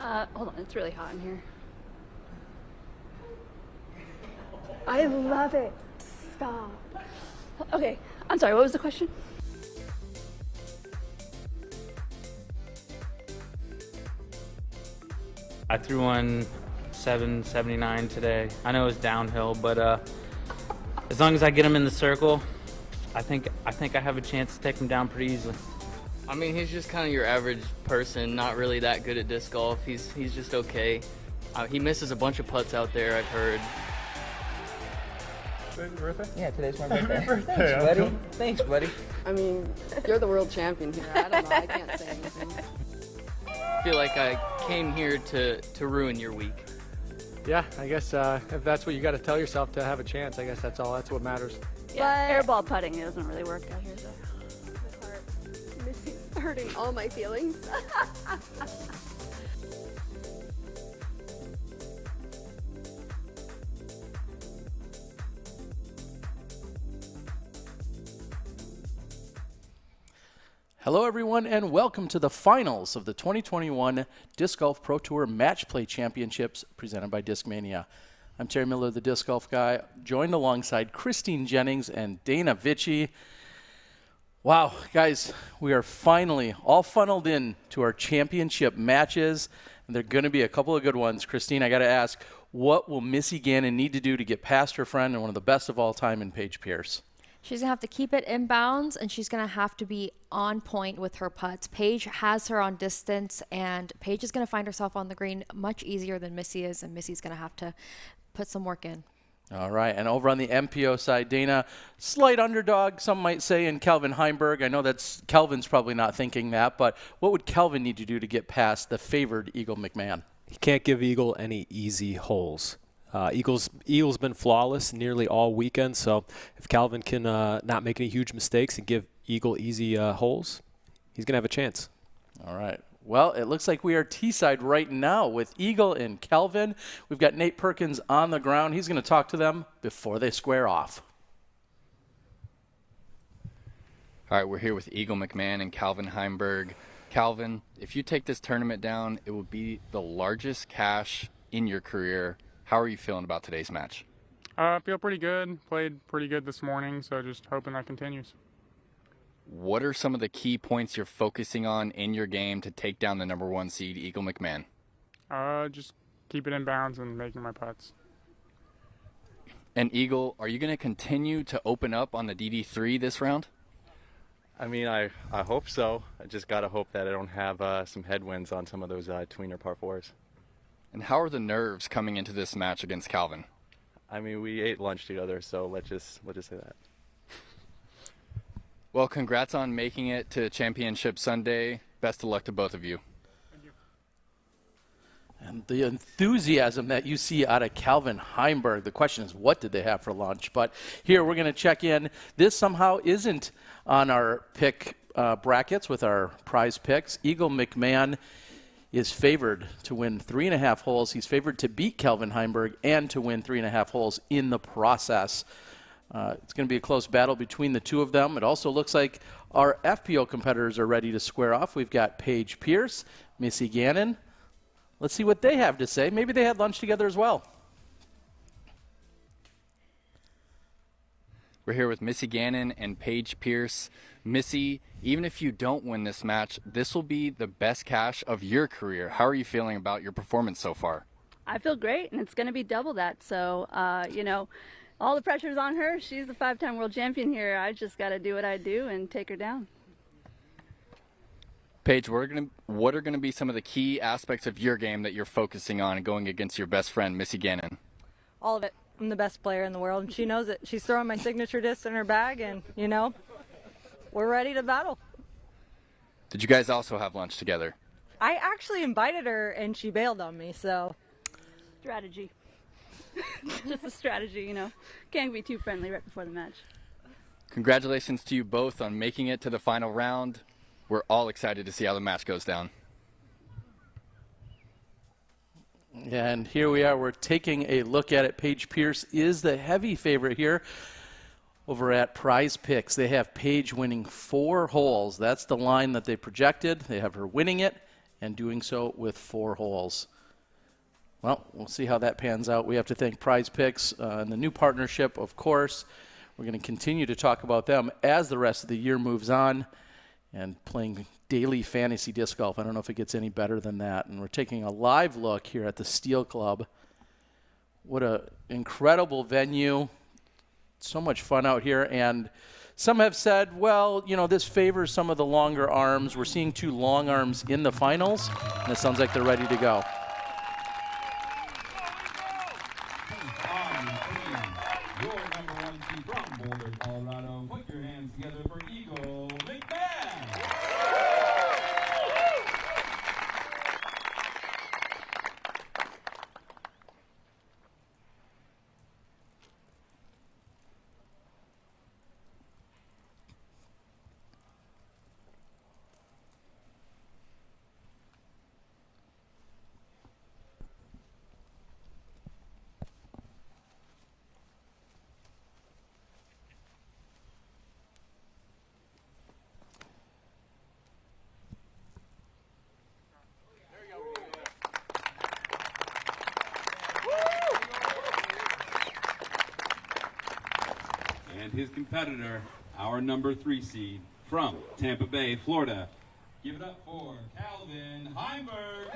Hold on, it's really hot in here. I love it. Stop. Okay, I'm sorry, what was the question? I threw one 779 today. I know it's downhill, but as long as I get him in the circle, I think I have a chance to take him down pretty easily. I mean, he's just kind of your average person, not really that good at disc golf. He's just okay. He misses a bunch of putts out there, I've heard. Today's your birthday? Yeah, today's my birthday. Happy birthday, Thanks, buddy. Uncle. Thanks, buddy. I mean, you're the world champion here. I don't know. I can't say anything. I feel like I came here to ruin your week. Yeah, I guess if that's what you got to tell yourself to have a chance, I guess that's what matters. Yeah, airball putting, it doesn't really work out here, so. My heart missing, hurting all my feelings. Hello everyone and welcome to the finals of the 2021 Disc Golf Pro Tour Match Play Championships presented by Discmania. I'm Terry Miller, the Disc Golf Guy, joined alongside Christine Jennings and Dana Vicich. Wow, guys, we are finally all funneled in to our championship matches, and they're going to be a couple of good ones. Christine, I got to ask, what will Missy Gannon need to do to get past her friend and one of the best of all time in Paige Pierce? She's going to have to keep it inbounds, and she's going to have to be on point with her putts. Paige has her on distance, and Paige is going to find herself on the green much easier than Missy is, and Missy's going to have to put some work in. All right, and over on the MPO side, Dana, slight underdog, some might say, in Kelvin Heimberg. I know that's Kelvin's probably not thinking that, but what would Kelvin need to do to get past the favored Eagle McMahon? He can't give Eagle any easy holes. Eagle's been flawless nearly all weekend, so if Calvin can not make any huge mistakes and give Eagle easy holes, he's going to have a chance. All right. Well, it looks like we are T-side right now with Eagle and Kelvin. We've got Nate Perkins on the ground. He's going to talk to them before they square off. All right, we're here with Eagle McMahon and Calvin Heimberg. Calvin, if you take this tournament down, it will be the largest cash in your career. How are you feeling about today's match? I feel pretty good. Played pretty good this morning, so just hoping that continues. What are some of the key points you're focusing on in your game to take down the #1 seed, Eagle McMahon? Just keep it in bounds and making my putts. And Eagle, are you going to continue to open up on the DD3 this round? I mean, I hope so. I just got to hope that I don't have some headwinds on some of those tweener par fours. And how are the nerves coming into this match against Calvin? I mean, we ate lunch together, so we'll just say that. Well, congrats on making it to Championship Sunday. Best of luck to both of you. Thank you. And the enthusiasm that you see out of Calvin Heimberg. The question is, what did they have for lunch? But here, we're going to check in. This somehow isn't on our pick brackets with our prize picks. Eagle McMahon is favored to win 3.5 holes. He's favored to beat Calvin Heimberg and to win 3.5 holes in the process. It's going to be a close battle between the two of them. It also looks like our FPO competitors are ready to square off. We've got Paige Pierce, Missy Gannon. Let's see what they have to say. Maybe they had lunch together as well. We're here with Missy Gannon and Paige Pierce. Missy, even if you don't win this match, this will be the best cash of your career. How are you feeling about your performance so far? I feel great, and it's going to be double that. So, you know, all the pressure's on her. She's the 5-time world champion here. I just got to do what I do and take her down. Paige, what are going to be some of the key aspects of your game that you're focusing on going against your best friend, Missy Gannon? All of it. I'm the best player in the world, and she knows it. She's throwing my signature disc in her bag, and, you know, we're ready to battle. Did you guys also have lunch together? I actually invited her, and she bailed on me, so. Strategy. Just a strategy, you know. Can't be too friendly right before the match. Congratulations to you both on making it to the final round. We're all excited to see how the match goes down. And here we are. We're taking a look at it. Paige Pierce is the heavy favorite here. Over at Prize Picks, they have Paige winning 4 holes. That's the line that they projected. They have her winning it and doing so with 4 holes. Well, we'll see how that pans out. We have to thank Prize Picks and the new partnership, of course. We're going to continue to talk about them as the rest of the year moves on, and playing daily fantasy disc golf. I don't know if it gets any better than that. And we're taking a live look here at the Steel Club. What an incredible venue. So much fun out here. And some have said, well, you know, this favors some of the longer arms. We're seeing 2 long arms in the finals, and it sounds like they're ready to go. Your number 1 team from Boulder, Colorado. Put your hands together for Eagle McMahon. And his competitor, our number 3 seed from Tampa Bay, Florida. Give it up for Calvin Heimberg.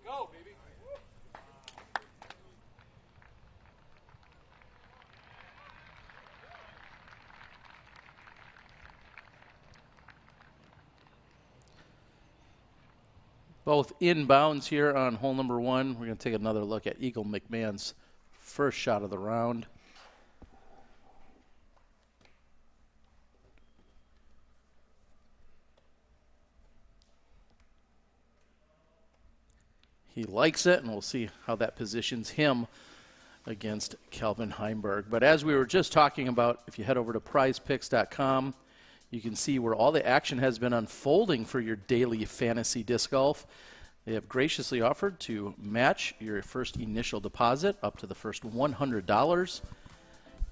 Go, baby. Both inbounds here on hole number 1. We're going to take another look at Eagle McMahon's first shot of the round. He likes it, and we'll see how that positions him against Calvin Heimberg. But as we were just talking about, if you head over to prizepicks.com, you can see where all the action has been unfolding for your daily fantasy disc golf. They have graciously offered to match your first initial deposit up to the first $100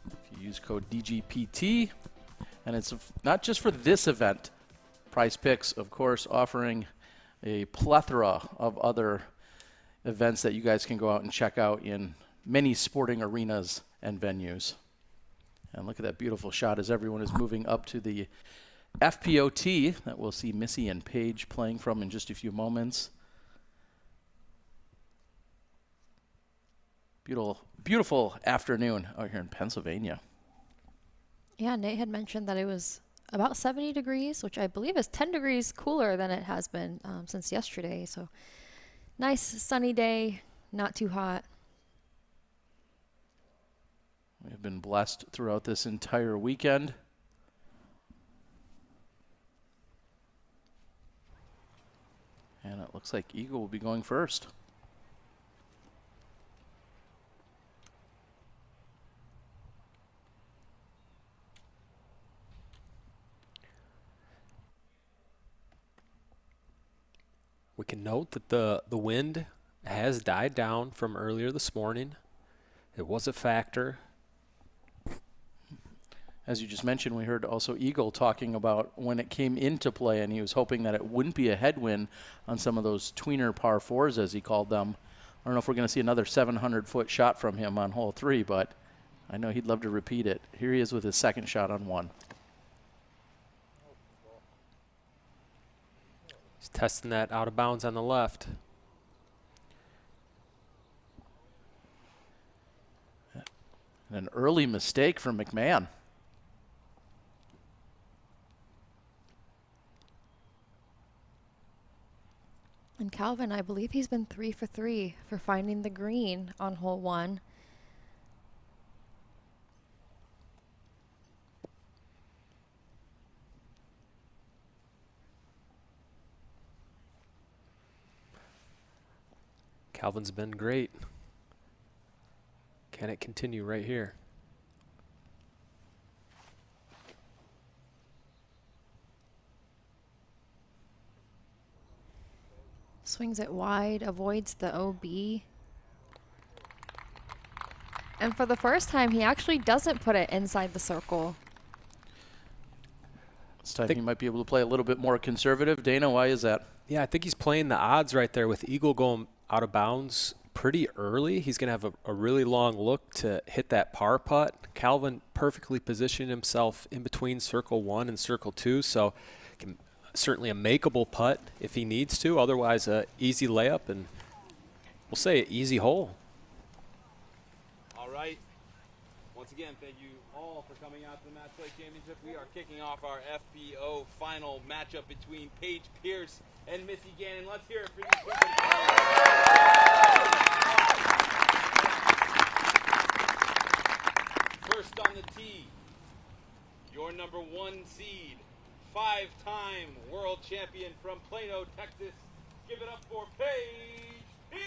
if you use code DGPT. And it's not just for this event. Prize Picks, of course, offering a plethora of other events that you guys can go out and check out in many sporting arenas and venues. And look at that beautiful shot as everyone is moving up to the FPOT that we'll see Missy and Paige playing from in just a few moments. Beautiful, beautiful afternoon out here in Pennsylvania. Yeah, Nate had mentioned that it was about 70 degrees, which I believe is 10 degrees cooler than it has been since yesterday. So nice sunny day, not too hot. We have been blessed throughout this entire weekend. And it looks like Eagle will be going first. We can note that the wind has died down from earlier this morning. It was a factor. As you just mentioned, we heard also Eagle talking about when it came into play, and he was hoping that it wouldn't be a headwind on some of those tweener par 4s, as he called them. I don't know if we're going to see another 700-foot shot from him on hole 3, but I know he'd love to repeat it. Here he is with his second shot on 1. He's testing that out of bounds on the left. An early mistake from McMahon. And Calvin, I believe he's been 3 for 3 for finding the green on hole 1. Calvin's been great. Can it continue right here? Swings it wide, avoids the OB. And for the first time, he actually doesn't put it inside the circle. This time he might be able to play a little bit more conservative. Dana, why is that? Yeah, I think he's playing the odds right there with Eagle going out of bounds pretty early. He's going to have a really long look to hit that par putt. Calvin perfectly positioned himself in between circle 1 and circle 2, so certainly a makeable putt if he needs to. Otherwise, a easy layup, and we'll say an easy hole. All right. Once again, thank you all for coming out to the Match Play Championship. We are kicking off our FPO final matchup between Paige Pierce and Missy Gannon. Let's hear it for these people. First on the tee, your number 1 seed, 5-time world champion from Plano, Texas. Give it up for Paige Pierce.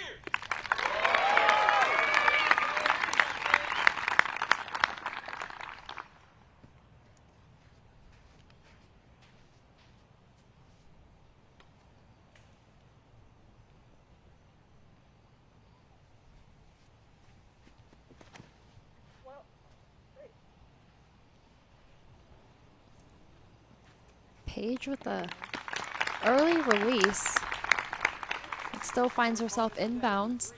Paige with the early release. It still finds herself in bounds.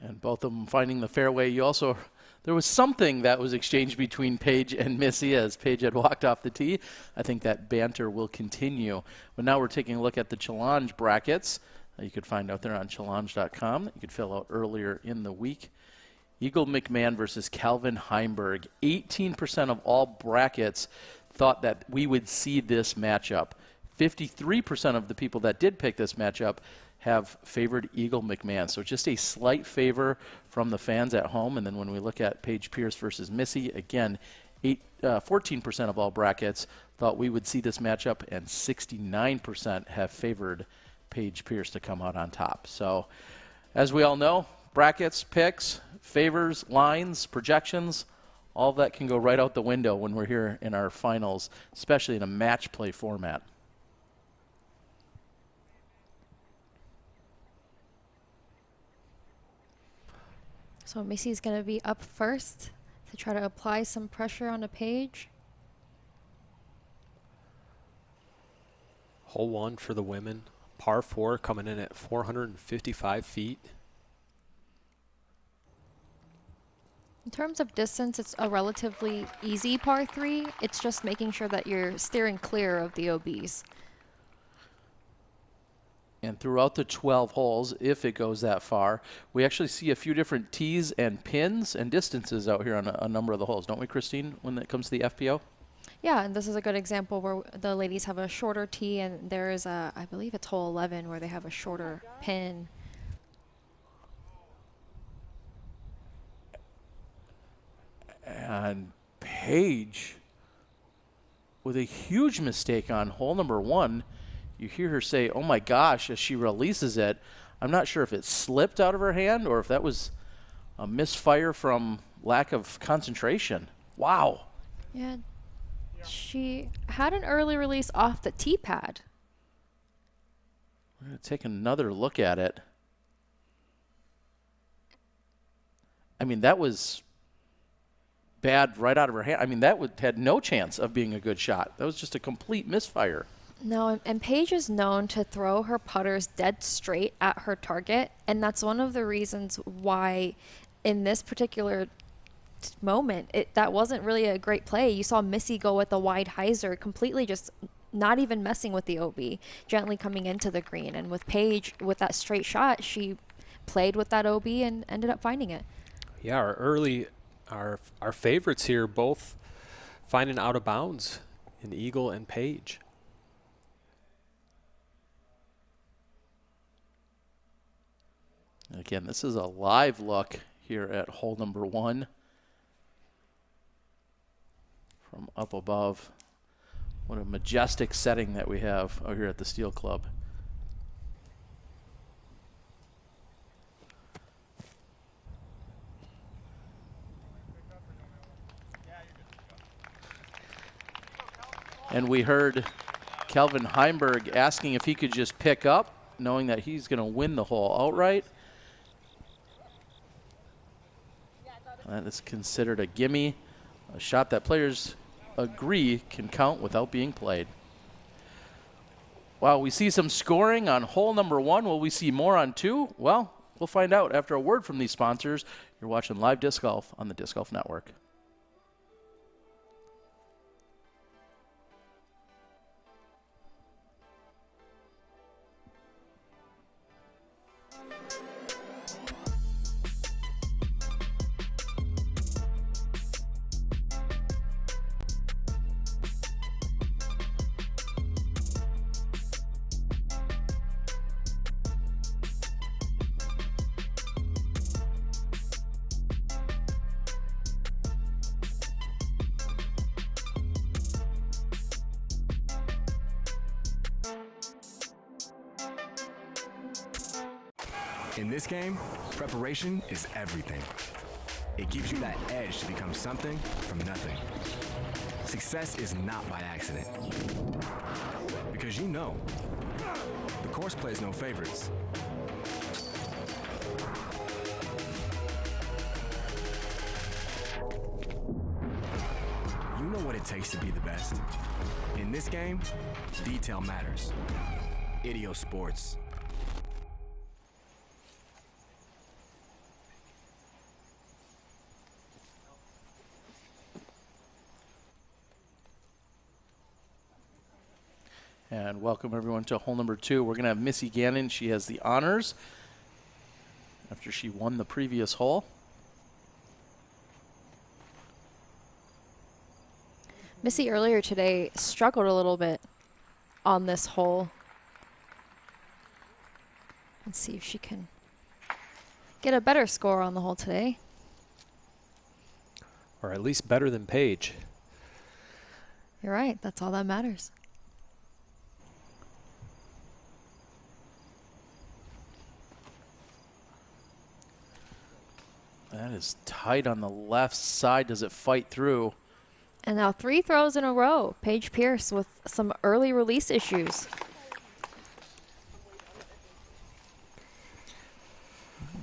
And both of them finding the fairway. There was something that was exchanged between Paige and Missy as Paige had walked off the tee. I think that banter will continue. But now we're taking a look at the challenge brackets. You could find out there on challenge.com that you could fill out earlier in the week. Eagle McMahon versus Calvin Heimberg. 18% of all brackets thought that we would see this matchup. 53% of the people that did pick this matchup have favored Eagle McMahon. So just a slight favor from the fans at home. And then when we look at Paige Pierce versus Missy, again, 14% of all brackets thought we would see this matchup, and 69% have favored Paige Pierce to come out on top. So as we all know, brackets, picks, favors, lines, projections, all that can go right out the window when we're here in our finals, especially in a match play format. So Missy's going to be up first to try to apply some pressure on a Paige. Hole 1 for the women. Par 4 coming in at 455 feet. In terms of distance, it's a relatively easy par 3. It's just making sure that you're steering clear of the OBs. And throughout the 12 holes, if it goes that far, we actually see a few different tees and pins and distances out here on a number of the holes. Don't we, Christine, when it comes to the FPO? Yeah, and this is a good example where the ladies have a shorter tee, and there is a, I believe it's hole 11, where they have a shorter pin. And Paige with a huge mistake on hole number 1. You hear her say, "Oh my gosh," as she releases it. I'm not sure if it slipped out of her hand or if that was a misfire from lack of concentration. Wow. Yeah, she had an early release off the tee pad. We're going to take another look at it. I mean, that was bad right out of her hand. I mean, that had no chance of being a good shot. That was just a complete misfire. No, and Paige is known to throw her putters dead straight at her target, and that's one of the reasons why in this particular moment, that wasn't really a great play. You saw Missy go with the wide hyzer, completely just not even messing with the OB, gently coming into the green. And with Paige, with that straight shot, she played with that OB and ended up finding it. Yeah, our favorites here both finding out of bounds in Eagle and Page. Again, this is a live look here at hole number 1 from up above. What a majestic setting that we have out here at the Steel Club. And we heard Calvin Heimberg asking if he could just pick up, knowing that he's going to win the hole outright. That is considered a gimme, a shot that players agree can count without being played. Wow, we see some scoring on hole number 1. Will we see more on 2? Well, we'll find out after a word from these sponsors. You're watching Live Disc Golf on the Disc Golf Network. In this game, preparation is everything. It gives you that edge to become something from nothing. Success is not by accident. Because you know, the course plays no favorites. You know what it takes to be the best. In this game, detail matters. Idio Sports. And welcome everyone to hole number 2. We're going to have Missy Gannon. She has the honors after she won the previous hole. Missy earlier today struggled a little bit on this hole. Let's see if she can get a better score on the hole today. Or at least better than Page. You're right. That's all that matters. That is tight on the left side. Does it fight through? And now 3 throws in a row. Paige Pierce with some early release issues.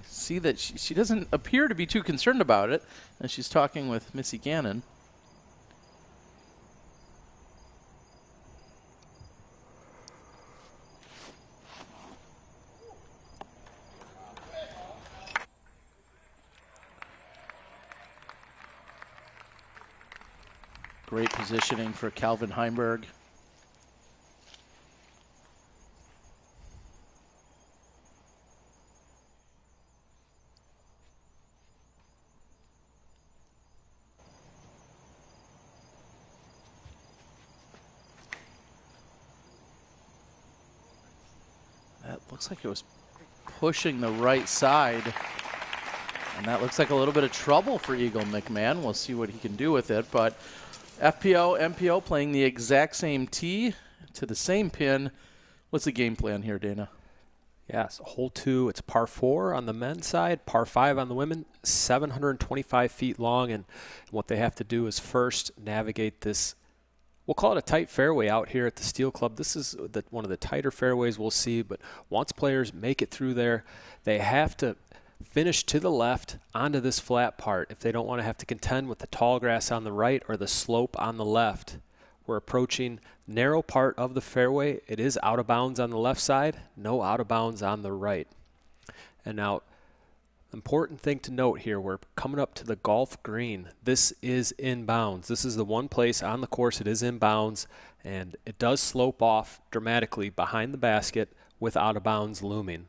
See that she doesn't appear to be too concerned about it, and she's talking with Missy Gannon. Great positioning for Calvin Heimberg. That looks like it was pushing the right side. And that looks like a little bit of trouble for Eagle McMahon. We'll see what he can do with it, but FPO, MPO playing the exact same tee to the same pin. What's the game plan here, Dana? Yes, hole 2, it's par 4 on the men's side, par 5 on the women, 725 feet long, and what they have to do is first navigate this, we'll call it a tight fairway out here at the Steel Club. This is one of the tighter fairways we'll see, but once players make it through there, they have to finish to the left onto this flat part if they don't want to have to contend with the tall grass on the right or the slope on the left. We're approaching narrow part of the fairway. It is out of bounds on the left side, no out of bounds on the right. And now, important thing to note here, we're coming up to the golf green. This is in bounds. This is the one place on the course it is in bounds, and it does slope off dramatically behind the basket with out of bounds looming.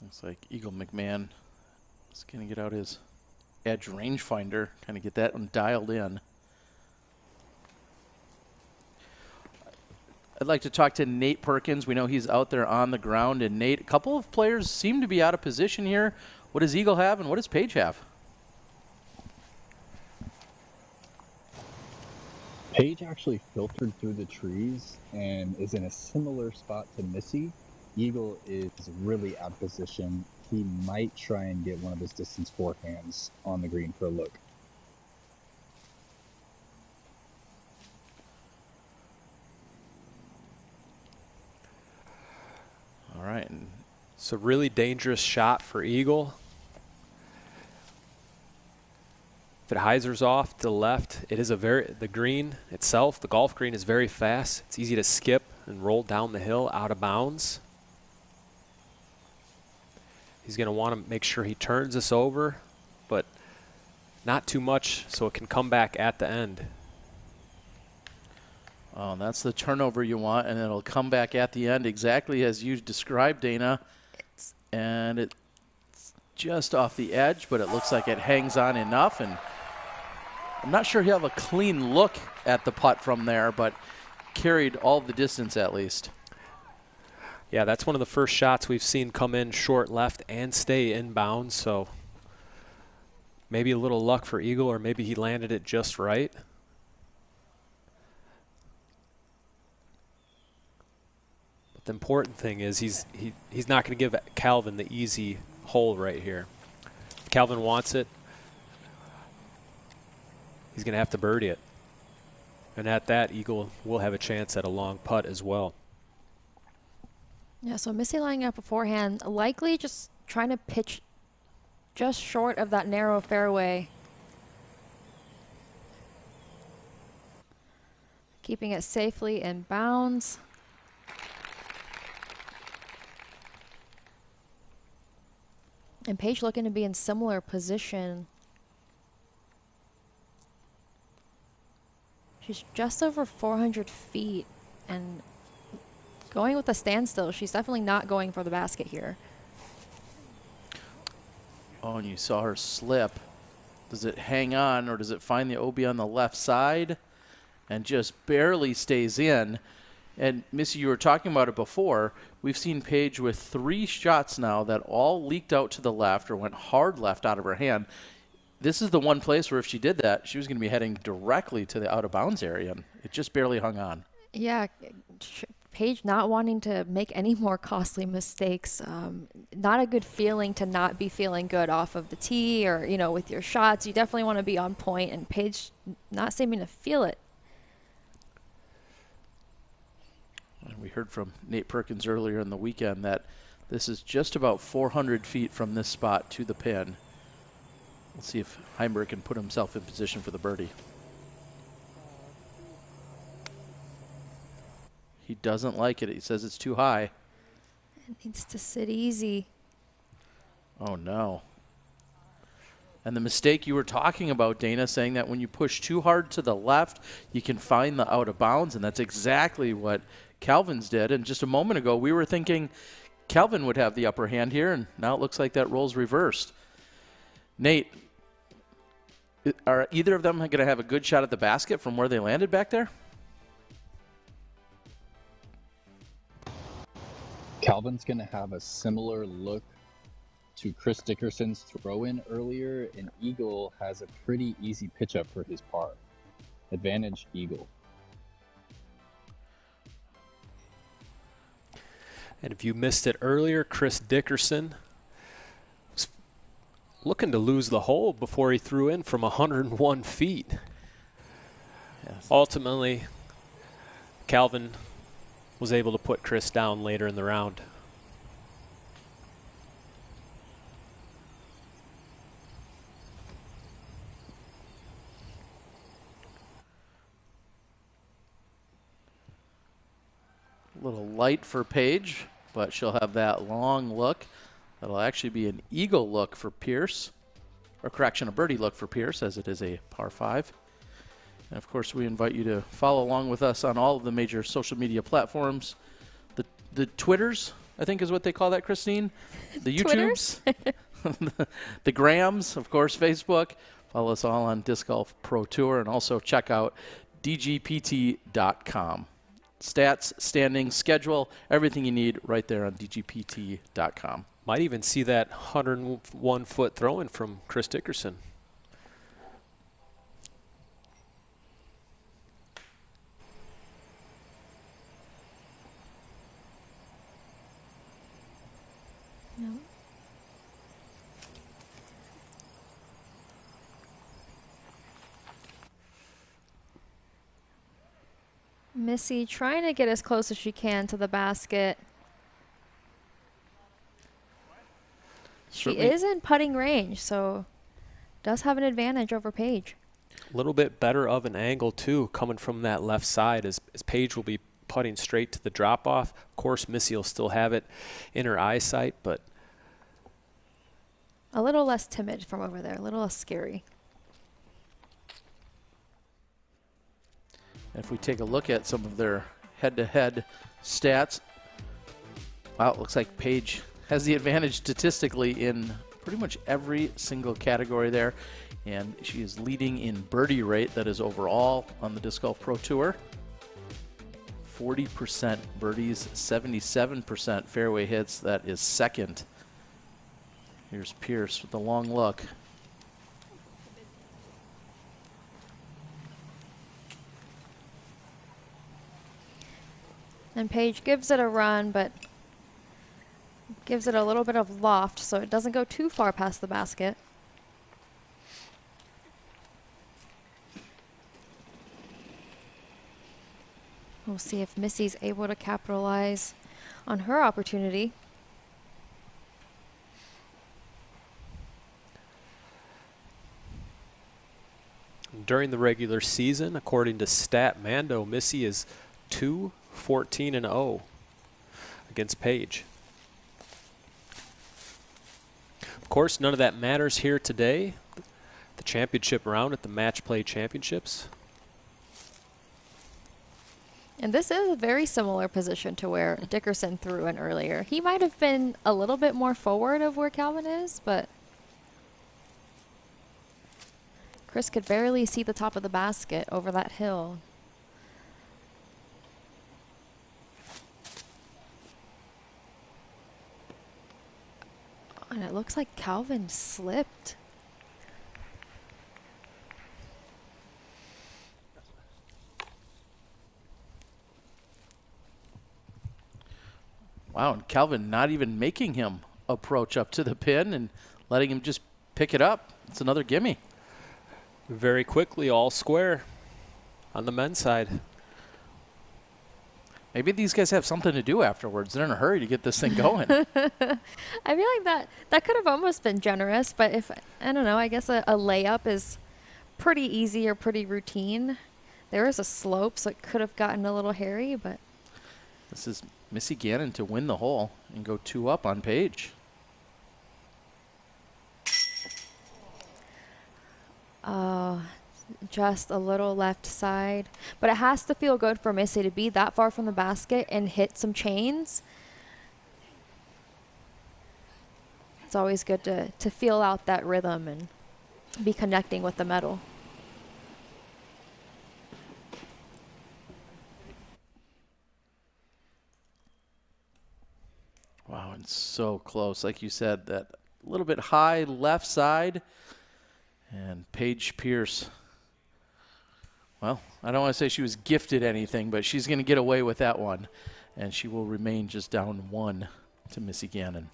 Looks like Eagle McMahon He's going to get out his edge rangefinder, kind of get that one dialed in. I'd like to talk to Nate Perkins. We know he's out there on the ground. And Nate, a couple of players seem to be out of position here. What does Eagle have and what does Paige have? Paige actually filtered through the trees and is in a similar spot to Missy. Eagle is really out of position. He might try and get one of his distance forehands on the green for a look. All right. It's a really dangerous shot for Eagle. If it hyzers off to the left, it is the green itself, the golf green, is very fast. It's easy to skip and roll down the hill out of bounds. He's going to want to make sure he turns this over, but not too much so it can come back at the end. Oh, that's the turnover you want, and it'll come back at the end exactly as you described, Dana. And it's just off the edge, but it looks like it hangs on enough. And I'm not sure he'll have a clean look at the putt from there, but carried all the distance at least. Yeah, that's one of the first shots we've seen come in short left and stay inbound, so maybe a little luck for Eagle, or maybe he landed it just right. But the important thing is he's not going to give Calvin the easy hole right here. If Calvin wants it, he's going to have to birdie it. And at that, Eagle will have a chance at a long putt as well. Yeah, so Missy lining up beforehand, likely just trying to pitch just short of that narrow fairway. Keeping it safely in bounds. And Paige looking to be in similar position. She's just over 400 feet and going with a standstill. She's definitely not going for the basket here. Oh, and you saw her slip. Does it hang on, or does it find the OB on the left side and just barely stays in? And Missy, you were talking about it before. We've seen Paige with 3 shots now that all leaked out to the left or went hard left out of her hand. This is the one place where if she did that, she was going to be heading directly to the out-of-bounds area, and it just barely hung on. Yeah, Paige not wanting to make any more costly mistakes. Not a good feeling to not be feeling good off of the tee or, you know, with your shots. You definitely want to be on point, and Paige not seeming to feel it. We heard from Nate Perkins earlier in the weekend that this is just about 400 feet from this spot to the pin. We'll see if Heimberg can put himself in position for the birdie. He doesn't like it. He says it's too high. It needs to sit easy. Oh, no. And the mistake you were talking about, Dana, saying that when you push too hard to the left, you can find the out of bounds, and that's exactly what Calvin's did. And just a moment ago, we were thinking Calvin would have the upper hand here, and now it looks like that role's reversed. Nate, are either of them going to have a good shot at the basket from where they landed back there? Calvin's going to have a similar look to Chris Dickerson's throw-in earlier, and Eagle has a pretty easy pitch-up for his par. Advantage Eagle. And if you missed it earlier, Chris Dickerson was looking to lose the hole before he threw in from 101 feet. Yes. Ultimately, Calvin was able to put Chris down later in the round. A little light for Paige, but she'll have that long look. That'll actually be an eagle look for Pierce, or correction, a birdie look for Pierce, as it is a par 5. And of course, we invite you to follow along with us on all of the major social media platforms. The Twitters, I think is what they call that, Christine. The YouTubes. the Grams, of course, Facebook. Follow us all on Disc Golf Pro Tour, and also check out dgpt.com. Stats, standings, schedule, everything you need right there on dgpt.com. Might even see that 101-foot throw-in from Chris Dickerson. No. Missy trying to get as close as she can to the basket. She is in putting range, so does have an advantage over Paige. A little bit better of an angle, too, coming from that left side, as Paige will be putting straight to the drop-off. Of course, Missy will still have it in her eyesight, but a little less timid from over there, a little less scary. If we take a look at some of their head-to-head stats, wow, it looks like Paige has the advantage statistically in pretty much every single category there, and she is leading in birdie rate, that is overall on the Disc Golf Pro Tour. 40% birdies, 77% fairway hits, that is second. Here's Pierce with the long look. And Paige gives it a run, but gives it a little bit of loft so it doesn't go too far past the basket. We'll see if Missy's able to capitalize on her opportunity. during the regular season, according to Statmando, Missy is 2-14-0 against Paige. Of course, none of that matters here today. The championship round at the Match Play Championships. And this is a very similar position to where Dickerson threw in earlier. He might have been a little bit more forward of where Calvin is, but Chris could barely see the top of the basket over that hill. And it looks like Calvin slipped. Wow, and Calvin not even making him approach up to the pin and letting him just pick it up. It's another gimme. Very quickly, all square on the men's side. Maybe these guys have something to do afterwards. They're in a hurry to get this thing going. I feel like that could have almost been generous, but if, I don't know, I guess a layup is pretty easy or pretty routine. There is a slope, so it could have gotten a little hairy, but. This is Missy Gannon to win the hole and go 2 up on Paige. Just a little left side. But it has to feel good for Missy to be that far from the basket and hit some chains. It's always good to feel out that rhythm and be connecting with the metal. Wow, and so close. Like you said, that little bit high left side. And Paige Pierce, well, I don't want to say she was gifted anything, but she's going to get away with that one. And she will remain just down 1 to Missy Gannon.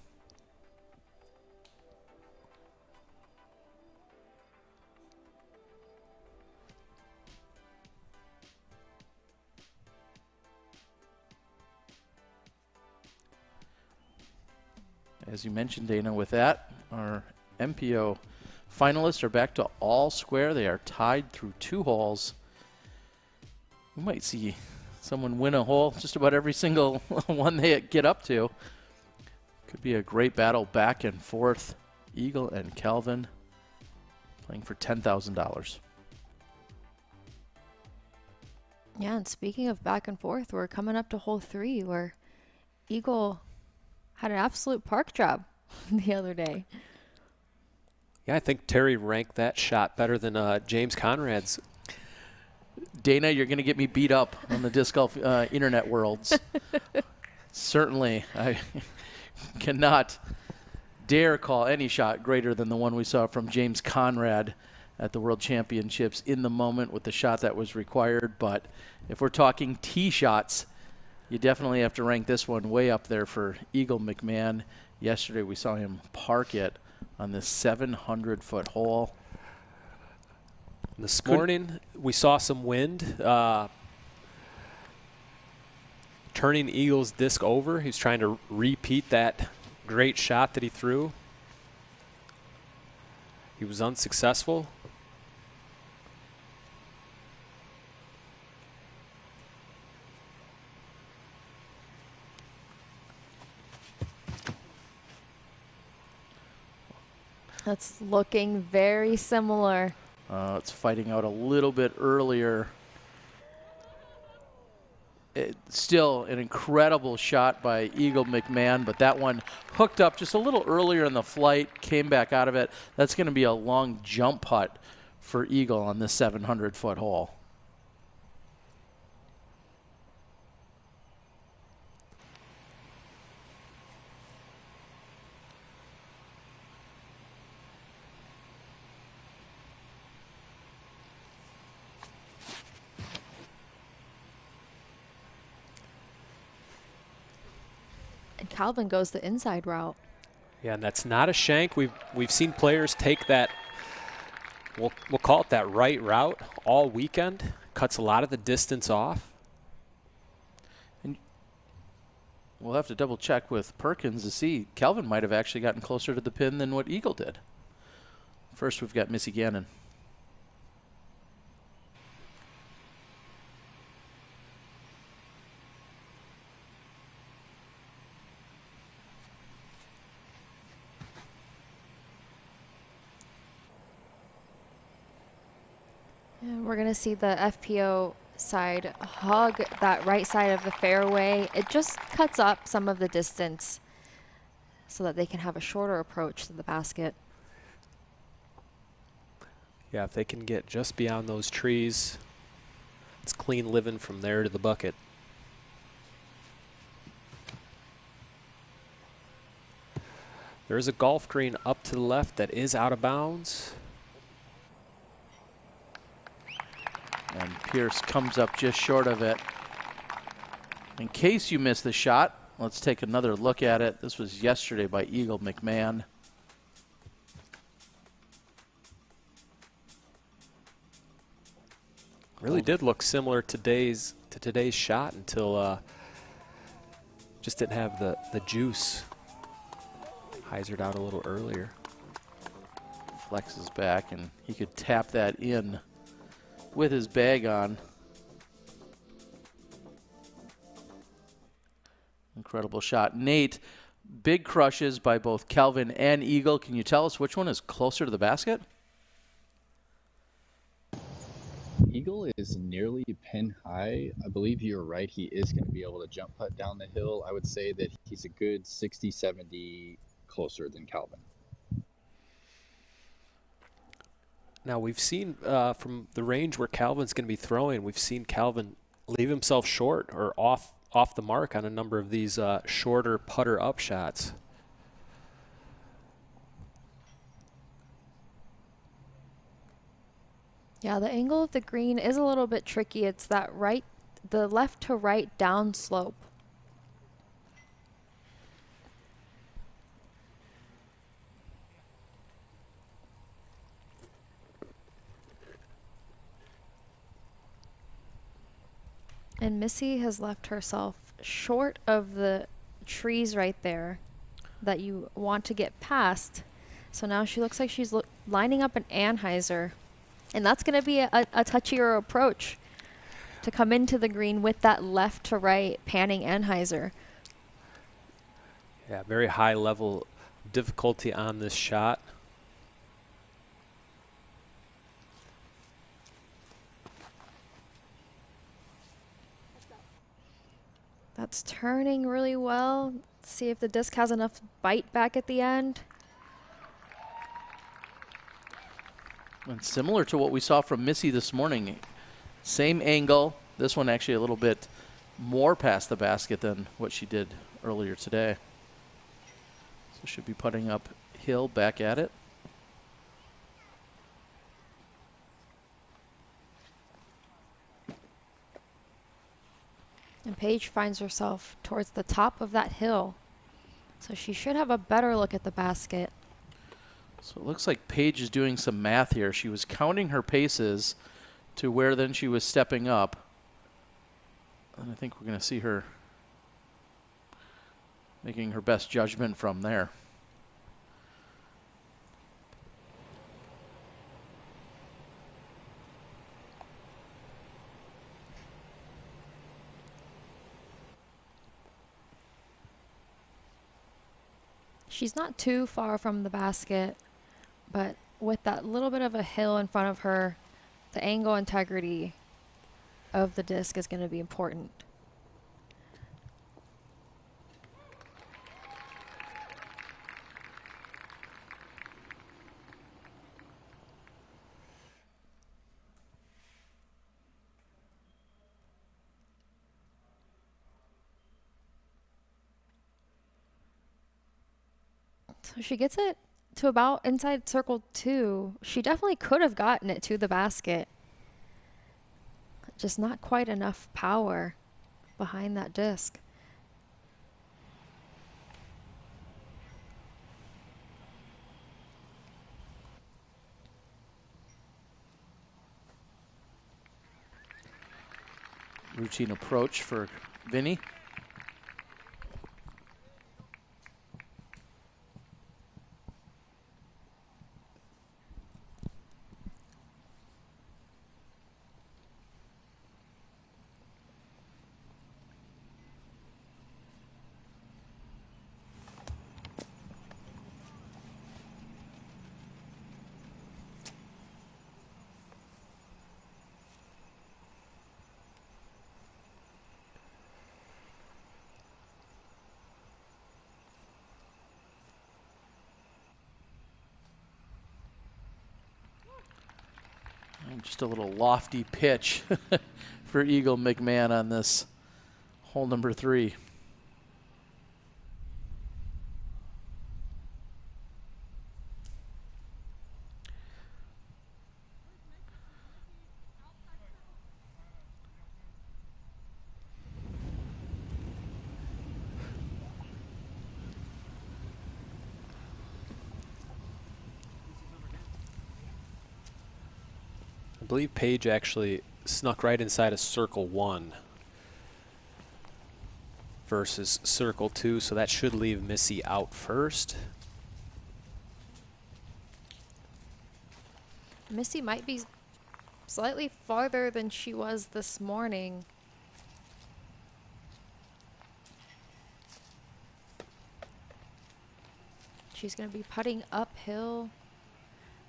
As you mentioned, Dana, with that, our MPO finalists are back to all square. They are tied through 2 holes. We might see someone win a hole just about every single one they get up to. Could be a great battle back and forth. Eagle and Calvin playing for $10,000. Yeah, and speaking of back and forth, we're coming up to hole 3 where Eagle had an absolute park job the other day. Yeah, I think Terry ranked that shot better than James Conrad's. Dana, you're going to get me beat up on the disc golf internet worlds. Certainly, I cannot dare call any shot greater than the one we saw from James Conrad at the World Championships in the moment with the shot that was required. But if we're talking tee shots, you definitely have to rank this one way up there for Eagle McMahon. Yesterday we saw him park it on this 700-foot hole. This morning we saw some wind. Turning Eagle's disc over. He's trying to repeat that great shot that he threw. He was unsuccessful. That's looking very similar. It's fighting out a little bit earlier. Still an incredible shot by Eagle McMahon, but that one hooked up just a little earlier in the flight, came back out of it. That's going to be a long jump putt for Eagle on this 700-foot hole. And Calvin goes the inside route. Yeah, and that's not a shank. We've seen players take that, we'll call it that right route all weekend. Cuts a lot of the distance off. And we'll have to double check with Perkins to see. Calvin might have actually gotten closer to the pin than what Eagle did. First, we've got Missy Gannon. We're going to see the FPO side hug that right side of the fairway. It just cuts up some of the distance so that they can have a shorter approach to the basket. Yeah, if they can get just beyond those trees, it's clean living from there to the bucket. There's a golf green up to the left that is out of bounds. And Pierce comes up just short of it. In case you missed the shot, let's take another look at it. This was yesterday by Eagle McMahon. Really did look similar to today's shot until just didn't have the juice. Hyzered out a little earlier. Flexes back and he could tap that in with his bag on. Incredible shot. Nate, big crushes by both Calvin and Eagle. Can you tell us which one is closer to the basket? Eagle is nearly pin high. I believe you're right. He is going to be able to jump putt down the hill. I would say that he's a good 60, 70 closer than Calvin. Now we've seen from the range where Calvin's going to be throwing, we've seen Calvin leave himself short or off the mark on a number of these shorter putter up shots. Yeah, the angle of the green is a little bit tricky. It's that the left to right down slope. And Missy has left herself short of the trees right there that you want to get past. So now she looks like she's lining up an Anheuser. And that's going to be a touchier approach to come into the green with that left to right panning Anheuser. Yeah, very high level difficulty on this shot. That's turning really well. See if the disc has enough bite back at the end. And similar to what we saw from Missy this morning, same angle. This one actually a little bit more past the basket than what she did earlier today. So should be putting up hill back at it. And Paige finds herself towards the top of that hill. So she should have a better look at the basket. So it looks like Paige is doing some math here. She was counting her paces to where then she was stepping up. And I think we're going to see her making her best judgment from there. She's not too far from the basket, but with that little bit of a hill in front of her, the angle integrity of the disc is going to be important. So she gets it to about inside circle 2. She definitely could have gotten it to the basket. Just not quite enough power behind that disc. Routine approach for Vinny. And just a little lofty pitch for Eagle McMahon on this hole number 3. I believe Paige actually snuck right inside of circle 1 versus circle 2, so that should leave Missy out first. Missy might be slightly farther than she was this morning. She's going to be putting uphill.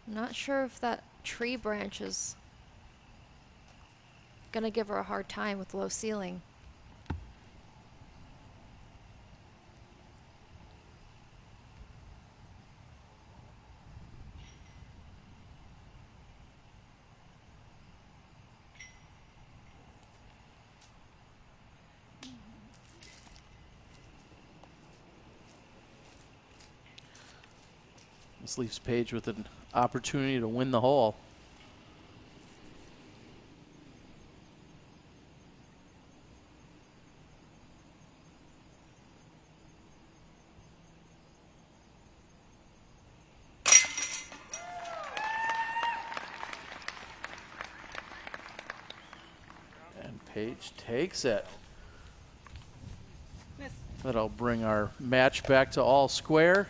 I'm not sure if that tree branch is going to give her a hard time with low ceiling. This leaves Paige with an opportunity to win the hole. And Paige takes it. That'll bring our match back to all square.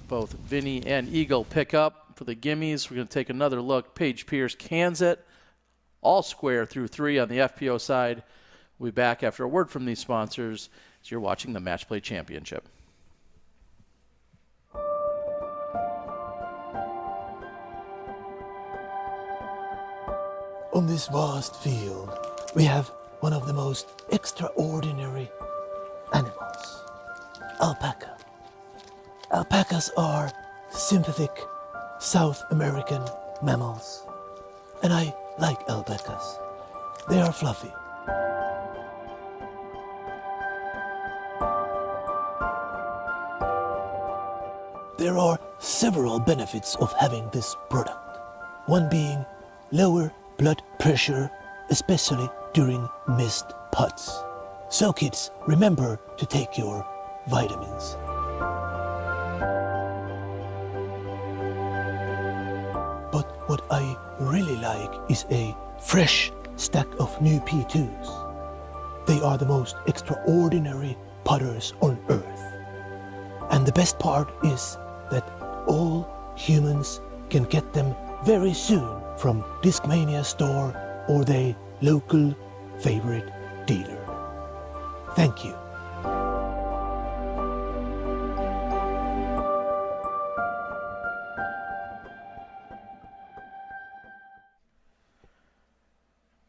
Both Vinny and Eagle pick up for the gimmies. We're going to take another look. Paige Pierce cans it. All square through 3 on the FPO side. We'll be back after a word from these sponsors as you're watching the Match Play Championship. On this vast field, we have one of the most extraordinary animals, alpaca. Alpacas are sympathetic, South American mammals. And I like alpacas. They are fluffy. There are several benefits of having this product. One being lower blood pressure, especially during missed putts. So kids, remember to take your vitamins. But what I really like is a fresh stack of new P2s. They are the most extraordinary putters on earth. And the best part is that all humans can get them very soon from Discmania store or their local favorite dealer. Thank you.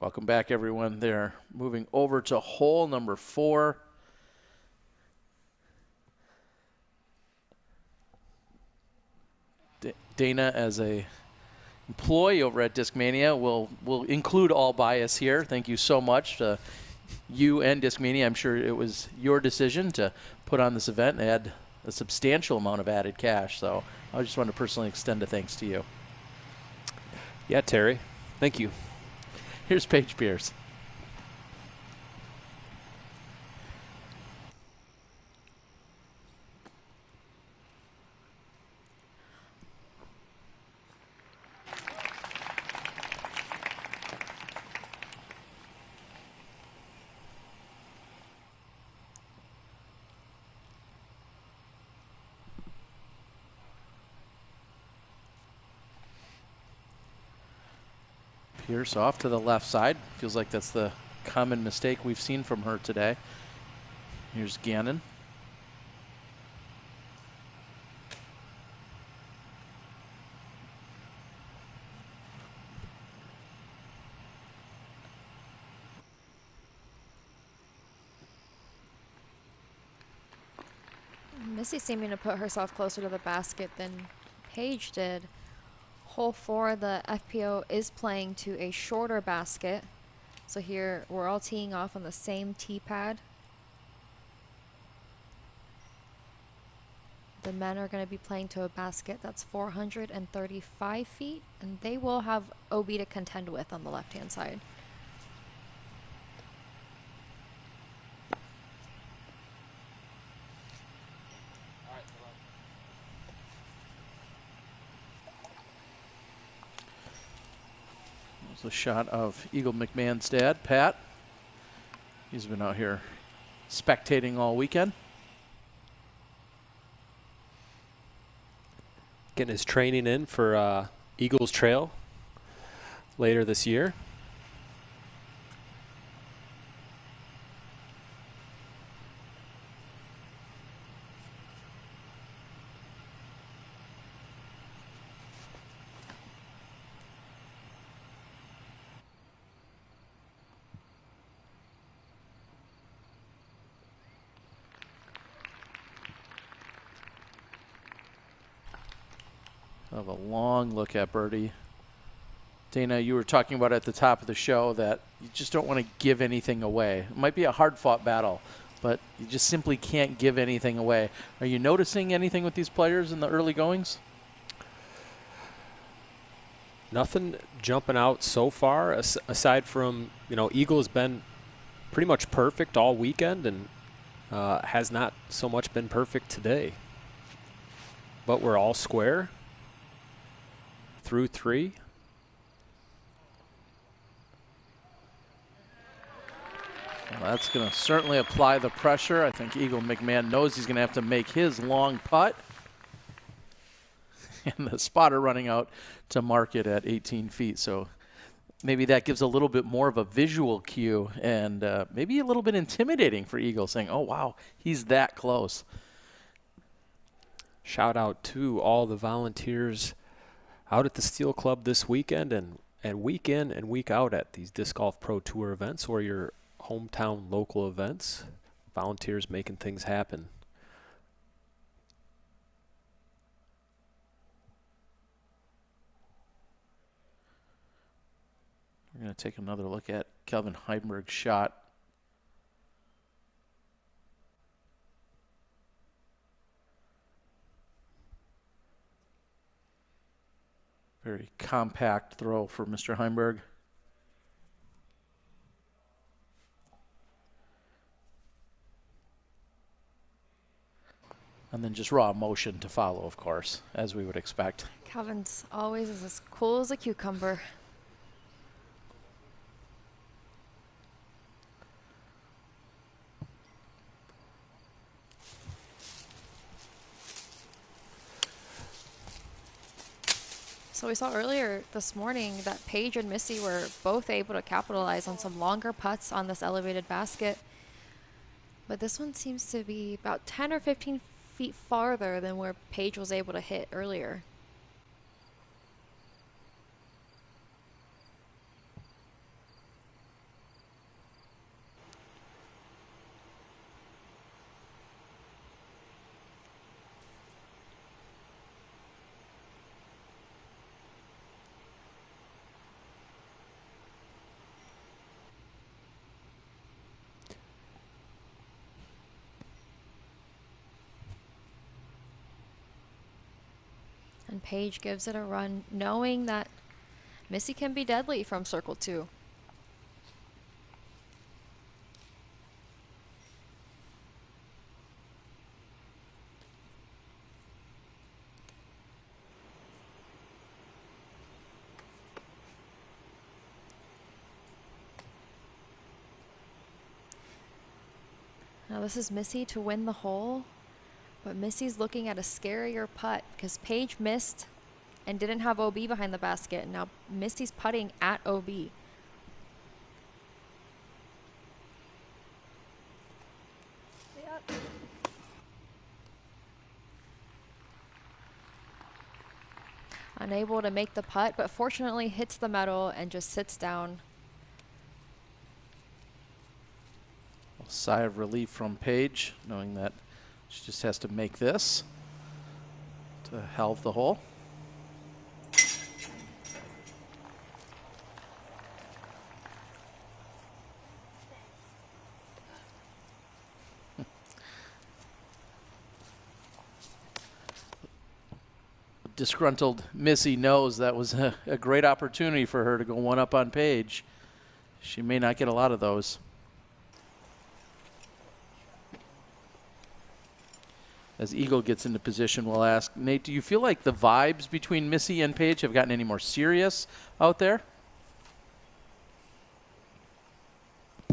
Welcome back, everyone. They're moving over to hole number 4. Dana, as a employee over at Discmania, will include all bias here. Thank you so much to you and Discmania. I'm sure it was your decision to put on this event and add a substantial amount of added cash. So I just want to personally extend a thanks to you. Yeah, Terry. Thank you. Here's Paige Pierce. Pierce off to the left side. Feels like that's the common mistake we've seen from her today. Here's Gannon. Missy seeming to put herself closer to the basket than Paige did. Hole 4, the FPO is playing to a shorter basket. So here we're all teeing off on the same tee pad. The men are going to be playing to a basket that's 435 feet, and they will have OB to contend with on the left-hand side. A shot of Eagle McMahon's dad, Pat. He's been out here spectating all weekend. Getting his training in for Eagles Trail later this year. Of a long look at birdie. Dana, you were talking about at the top of the show that you just don't want to give anything away. It might be a hard-fought battle, but you just simply can't give anything away. Are you noticing anything with these players in the early goings? Nothing jumping out so far, aside from, Eagle has been pretty much perfect all weekend and has not so much been perfect today. But we're all square through 3. Well, that's going to certainly apply the pressure. I think Eagle McMahon knows he's going to have to make his long putt. And the spotter running out to mark it at 18 feet. So maybe that gives a little bit more of a visual cue and maybe a little bit intimidating for Eagle, saying, oh, wow, he's that close. Shout out to all the volunteers out at the Steel Club this weekend and week in and week out at these Disc Golf Pro Tour events or your hometown local events. Volunteers making things happen. We're going to take another look at Calvin Heimberg's shot. Very compact throw for Mr. Heimberg. And then just raw motion to follow, of course, as we would expect. Calvin's always is as cool as a cucumber. So we saw earlier this morning that Paige and Missy were both able to capitalize on some longer putts on this elevated basket. But this one seems to be about 10 or 15 feet farther than where Paige was able to hit earlier. And Paige gives it a run, knowing that Missy can be deadly from circle 2. Now this is Missy to win the hole. But Missy's looking at a scarier putt because Paige missed and didn't have OB behind the basket. Now Missy's putting at OB. Yep. Unable to make the putt, but fortunately hits the metal and just sits down. A sigh of relief from Paige, knowing that she just has to make this to halve the hole. Disgruntled Missy knows that was a great opportunity for her to go one up on Paige. She may not get a lot of those. As Eagle gets into position, we'll ask, Nate, do you feel like the vibes between Missy and Paige have gotten any more serious out there?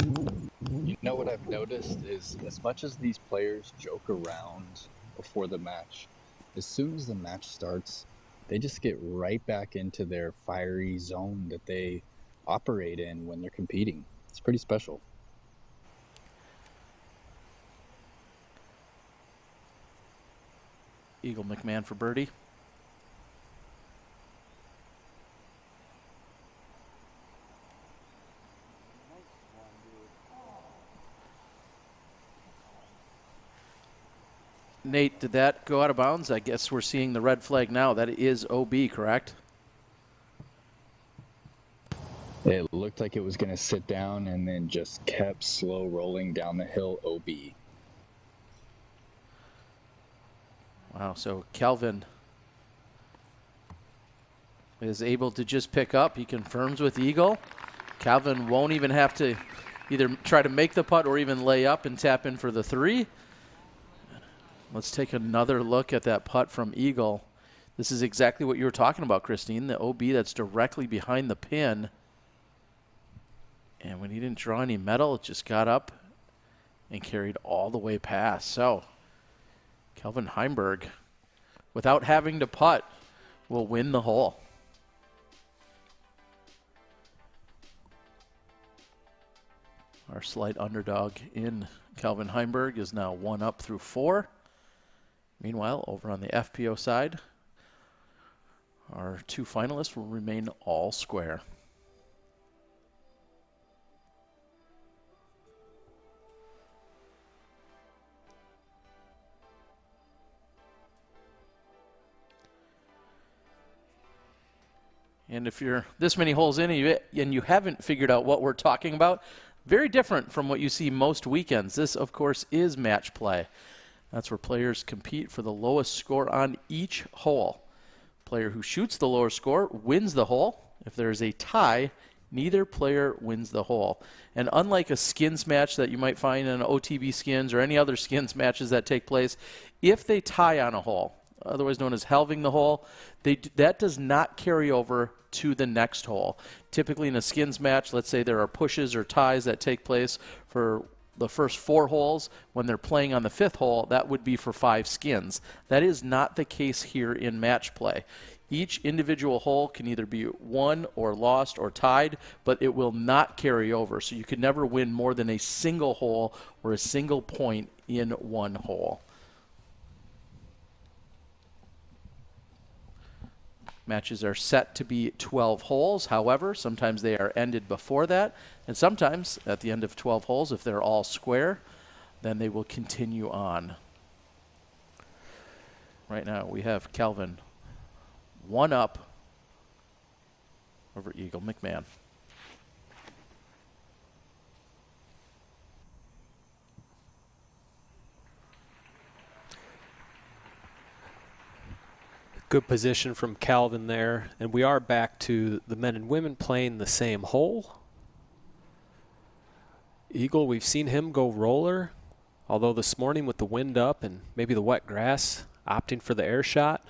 You know what I've noticed is as much as these players joke around before the match, as soon as the match starts, they just get right back into their fiery zone that they operate in when they're competing. It's pretty special. Eagle McMahon for birdie. Nate, did that go out of bounds? I guess we're seeing the red flag now. That is OB, correct? It looked like it was going to sit down and then just kept slow rolling down the hill OB. Wow, so Calvin is able to just pick up. He confirms with Eagle. Calvin won't even have to either try to make the putt or even lay up and tap in for the 3. Let's take another look at that putt from Eagle. This is exactly what you were talking about, Christine, the OB that's directly behind the pin. And when he didn't draw any metal, it just got up and carried all the way past. So Calvin Heimberg, without having to putt, will win the hole. Our slight underdog in Calvin Heimberg is now 1 up through 4. Meanwhile, over on the FPO side, our 2 finalists will remain all square. And if you're this many holes in and you haven't figured out what we're talking about, very different from what you see most weekends. This, of course, is match play. That's where players compete for the lowest score on each hole. Player who shoots the lower score wins the hole. If there is a tie, neither player wins the hole. And unlike a skins match that you might find in OTB skins or any other skins matches that take place, if they tie on a hole, otherwise known as halving the hole, that does not carry over to the next hole. Typically in a skins match, let's say there are pushes or ties that take place for the first 4 holes. When they're playing on the 5th hole, that would be for 5 skins. That is not the case here in match play. Each individual hole can either be won or lost or tied, but it will not carry over. So you can never win more than a single hole or a single point in one hole. Matches are set to be 12 holes. However, sometimes they are ended before that, and sometimes at the end of 12 holes, if they're all square, then they will continue on. Right now we have Calvin 1 up over Eagle McMahon. Good position from Calvin there. And we are back to the men and women playing the same hole. Eagle, we've seen him go roller, although this morning with the wind up and maybe the wet grass, opting for the air shot.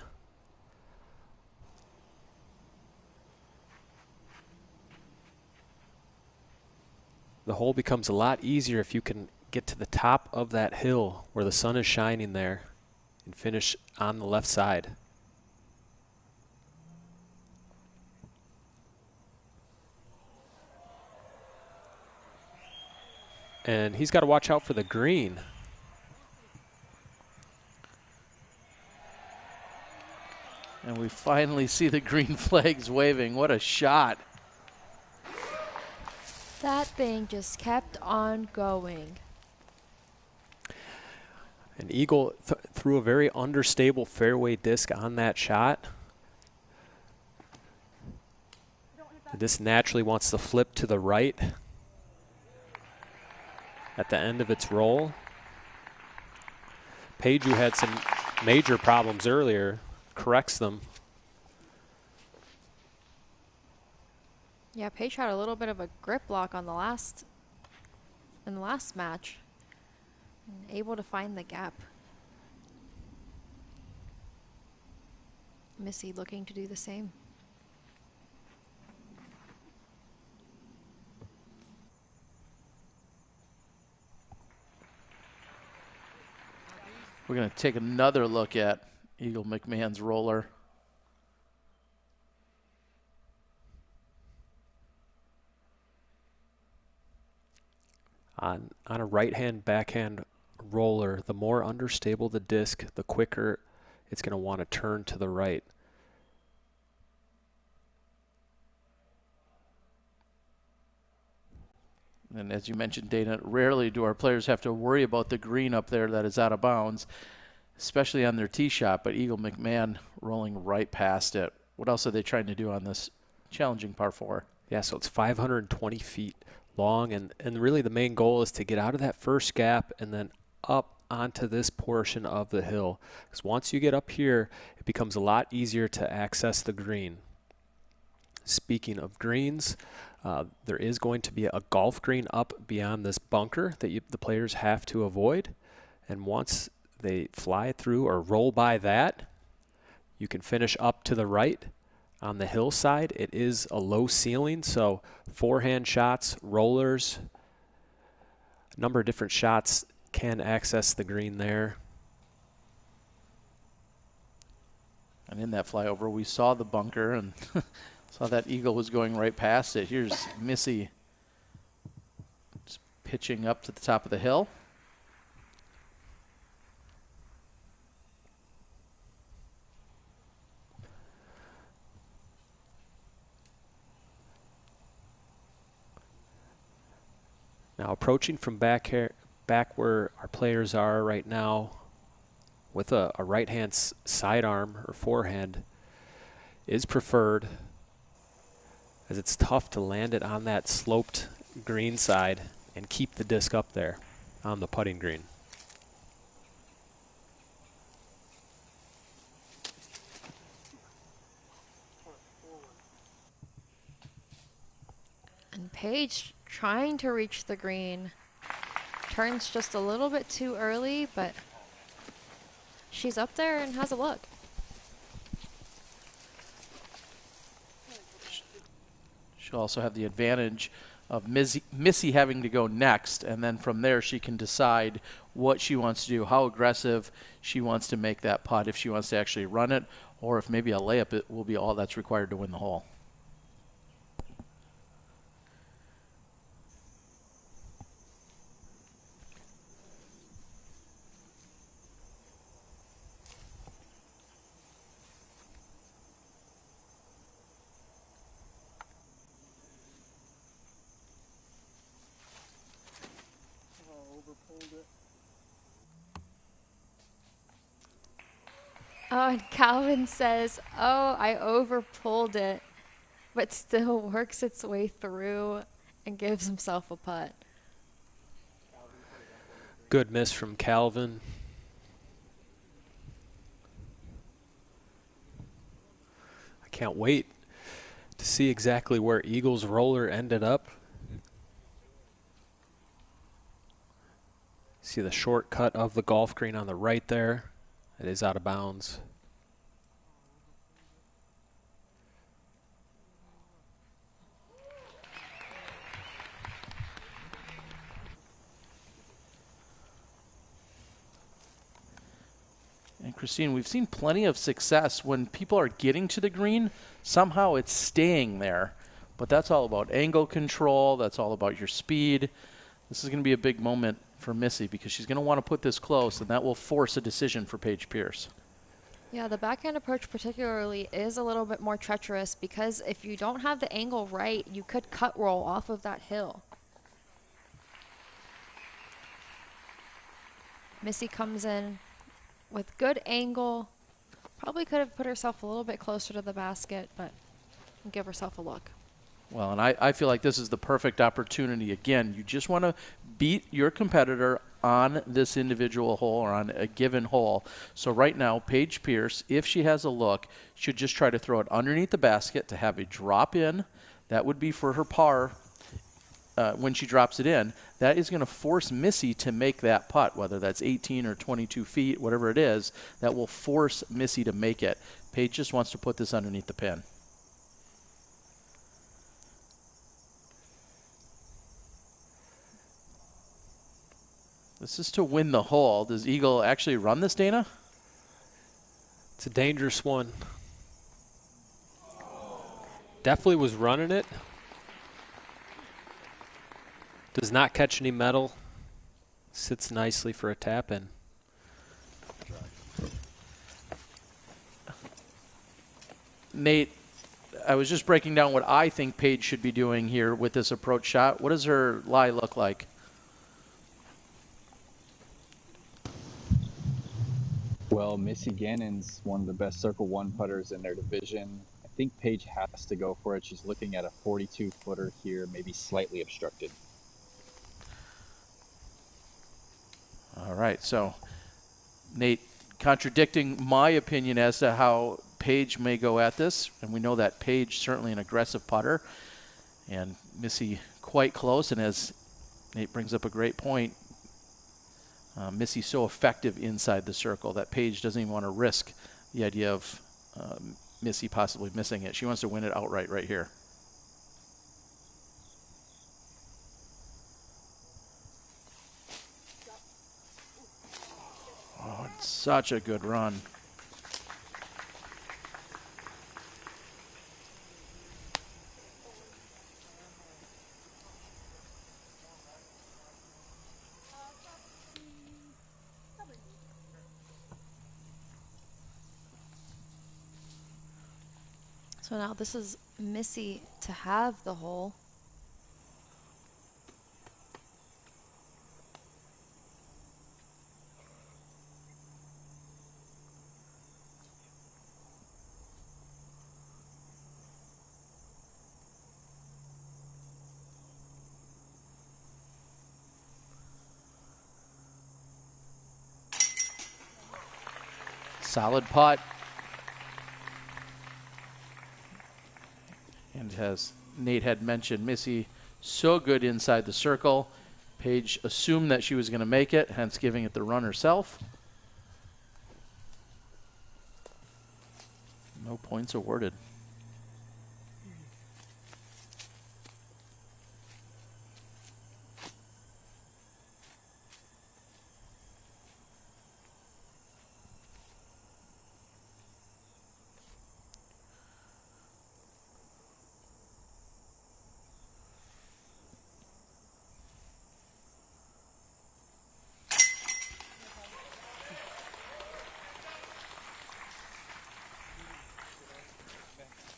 The hole becomes a lot easier if you can get to the top of that hill where the sun is shining there and finish on the left side. And he's got to watch out for the green. And we finally see the green flags waving. What a shot. That thing just kept on going. And Eagle threw a very understable fairway disc on that shot. This naturally wants to flip to the right at the end of its roll. Paige, who had some major problems earlier, corrects them. Yeah, Paige had a little bit of a grip lock on in the last match. And able to find the gap. Missy looking to do the same. We're going to take another look at Eagle McMahon's roller. On a right-hand, backhand roller, the more understable the disc, the quicker it's going to want to turn to the right. And as you mentioned, Dana, rarely do our players have to worry about the green up there that is out of bounds, especially on their tee shot, but Eagle McMahon rolling right past it. What else are they trying to do on this challenging par 4? Yeah, so it's 520 feet long, and really the main goal is to get out of that first gap and then up onto this portion of the hill. Because once you get up here, it becomes a lot easier to access the green. Speaking of greens, there is going to be a golf green up beyond this bunker that the players have to avoid. And once they fly through or roll by that, you can finish up to the right on the hillside. It is a low ceiling, so forehand shots, rollers, a number of different shots can access the green there. And in that flyover, we saw the bunker and saw that eagle was going right past it. Here's Missy just pitching up to the top of the hill. Now approaching from back where our players are right now with a right-hand sidearm or forehand is preferred. as it's tough to land it on that sloped green side and keep the disc up there on the putting green. And Paige trying to reach the green. Turns just a little bit too early, but she's up there and has a look. She'll also have the advantage of Missy having to go next, and then from there she can decide what she wants to do, how aggressive she wants to make that putt, if she wants to actually run it, or if maybe a layup it will be all that's required to win the hole. Oh, and Calvin says, oh, I overpulled it, but still works its way through and gives himself a putt. Good miss from Calvin. I can't wait to see exactly where Eagle's roller ended up. See the shortcut of the golf green on the right there. It is out of bounds. And Christine, we've seen plenty of success when people are getting to the green, somehow it's staying there. But that's all about angle control, that's all about your speed. This is going to be a big moment for Missy because she's going to want to put this close, and that will force a decision for Paige Pierce. Yeah, the backhand approach particularly is a little bit more treacherous because if you don't have the angle right, you could cut roll off of that hill. Missy comes in with good angle. Probably could have put herself a little bit closer to the basket, but give herself a look. Well, and I feel like this is the perfect opportunity. Again, you just want to beat your competitor on this individual hole or on a given hole. So right now, Paige Pierce, if she has a look, should just try to throw it underneath the basket to have a drop in. That would be for her par when she drops it in. That is going to force Missy to make that putt, whether that's 18 or 22 feet, whatever it is. That will force Missy to make it. Paige just wants to put this underneath the pin. This is to win the hole. Does Eagle actually run this, Dana? It's a dangerous one. Definitely was running it. Does not catch any metal. Sits nicely for a tap in. Nate, I was just breaking down what I think Paige should be doing here with this approach shot. What does her lie look like? Well, Missy Gannon's one of the best Circle 1 putters in their division. I think Paige has to go for it. She's looking at a 42-footer here, maybe slightly obstructed. All right, so Nate contradicting my opinion as to how Paige may go at this, and we know that Paige certainly an aggressive putter, and Missy quite close, and as Nate brings up a great point, Missy's so effective inside the circle that Paige doesn't even want to risk the idea of Missy possibly missing it. She wants to win it outright right here. Oh, it's such a good run. So now this is Missy to have the hole. Solid putt. And as Nate had mentioned, Missy so good inside the circle. Paige assumed that she was going to make it, hence giving it the run herself. No points awarded.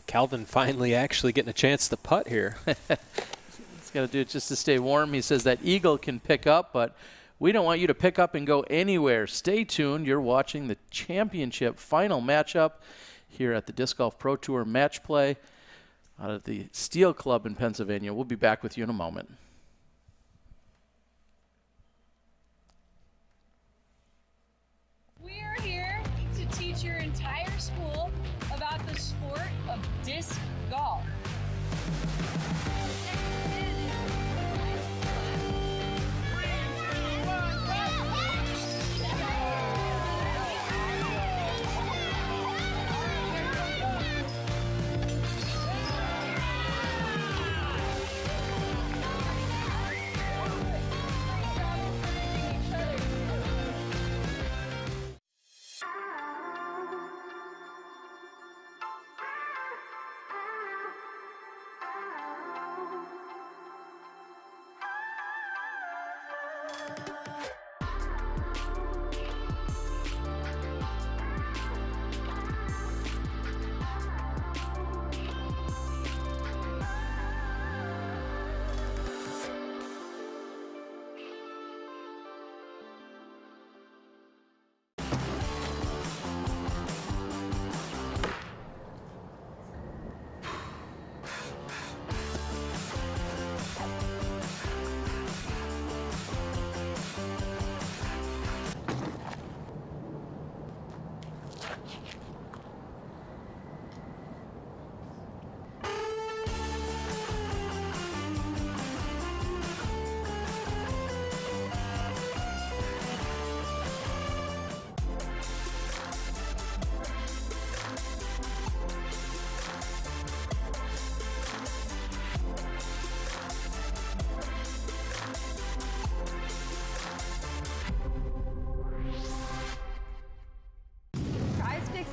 Calvin finally actually getting a chance to putt here. He's got to do it just to stay warm. He says that eagle can pick up, but we don't want you to pick up and go anywhere. Stay tuned. You're watching the championship final matchup here at the Disc Golf Pro Tour Match Play out of the Steel Club in Pennsylvania. We'll be back with you in a moment. We are here to teach your entire school about the sport of disc golf.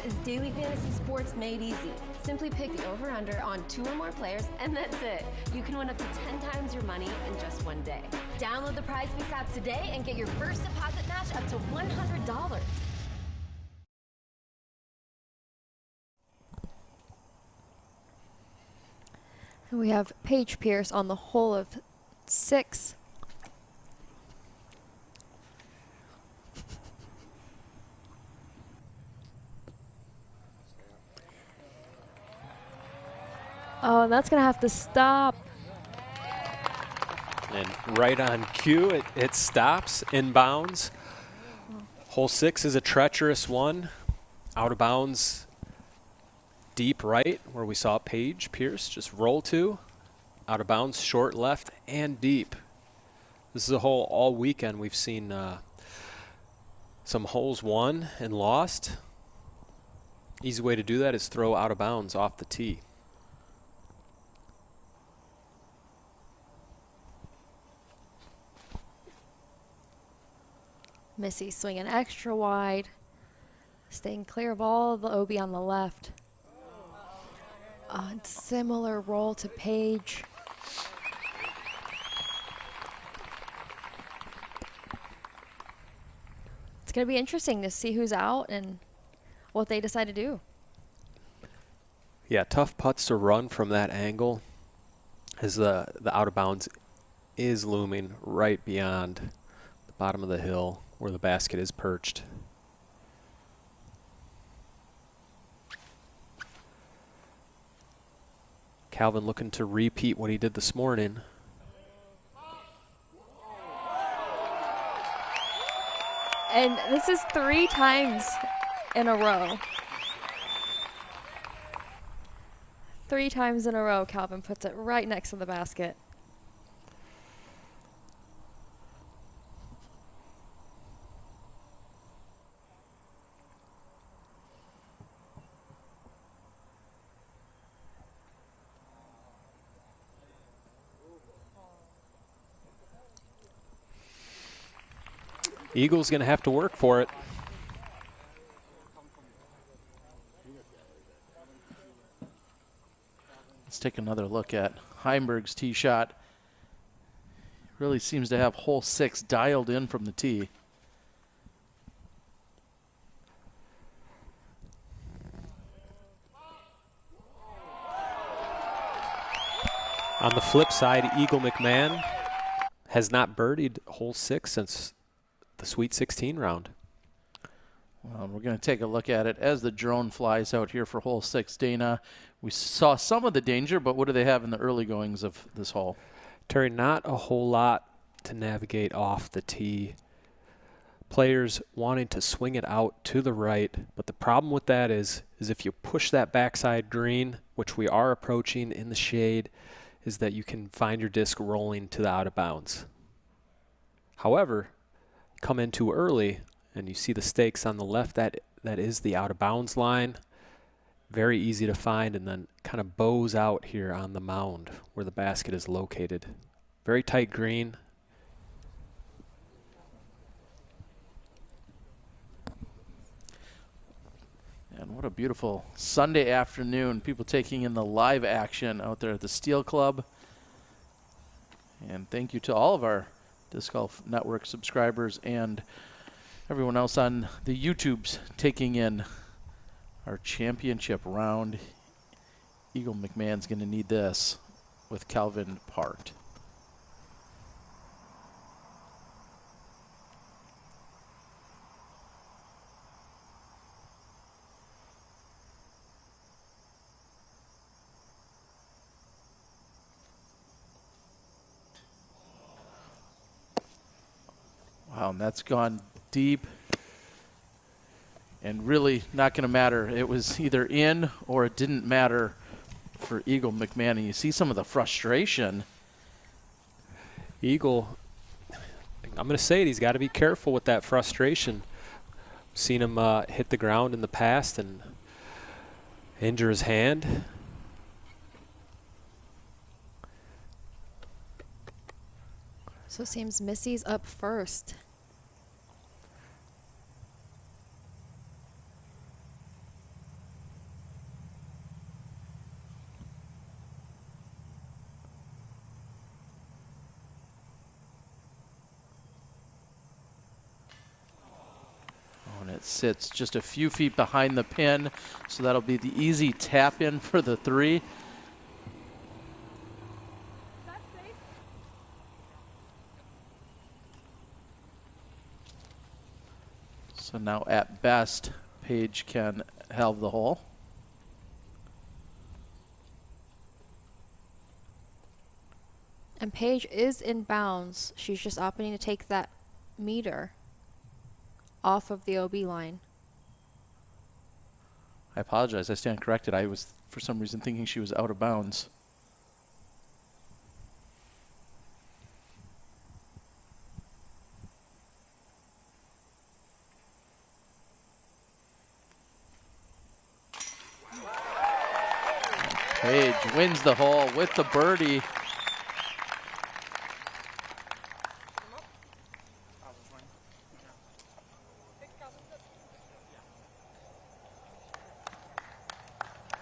Is daily fantasy sports made easy. Simply pick the over-under on 2 or more players, and that's it. You can win up to 10 times your money in just one day. Download the PrizePicks app today and get your first deposit match up to $100. And we have Paige Pierce on the hole of 6. Oh, and that's going to have to stop. And right on cue, it stops, inbounds. Hole 6 is a treacherous one. Out of bounds, deep right, where we saw Paige Pierce just roll to. Out of bounds, short left, and deep. This is a hole all weekend. We've seen some holes won and lost. Easy way to do that is throw out of bounds off the tee. Missy swinging extra wide, staying clear of all of the OB on the left. Similar roll to Paige. It's going to be interesting to see who's out and what they decide to do. Yeah, tough putts to run from that angle as the out of bounds is looming right beyond the bottom of the hill where the basket is perched. Calvin looking to repeat what he did this morning. And this is 3 times in a row. 3 times in a row, Calvin puts it right next to the basket. Eagle's going to have to work for it. Let's take another look at Heimberg's tee shot. Really seems to have hole 6 dialed in from the tee. On the flip side, Eagle McMahon has not birdied hole 6 since the Sweet 16 round. Well, we're going to take a look at it as the drone flies out here for hole 6. Dana, we saw some of the danger, but what do they have in the early goings of this hole? Terry, not a whole lot to navigate off the tee. Players wanting to swing it out to the right, but the problem with that is if you push that backside green, which we are approaching in the shade, is that you can find your disc rolling to the out of bounds. However, come in too early and you see the stakes on the left, that is the out of bounds line. Very easy to find, and then kind of bows out here on the mound where the basket is located. Very tight green. And what a beautiful Sunday afternoon. People taking in the live action out there at the Steel Club. And thank you to all of our Disc Golf Network subscribers and everyone else on the YouTubes taking in our championship round. Eagle McMahon's going to need this with Calvin parked. Wow, and that's gone deep and really not going to matter. It was either in or it didn't matter for Eagle McMahon. And you see some of the frustration. Eagle, I'm going to say it, he's got to be careful with that frustration. Seen him hit the ground in the past and injure his hand. So it seems Missy's up first. And it sits just a few feet behind the pin, so that'll be the easy tap in for the 3. So now at best, Paige can halve the hole. And Paige is in bounds. She's just opting to take that meter off of the OB line. I apologize, I stand corrected. I was, for some reason, thinking she was out of bounds. Paige wins the hole with the birdie.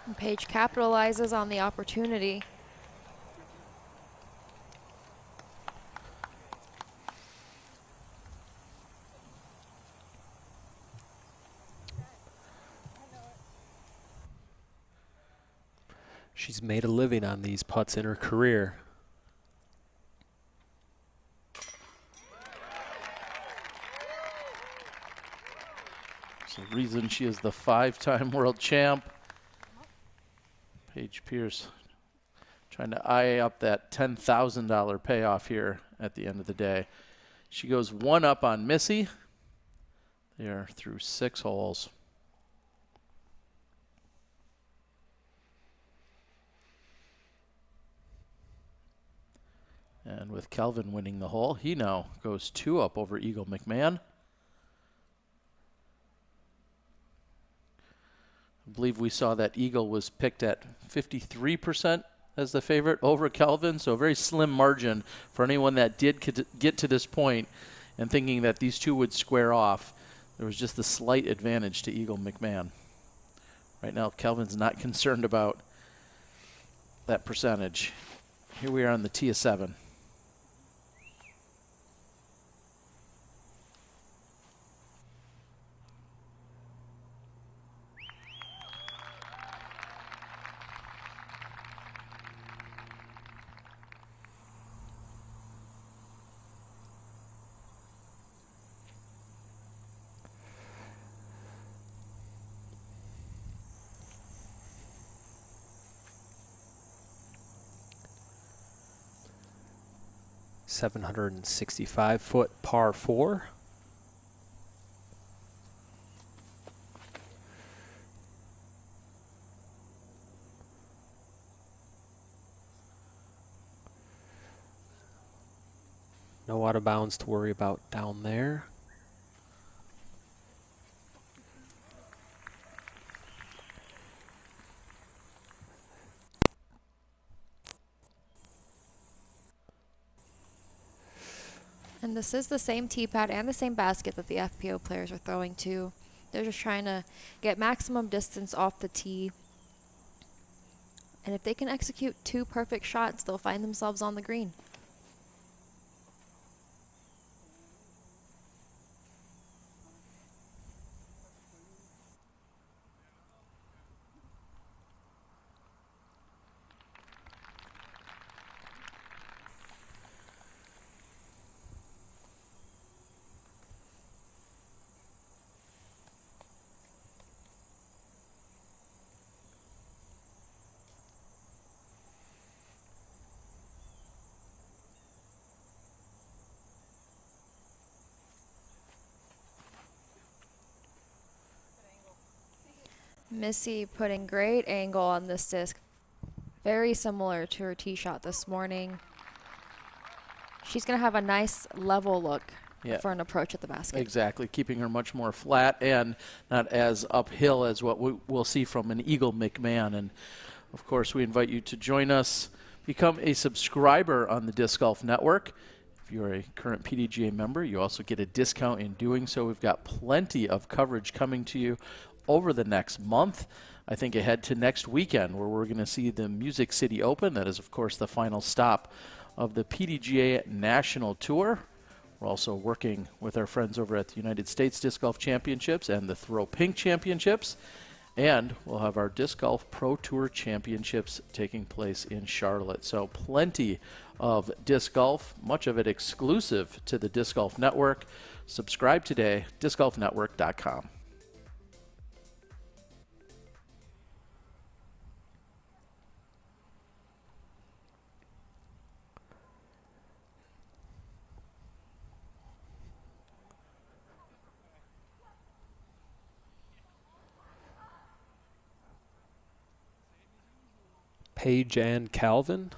And Paige capitalizes on the opportunity. She's made a living on these putts in her career. It's the reason she is the 5-time world champ. Paige Pierce trying to eye up that $10,000 payoff here at the end of the day. She goes 1 up on Missy. They are through 6 holes. And with Calvin winning the hole, he now goes 2 up over Eagle McMahon. I believe we saw that Eagle was picked at 53% as the favorite over Calvin, so a very slim margin for anyone that did get to this point and thinking that these two would square off. There was just a slight advantage to Eagle McMahon. Right now, Calvin's not concerned about that percentage. Here we are on the tee of 7. $765 par 4. No out of bounds to worry about down there. And this is the same tee pad and the same basket that the FPO players are throwing to. They're just trying to get maximum distance off the tee. And if they can execute 2 perfect shots, they'll find themselves on the green. Missy putting great angle on this disc. Very similar to her tee shot this morning. She's going to have a nice level look for an approach at the basket. Exactly, keeping her much more flat and not as uphill as what we'll see from an Eagle McMahon. And, of course, we invite you to join us. Become a subscriber on the Disc Golf Network. If you're a current PDGA member, you also get a discount in doing so. We've got plenty of coverage coming to you over the next month. I think ahead to next weekend where we're going to see the Music City Open. That is, of course, the final stop of the PDGA National Tour. We're also working with our friends over at the United States Disc Golf Championships and the Throw Pink Championships. And we'll have our Disc Golf Pro Tour Championships taking place in Charlotte. So plenty of disc golf, much of it exclusive to the Disc Golf Network. Subscribe today, discgolfnetwork.com. Paige and Calvin,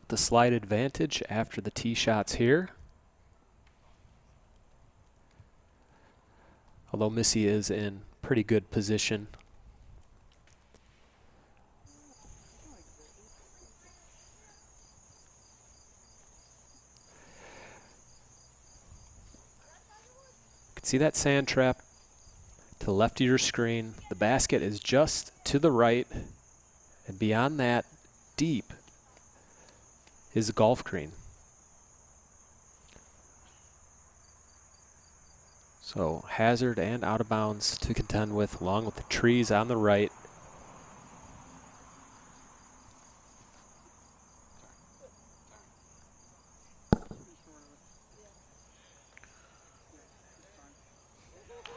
the slight advantage after the tee shots here. Although Missy is in pretty good position. You can see that sand trap to the left of your screen. The basket is just to the right, and beyond that, deep is the golf green. So hazard and out of bounds to contend with, along with the trees on the right.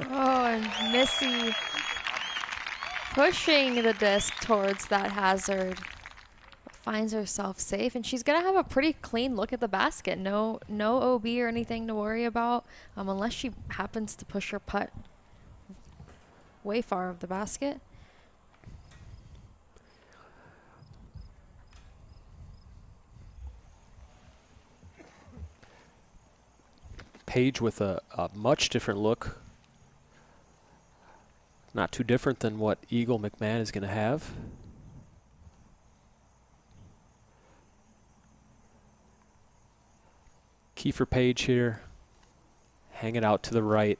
Oh, and Missy pushing the disc towards that hazard. Finds herself safe, and she's gonna have a pretty clean look at the basket. No OB or anything to worry about, unless she happens to push her putt way far of the basket. Paige with a much different look. Not too different than what Eagle McMahon is going to have. Key for Paige here. Hang it out to the right.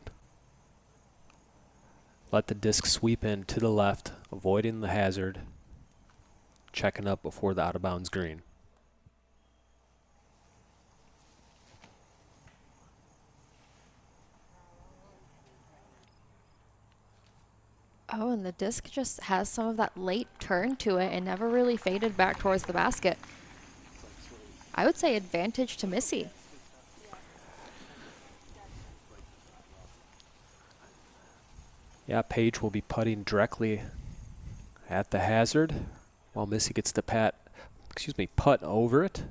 Let the disc sweep in to the left, avoiding the hazard. Checking up before the out-of-bounds green. Oh, and the disc just has some of that late turn to it and never really faded back towards the basket. I would say advantage to Missy. Yeah, Paige will be putting directly at the hazard while Missy gets to putt over it.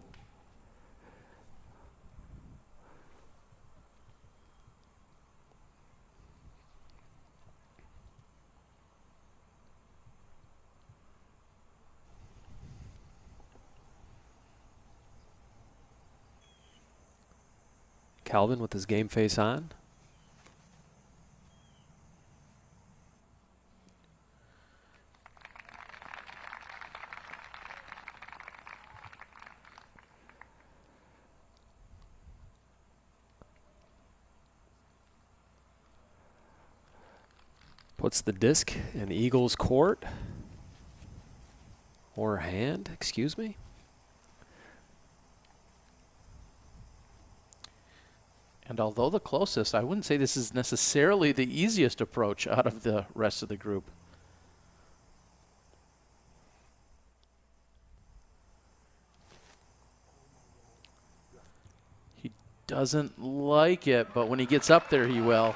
Calvin with his game face on. Puts the disc in Eagles court. Or hand, excuse me. And although the closest, I wouldn't say this is necessarily the easiest approach out of the rest of the group. He doesn't like it, but when he gets up there, he will.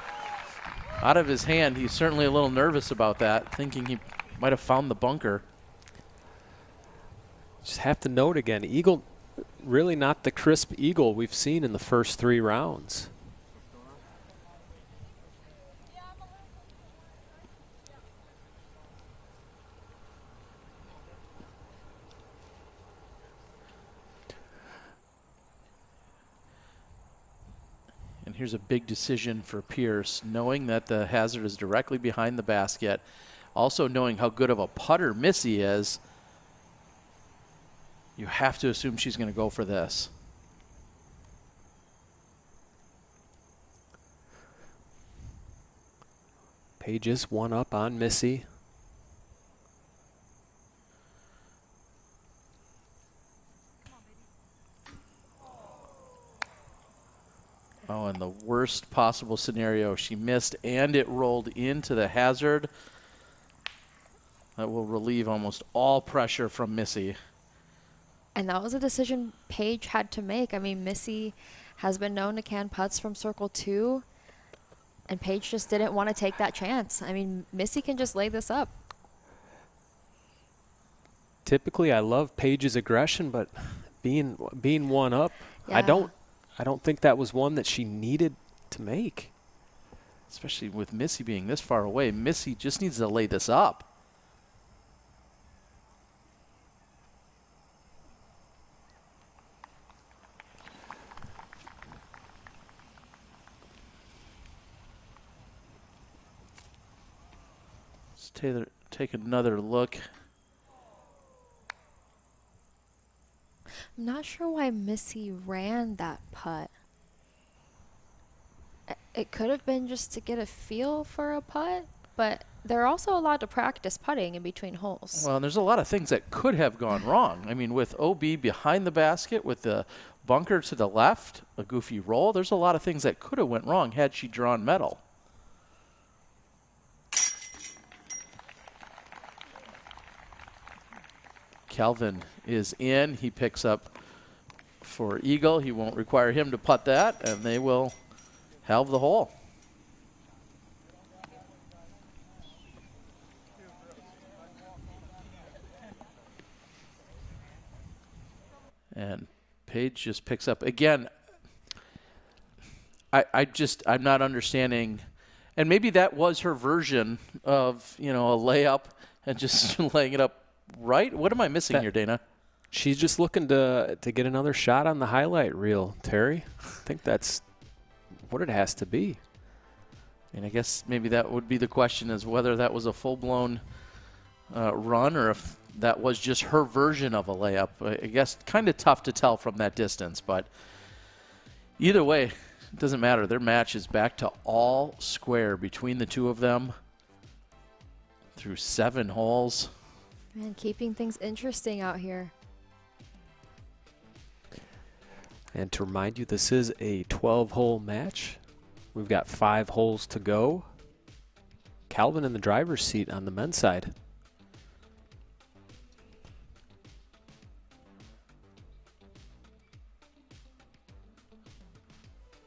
Out of his hand, he's certainly a little nervous about that, thinking he might have found the bunker. Just have to note again, Eagle, really not the crisp Eagle we've seen in the first 3 rounds. And here's a big decision for Pierce, knowing that the hazard is directly behind the basket, also knowing how good of a putter Missy is. You have to assume she's going to go for this. Paige is 1 up on Missy. Oh, and the worst possible scenario, she missed and it rolled into the hazard. That will relieve almost all pressure from Missy. And that was a decision Paige had to make. I mean, Missy has been known to can putts from circle 2, and Paige just didn't want to take that chance. I mean, Missy can just lay this up. Typically, I love Paige's aggression, but being 1 up, Yeah. I don't think that was one that she needed to make. Especially with Missy being this far away. Missy just needs to lay this up. Let's take another look. I'm not sure why Missy ran that putt. It could have been just to get a feel for a putt, but they're also allowed to practice putting in between holes. Well, there's a lot of things that could have gone wrong. I mean, with OB behind the basket, with the bunker to the left, a goofy roll, there's a lot of things that could have went wrong had she drawn metal. Calvin is in. He picks up for Eagle. He won't require him to putt that, and they will halve the hole. And Paige just picks up. Again, I'm not understanding. And maybe that was her version of, a layup and just laying it up right. What am I missing here, Dana? She's just looking to get another shot on the highlight reel, Terry. I think that's what it has to be. And I guess maybe that would be the question, is whether that was a full-blown run or if that was just her version of a layup. I guess kind of tough to tell from that distance, but either way, it doesn't matter. Their match is back to all square between the two of them through 7 holes. Man, keeping things interesting out here. And to remind you, this is a 12-hole match. We've got 5 holes to go. Calvin in the driver's seat on the men's side.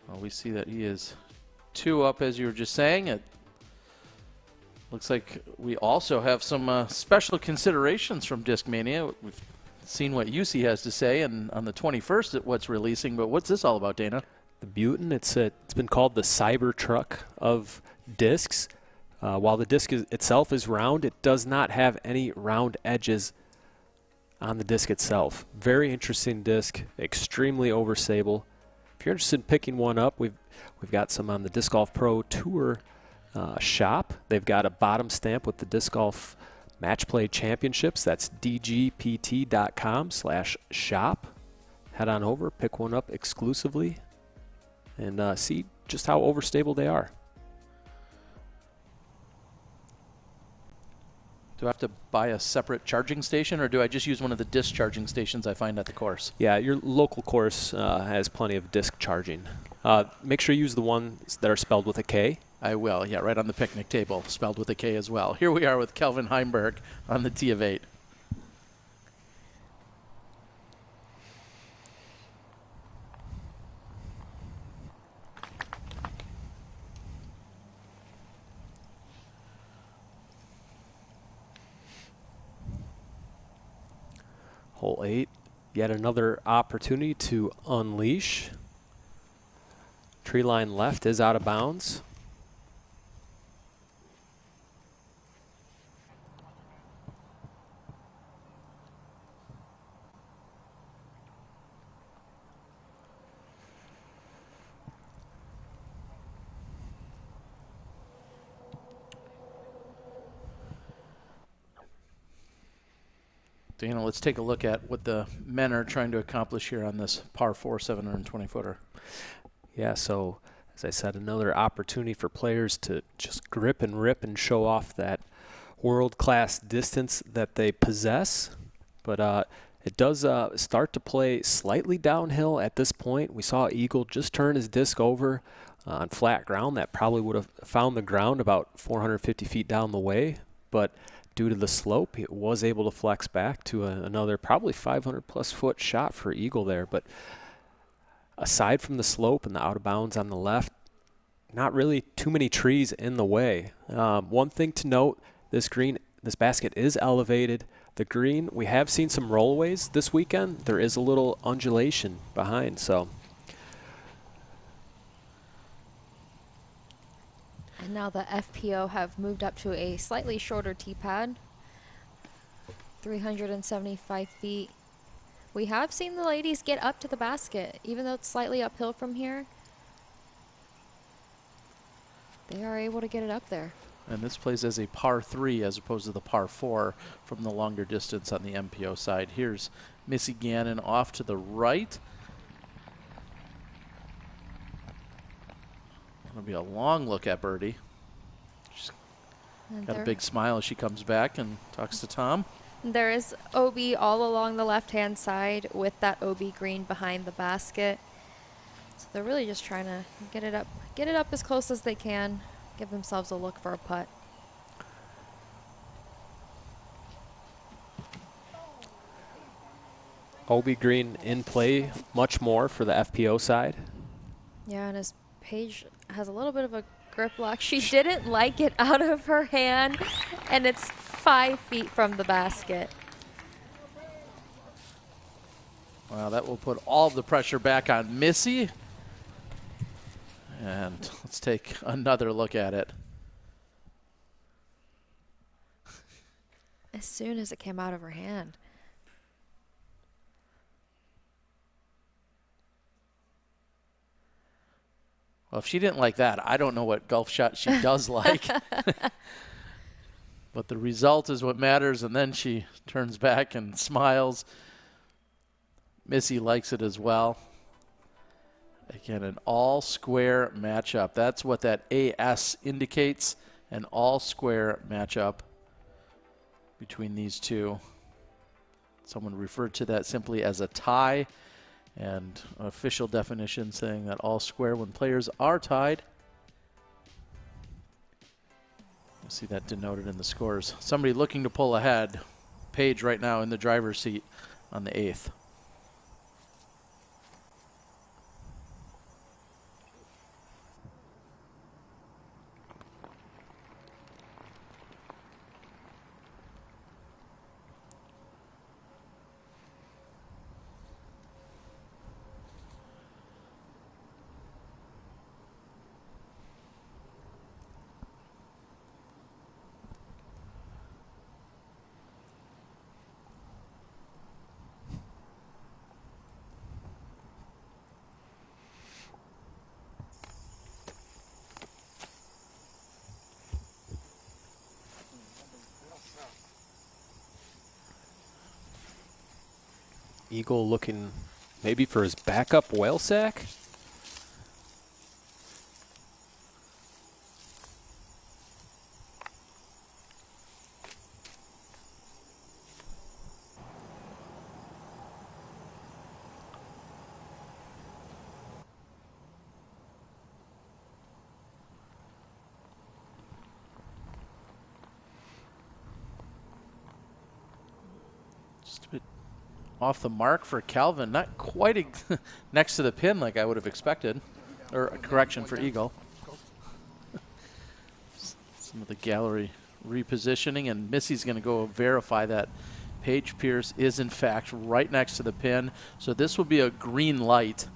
Well, we see that he is 2 up, as you were just saying. It looks like we also have some special considerations from Discmania. We've seen what UC has to say, and on the 21st what's releasing, but what's this all about, Dana? The Butin, it's been called the Cybertruck of discs. While the disc itself is round, it does not have any round edges on the disc itself. Very interesting disc, extremely overstable. If you're interested in picking one up, we've got some on the Disc Golf Pro Tour shop. They've got a bottom stamp with the Disc Golf Match Play Championships. That's dgpt.com/shop. Head on over, pick one up exclusively, and see just how overstable they are. Do I have to buy a separate charging station, or do I just use one of the disc charging stations I find at the course? Yeah, your local course has plenty of disc charging. Make sure you use the ones that are spelled with a K. I will, yeah, right on the picnic table, spelled with a K as well. Here we are with Calvin Heimberg on the tee of 8. Hole 8, yet another opportunity to unleash. Tree line left is out of bounds. Dana, let's take a look at what the men are trying to accomplish here on this par 4 720-footer. Yeah, so as I said, another opportunity for players to just grip and rip and show off that world-class distance that they possess. But it does start to play slightly downhill at this point. We saw Eagle just turn his disc over on flat ground. That probably would have found the ground about 450 feet down the way, but due to the slope, it was able to flex back to another probably 500-plus foot shot for Eagle there. But aside from the slope and the out of bounds on the left, not really too many trees in the way. One thing to note, this basket is elevated. The green, we have seen some rollaways this weekend. There is a little undulation behind, so. And now the FPO have moved up to a slightly shorter tee pad, 375 feet. We have seen the ladies get up to the basket, even though it's slightly uphill from here. They are able to get it up there. And this plays as a par 3 as opposed to the par 4 from the longer distance on the MPO side. Here's Missy Gannon off to the right. It'll be a long look at birdie. She's got a big smile as she comes back and talks to Tom. There is OB all along the left-hand side with that OB green behind the basket. So they're really just trying to get it up as close as they can, give themselves a look for a putt. OB green in play much more for the FPO side. Yeah, and as Paige has a little bit of a grip lock, she didn't like it out of her hand, and it's 5 feet from the basket. Well, that will put all of the pressure back on Missy. And let's take another look at it. As soon as it came out of her hand. Well, if she didn't like that, I don't know what golf shot she does like. But the result is what matters, and then she turns back and smiles. Missy likes it as well. Again, an all-square matchup. That's what that AS indicates, an all-square matchup between these two. Someone referred to that simply as a tie, and official definition saying that all square when players are tied. You see that denoted in the scores. Somebody looking to pull ahead. Paige right now in the driver's seat on the 8th. Eagle looking maybe for his backup whale sack. Just a bit off the mark for Calvin. Not quite next to the pin like I would have expected. Or a correction for Eagle. Some of the gallery repositioning, and Missy's going to go verify that Paige Pierce is in fact right next to the pin. So this will be a green light.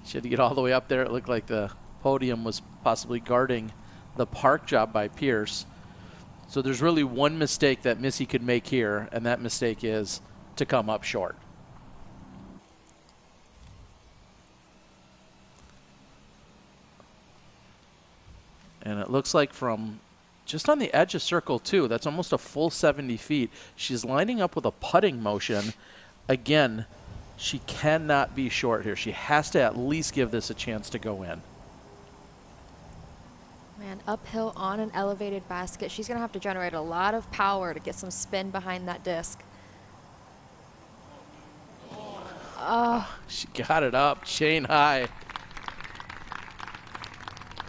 She had to get all the way up there. It looked like the podium was possibly guarding the park job by Pierce. So there's really one mistake that Missy could make here, and that mistake is to come up short. And it looks like from just on the edge of circle 2, that's almost a full 70 feet. She's lining up with a putting motion. Again, she cannot be short here. She has to at least give this a chance to go in. Man, uphill on an elevated basket. She's going to have to generate a lot of power to get some spin behind that disc. Oh, she got it up, chain high.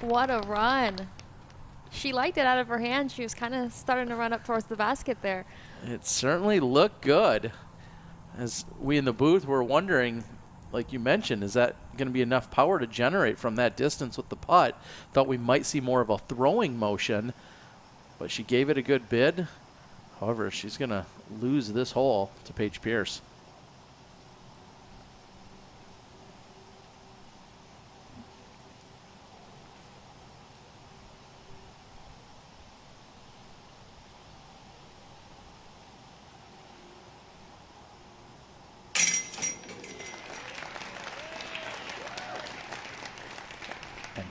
What a run. She liked it out of her hand. She was kind of starting to run up towards the basket there. It certainly looked good. As we in the booth were wondering, like you mentioned, is that going to be enough power to generate from that distance with the putt? Thought we might see more of a throwing motion, but she gave it a good bid. However, she's going to lose this hole to Paige Pierce.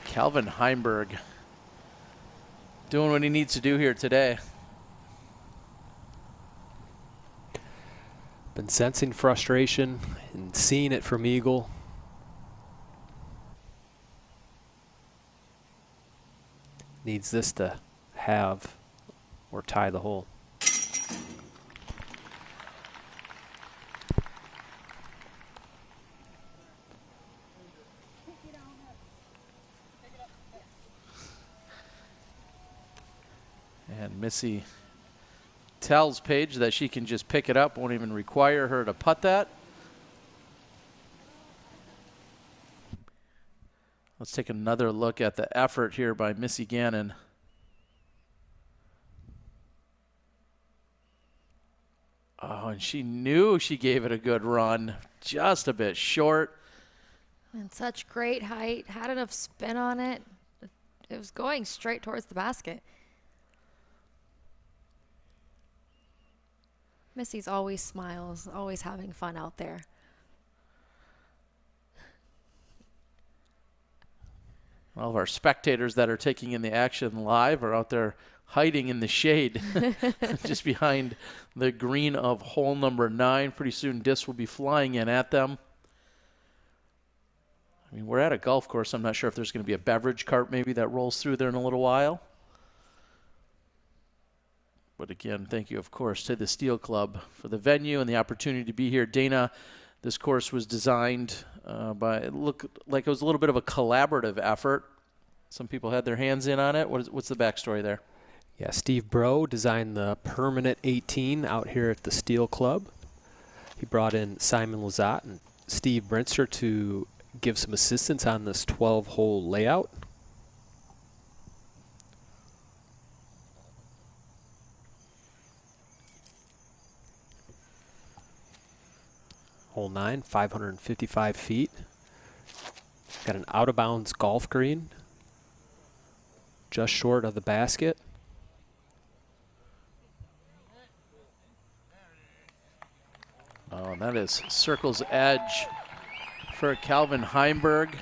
Calvin Heimberg doing what he needs to do here today. Been sensing frustration and seeing it from Eagle. Needs this to have or tie the hole. And Missy tells Paige that she can just pick it up, won't even require her to putt that. Let's take another look at the effort here by Missy Gannon. Oh, and she knew she gave it a good run, just a bit short. And such great height, had enough spin on it. It was going straight towards the basket. Missy's always smiles, always having fun out there. All of our spectators that are taking in the action live are out there hiding in the shade just behind the green of hole number 9. Pretty soon discs will be flying in at them. I mean, we're at a golf course. I'm not sure if there's going to be a beverage cart maybe that rolls through there in a little while. But again, thank you, of course, to the Steel Club for the venue and the opportunity to be here. Dana, this course was designed it looked like it was a little bit of a collaborative effort. Some people had their hands in on it. What's the backstory there? Yeah, Steve Bro designed the permanent 18 out here at the Steel Club. He brought in Simon Lazat and Steve Brinster to give some assistance on this 12-hole layout. Hole 9, 555 feet. Got an out-of-bounds golf green, just short of the basket. Oh, and that is circle's edge for Calvin Heimberg,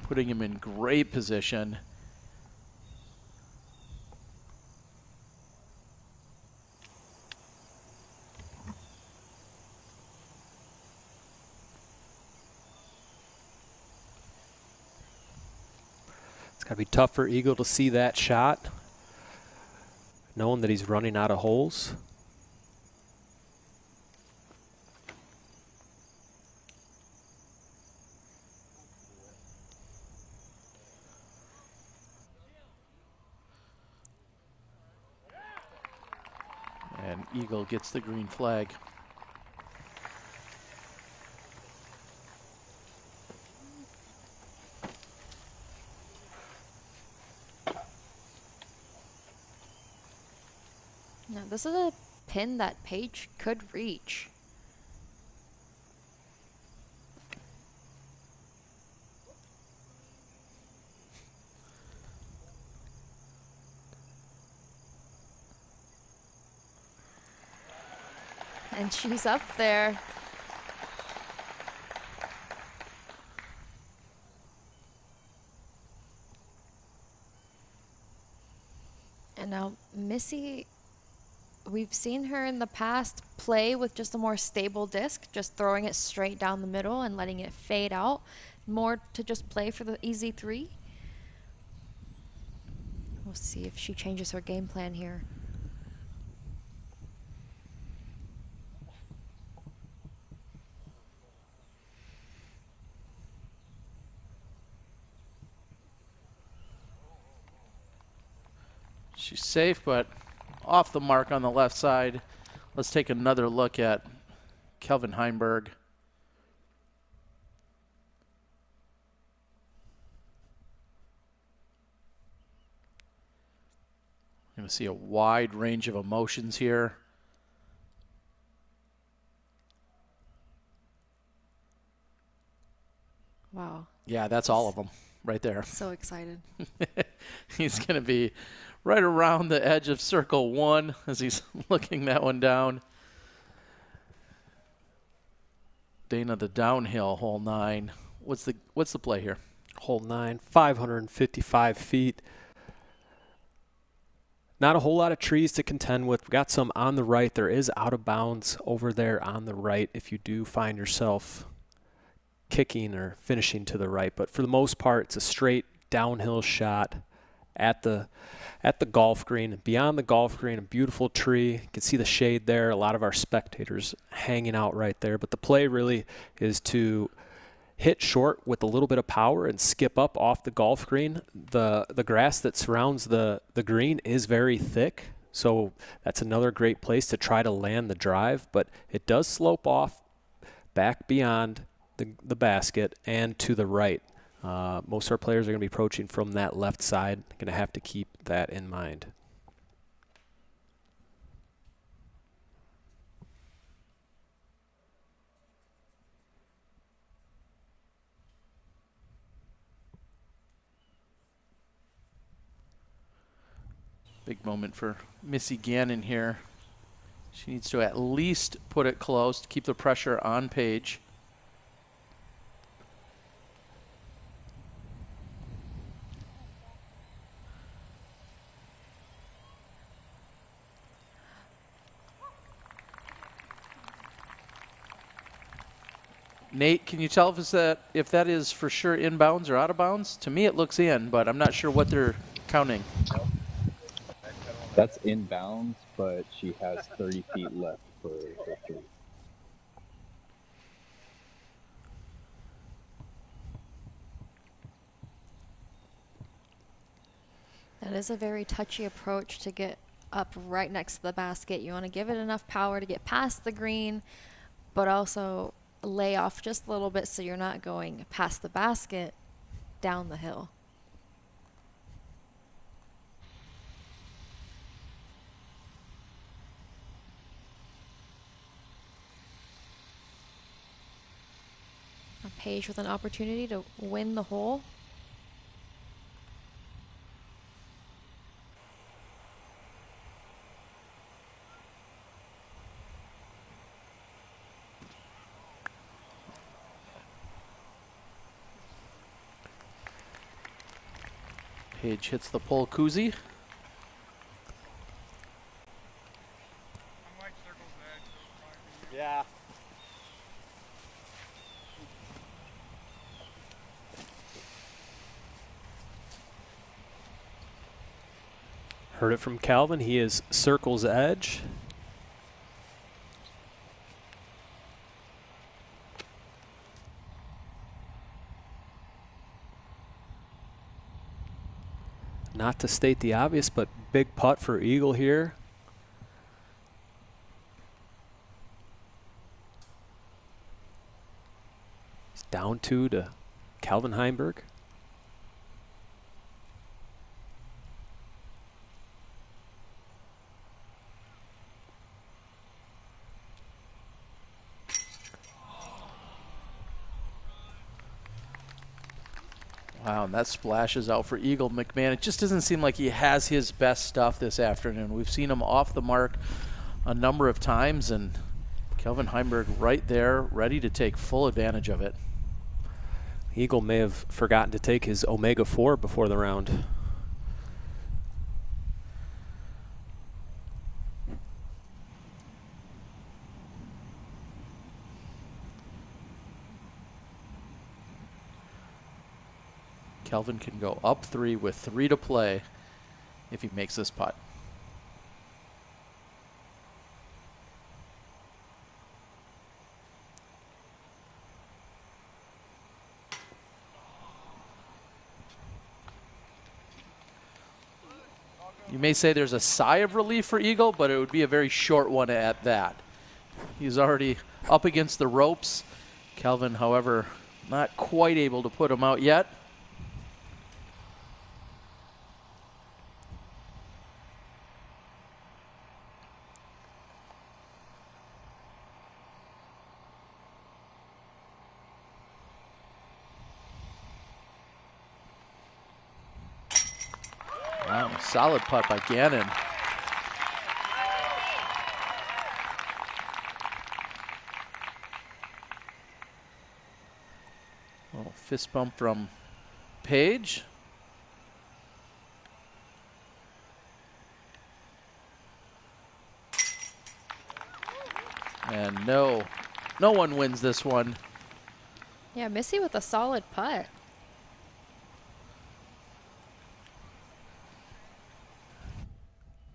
putting him in great position. It's got to be tough for Eagle to see that shot, knowing that he's running out of holes. And Eagle gets the green flag. Now, this is a pin that Paige could reach. And she's up there. And now Missy, we've seen her in the past play with just a more stable disc, just throwing it straight down the middle and letting it fade out, more to just play for the easy 3. We'll see if she changes her game plan here. She's safe, but off the mark on the left side. Let's take another look at Calvin Heimberg. Going to see a wide range of emotions here. Wow. Yeah, that's all of them right there. So excited. He's going to be right around the edge of circle 1 as he's looking that one down. Dana, the downhill, hole 9. What's the play here? Hole 9, 555 feet. Not a whole lot of trees to contend with. We got some on the right. There is out of bounds over there on the right if you do find yourself kicking or finishing to the right. But for the most part, it's a straight downhill shot at the golf green. Beyond the golf green, a beautiful tree. You can see the shade there. A lot of our spectators hanging out right there. But the play really is to hit short with a little bit of power and skip up off the golf green. The grass that surrounds the green is very thick, so that's another great place to try to land the drive. But it does slope off back beyond the basket and to the right. Most of our players are going to be approaching from that left side. Going to have to keep that in mind. Big moment for Missy Gannon here. She needs to at least put it close to keep the pressure on Paige. Nate, can you tell us if that is for sure inbounds or out of bounds? To me, it looks in, but I'm not sure what they're counting. That's inbounds, but she has 30 feet left for her three. That is a very touchy approach to get up right next to the basket. You want to give it enough power to get past the green, but also lay off just a little bit so you're not going past the basket down the hill. Paige with an opportunity to win the hole. Paige hits the pole koozie. Yeah. Heard it from Calvin. He is circle's edge. Not to state the obvious, but big putt for Eagle here. He's down 2 to Calvin Heimberg. Wow, and that splashes out for Eagle McMahon. It just doesn't seem like he has his best stuff this afternoon. We've seen him off the mark a number of times, and Calvin Heimberg right there, ready to take full advantage of it. Eagle may have forgotten to take his omega-4 before the round. Calvin can go up 3 with 3 to play if he makes this putt. You may say there's a sigh of relief for Eagle, but it would be a very short one at that. He's already up against the ropes. Calvin, however, not quite able to put him out yet. Wow, solid putt by Gannon. Little fist bump from Paige. And no one wins this one. Yeah, Missy with a solid putt.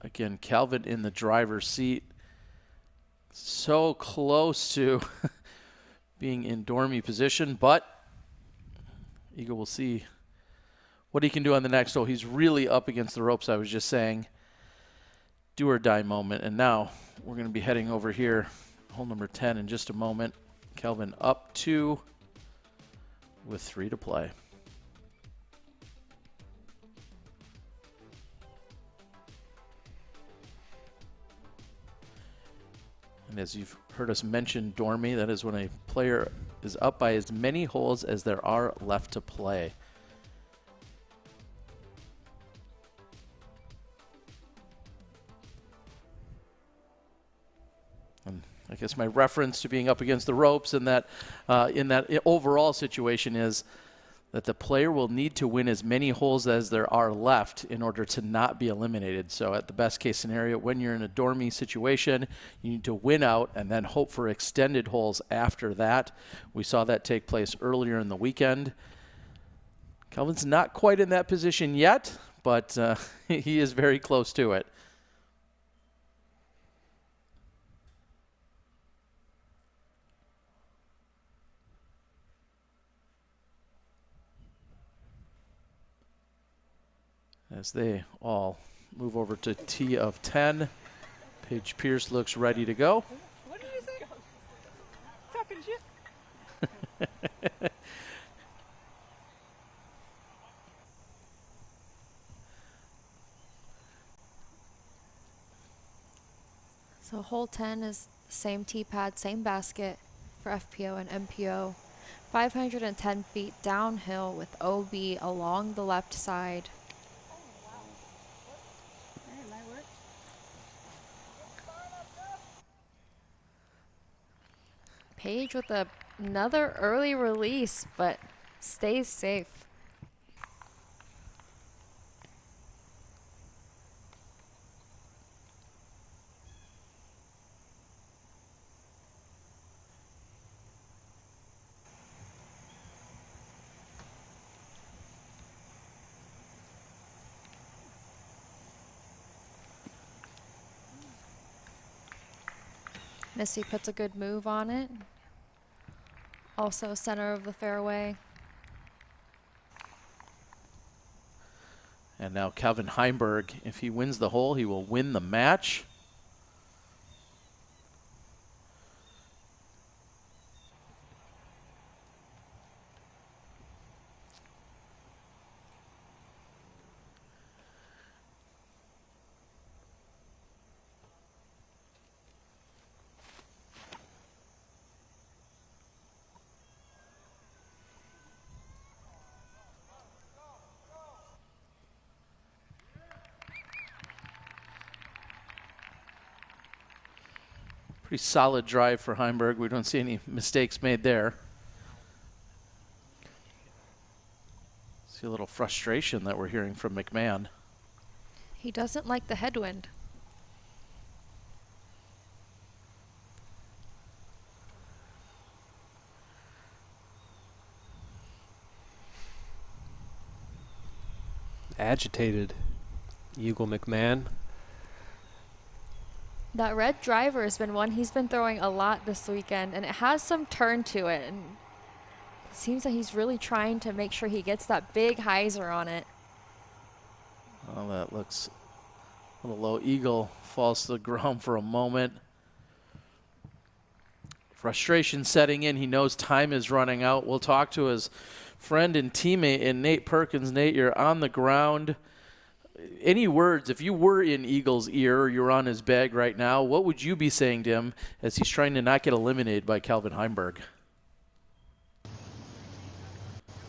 Again, Calvin in the driver's seat. So close to being in dormy position, but Eagle will see what he can do on the next hole. He's really up against the ropes, I was just saying. Do or die moment. And now we're going to be heading over here, hole number 10 in just a moment. Calvin up 2 with 3 to play. And as you've heard us mention dormy, that is when a player is up by as many holes as there are left to play. And I guess my reference to being up against the ropes and that in that overall situation is that the player will need to win as many holes as there are left in order to not be eliminated. So at the best case scenario, when you're in a dormy situation, you need to win out and then hope for extended holes after that. We saw that take place earlier in the weekend. Calvin's not quite in that position yet, but he is very close to it. As they all move over to tee of 10, Paige Pierce looks ready to go. What did you say? Talking shit. So hole 10 is the same tee pad, same basket for FPO and MPO. 510 feet downhill with OB along the left side. Paige with another early release, but stays safe. Missy puts a good move on it. Also center of the fairway. And now Calvin Heimberg, if he wins the hole, he will win the match. Pretty solid drive for Heimberg. We don't see any mistakes made there. See a little frustration that we're hearing from McMahon. He doesn't like the headwind. Agitated Eagle McMahon. That red driver has been one he's been throwing a lot this weekend, and it has some turn to it. And it seems like he's really trying to make sure he gets that big hyzer on it. Well, that looks a little low. Eagle falls to the ground for a moment. Frustration setting in. He knows time is running out. We'll talk to his friend and teammate in Nate Perkins. Nate, you're on the ground. Any words, if you were in Eagle's ear or you're on his bag right now, what would you be saying to him as he's trying to not get eliminated by Calvin Heimberg?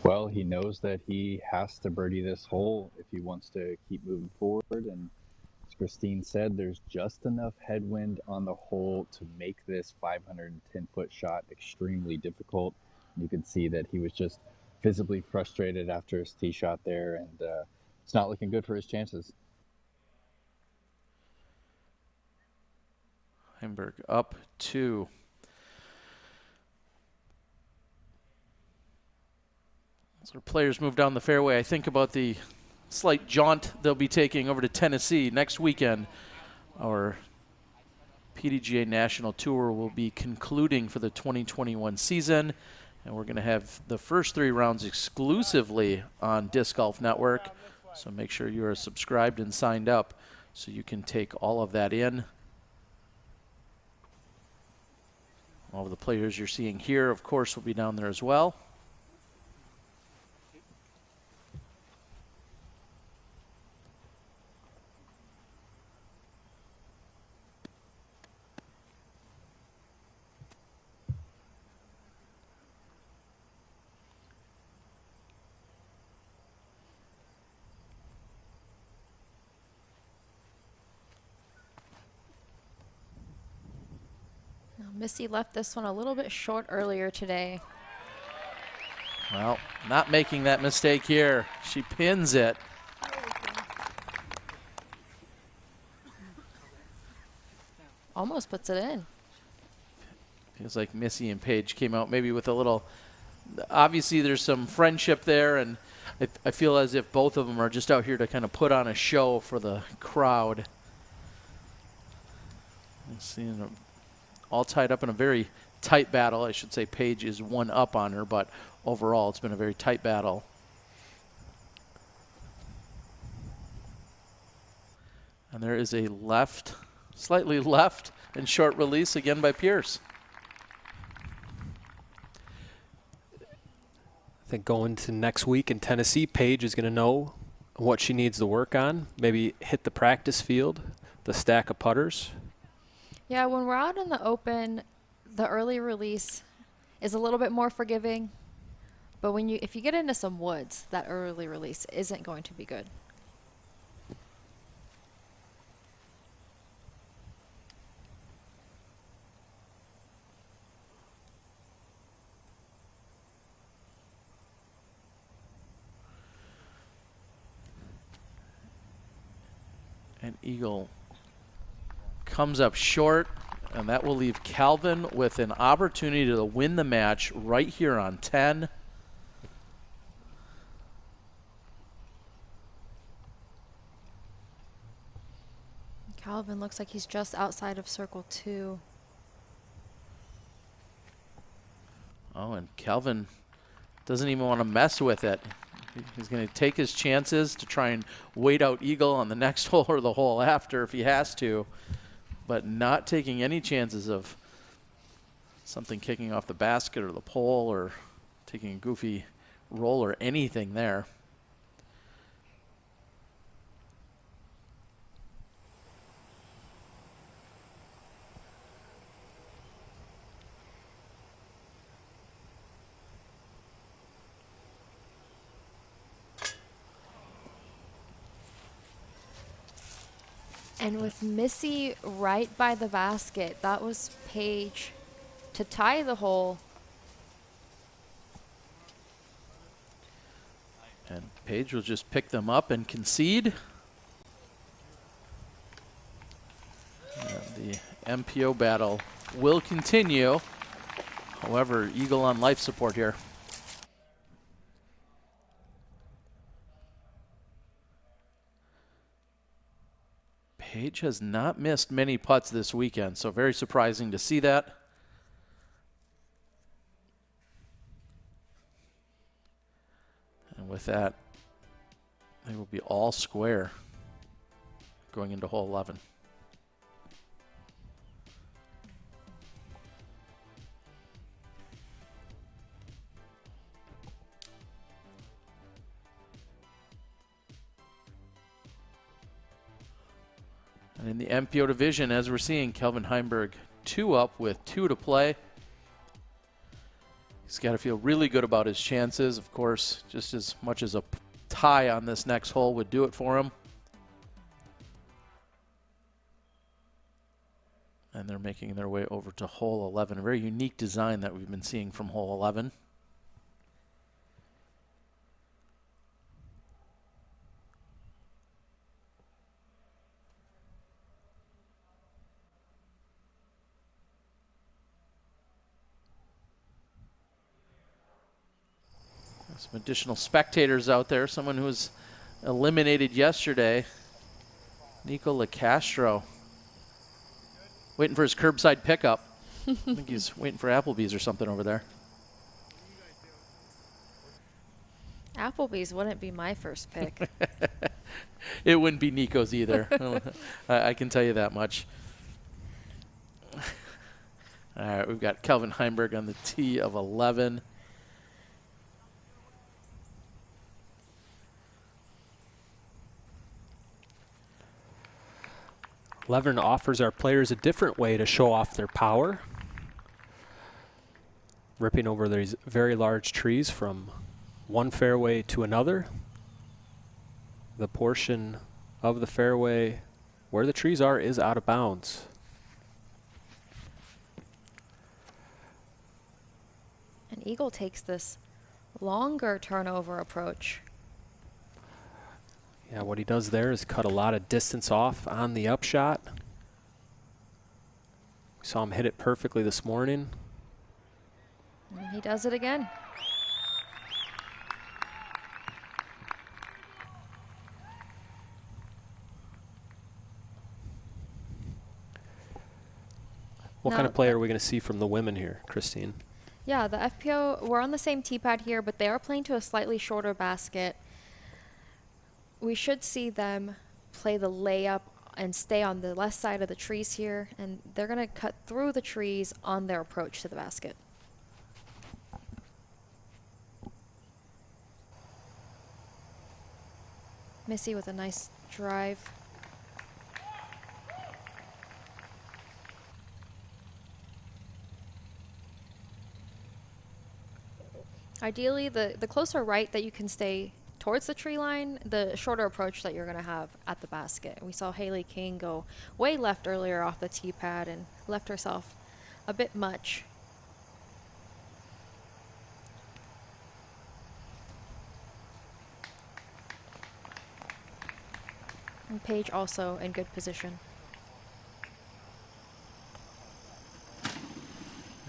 Well, he knows that he has to birdie this hole if he wants to keep moving forward. And as Christine said, there's just enough headwind on the hole to make this 510-foot shot extremely difficult. You can see that he was just visibly frustrated after his tee shot there, and it's not looking good for his chances. Heimberg up 2. As our players move down the fairway, I think about the slight jaunt they'll be taking over to Tennessee next weekend. Our PDGA National Tour will be concluding for the 2021 season, and we're going to have the first 3 rounds exclusively on Disc Golf Network. So make sure you are subscribed and signed up so you can take all of that in. All of the players you're seeing here, of course, will be down there as well. Missy left this one a little bit short earlier today. Well, not making that mistake here. She pins it. Almost puts it in. Feels like Missy and Paige came out maybe with a little, obviously there's some friendship there, and I feel as if both of them are just out here to kind of put on a show for the crowd. Seeing them all tied up in a very tight battle. I should say Paige is one up on her, but overall it's been a very tight battle. And there is a left, slightly left and short release again by Pierce. I think going to next week in Tennessee, Paige is going to know what she needs to work on. Maybe hit the practice field, the stack of putters. Yeah, when we're out in the open, the early release is a little bit more forgiving. But if you get into some woods, that early release isn't going to be good. And Eagle comes up short, and that will leave Calvin with an opportunity to win the match right here on 10. Calvin looks like he's just outside of circle 2. Oh, and Calvin doesn't even want to mess with it. He's going to take his chances to try and wait out Eagle on the next hole or the hole after if he has to, but not taking any chances of something kicking off the basket or the pole or taking a goofy roll or anything there. And with Missy right by the basket, that was Paige to tie the hole. And Paige will just pick them up and concede. And the MPO battle will continue. However, Eagle on life support here. Paige has not missed many putts this weekend, so very surprising to see that. And with that, they will be all square going into hole 11. And in the MPO division, as we're seeing, Kelvin Heimberg 2 up with 2 to play. He's got to feel really good about his chances. Of course, just as much as a tie on this next hole would do it for him. And they're making their way over to hole 11. A very unique design that we've been seeing from hole 11. Some additional spectators out there. Someone who was eliminated yesterday, Nico LaCastro, waiting for his curbside pickup. I think he's waiting for Applebee's or something over there. Applebee's wouldn't be my first pick. It wouldn't be Nico's either. I can tell you that much. All right, we've got Kelvin Heimberg on the tee of 11. Levern offers our players a different way to show off their power. Ripping over these very large trees from one fairway to another. The portion of the fairway where the trees are is out of bounds. And Eagle takes this longer turnover approach. Yeah, what he does there is cut a lot of distance off on the upshot. We saw him hit it perfectly this morning. And he does it again. What kind of play are we going to see from the women here, Christine? Yeah, the FPO, we're on the same tee pad here, but they are playing to a slightly shorter basket. We should see them play the layup and stay on the left side of the trees here, and they're going to cut through the trees on their approach to the basket. Missy with a nice drive. Ideally, the closer right that you can stay towards the tree line, the shorter approach that you're going to have at the basket. We saw Haley King go way left earlier off the tee pad and left herself a bit much. And Paige also in good position.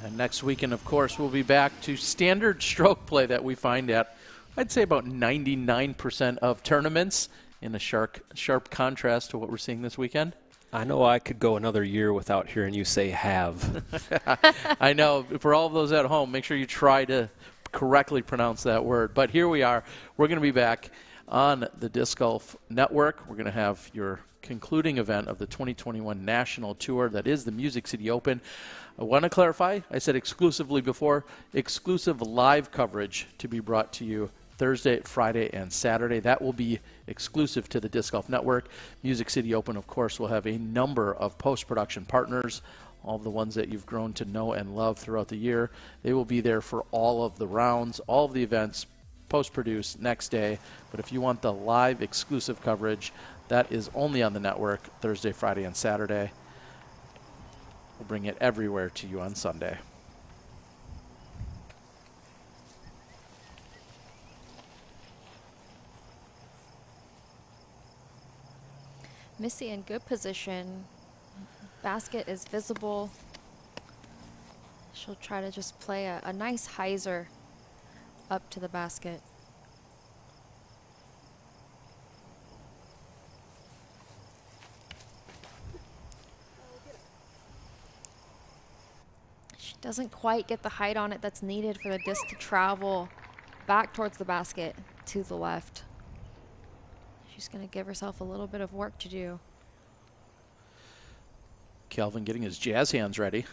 And next weekend, of course, we'll be back to standard stroke play that we find at, I'd say, about 99% of tournaments, in a sharp contrast to what we're seeing this weekend. I know I could go another year without hearing you say have. I know. For all of those at home, make sure you try to correctly pronounce that word. But here we are. We're going to be back on the Disc Golf Network. We're going to have your concluding event of the 2021 National Tour. That is the Music City Open. I want to clarify, I said exclusively before, exclusive live coverage to be brought to you Thursday, Friday, and Saturday. That will be exclusive to the Disc Golf Network. Music City Open, of course, will have a number of post-production partners, all of the ones that you've grown to know and love throughout the year. They will be there for all of the rounds, all of the events, post-produced next day. But if you want the live exclusive coverage, that is only on the network Thursday, Friday, and Saturday. We'll bring it everywhere to you on Sunday. Missy in good position. Basket is visible. She'll try to just play a nice hyzer up to the basket. She doesn't quite get the height on it that's needed for the disc to travel back towards the basket to the left. She's going to give herself a little bit of work to do. Calvin getting his jazz hands ready.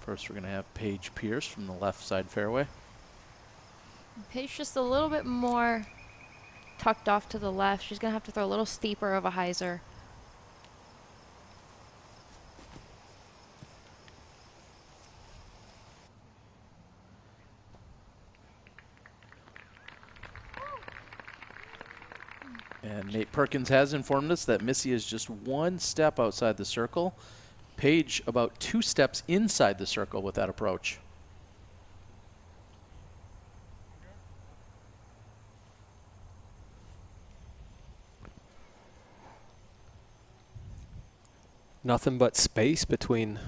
First, we're going to have Paige Pierce from the left side fairway. Paige just a little bit more tucked off to the left. She's going to have to throw a little steeper of a hyzer. And Nate Perkins has informed us that Missy is just one step outside the circle. Paige about 2 steps inside the circle with that approach. Nothing but space between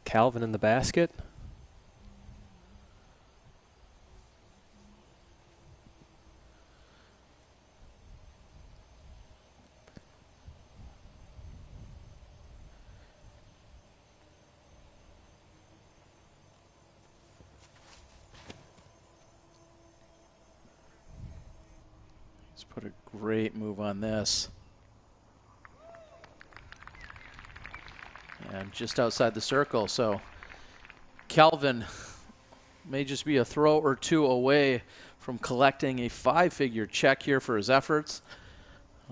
Calvin and the basket. Let's put a great move on this. And just outside the circle, so Calvin may just be a throw or two away from collecting a 5-figure check here for his efforts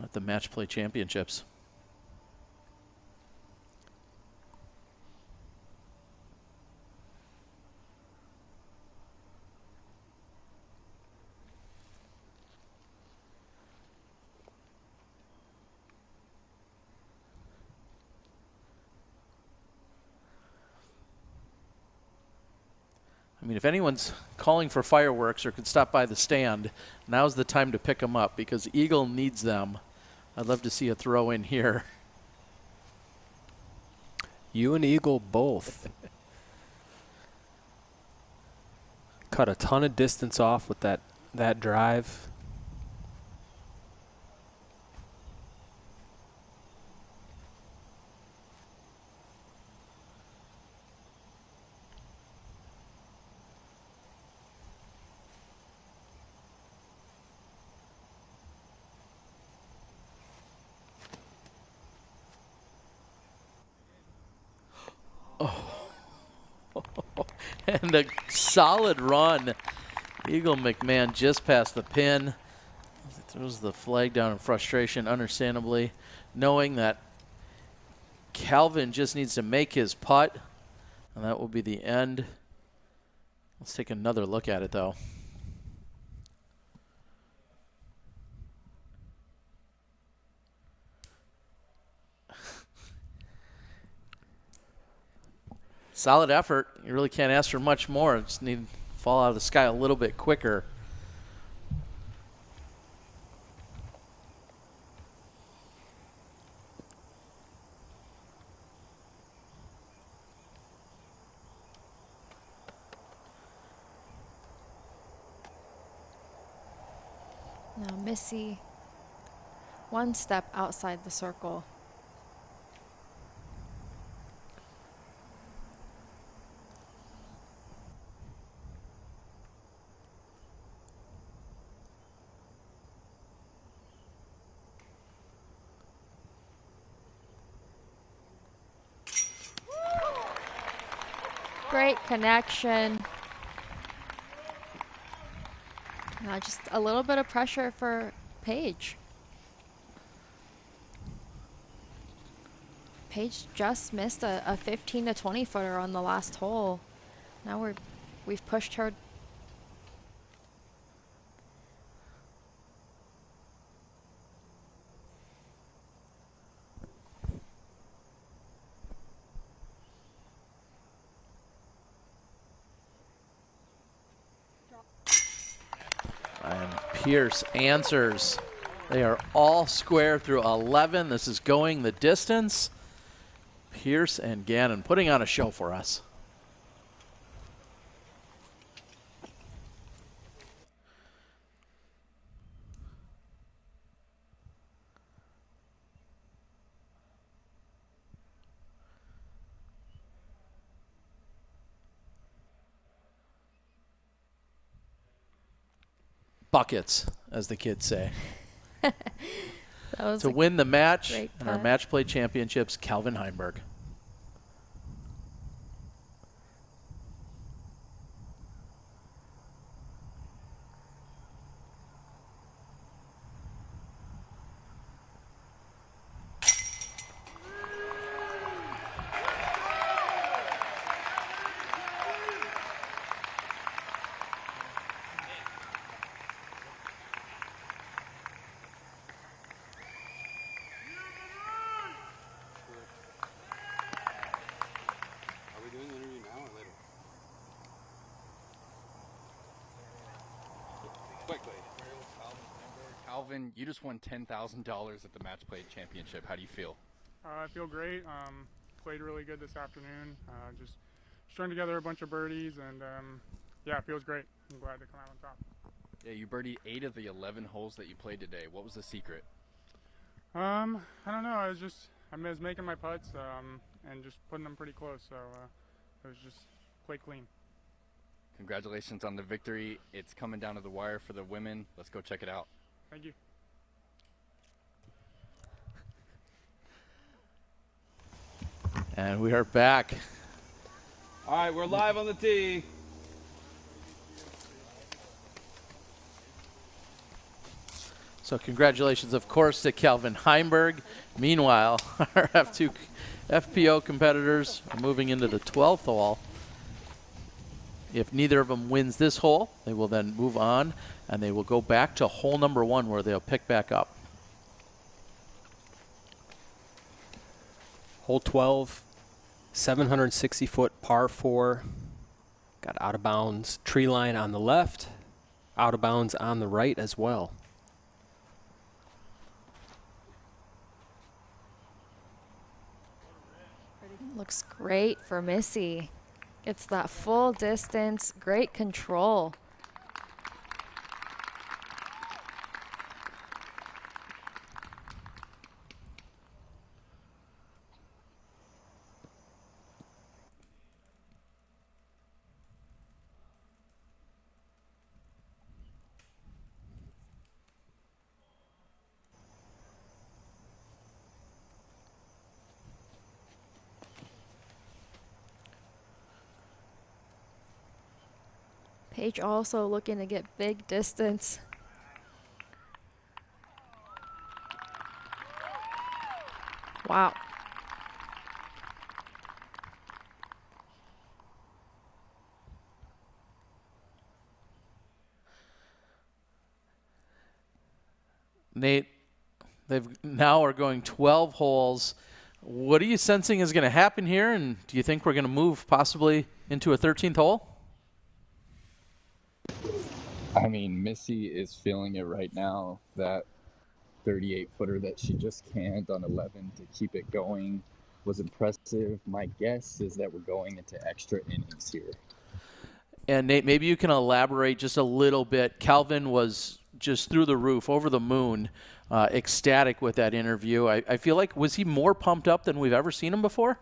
at the Match Play Championships. I mean, if anyone's calling for fireworks or could stop by the stand, now's the time to pick them up because Eagle needs them. I'd love to see a throw in here. You and Eagle both cut a ton of distance off with that drive. And a solid run. Eagle McMahon just past the pin. Throws the flag down in frustration, understandably, knowing that Calvin just needs to make his putt, and that will be the end. Let's take another look at it, though. Solid effort. You really can't ask for much more. Just need to fall out of the sky a little bit quicker. Now Missy, one step outside the circle. Great connection. Now just a little bit of pressure for Paige. Paige just missed a 15 to 20 footer on the last hole. Now we've pushed her. And Pierce answers. They are all square through 11. This is going the distance. Pierce and Gannon putting on a show for us. Buckets, as the kids say. To win the match and our match play championships, Calvin Heimberg. Calvin, you just won $10,000 at the Match Play Championship. How do you feel? I feel great. Played really good this afternoon. Just strung together a bunch of birdies, and yeah, it feels great. I'm glad to come out on top. Yeah, you birdied 8 of the 11 holes that you played today. What was the secret? I don't know. I was making my putts and just putting them pretty close, so it was just play clean. Congratulations on the victory. It's coming down to the wire for the women. Let's go check it out. Thank you. And we are back. All right, we're live on the tee. So congratulations, of course, to Calvin Heimberg. Meanwhile, our F2 FPO competitors are moving into the 12th hole. If neither of them wins this hole, they will then move on, and they will go back to hole number 1 where they'll pick back up. Hole 12, 760-foot par 4. Got out of bounds tree line on the left, out of bounds on the right as well. Looks great for Missy. It's that full distance, great control. Paige also looking to get big distance. Wow. Nate, they've now are going 12 holes. What are you sensing is going to happen here, and do you think we're going to move possibly into a 13th hole? I mean, Missy is feeling it right now. That 38-footer that she just canned on 11 to keep it going was impressive. My guess is that we're going into extra innings here. And Nate, maybe you can elaborate just a little bit. Calvin was just through the roof, over the moon, ecstatic with that interview. I feel like, was he more pumped up than we've ever seen him before?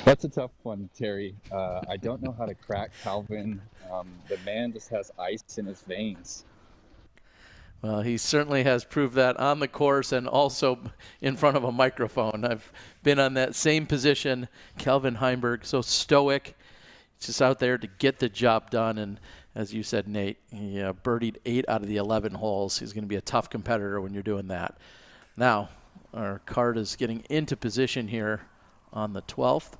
That's a tough one, Terry. I don't know how to crack Calvin. The man just has ice in his veins. Well, he certainly has proved that on the course and also in front of a microphone. I've been on that same position. Calvin Heimberg, so stoic, just out there to get the job done. And as you said, Nate, he birdied 8 out of the 11 holes. He's going to be a tough competitor when you're doing that. Now, our card is getting into position here on the 12th.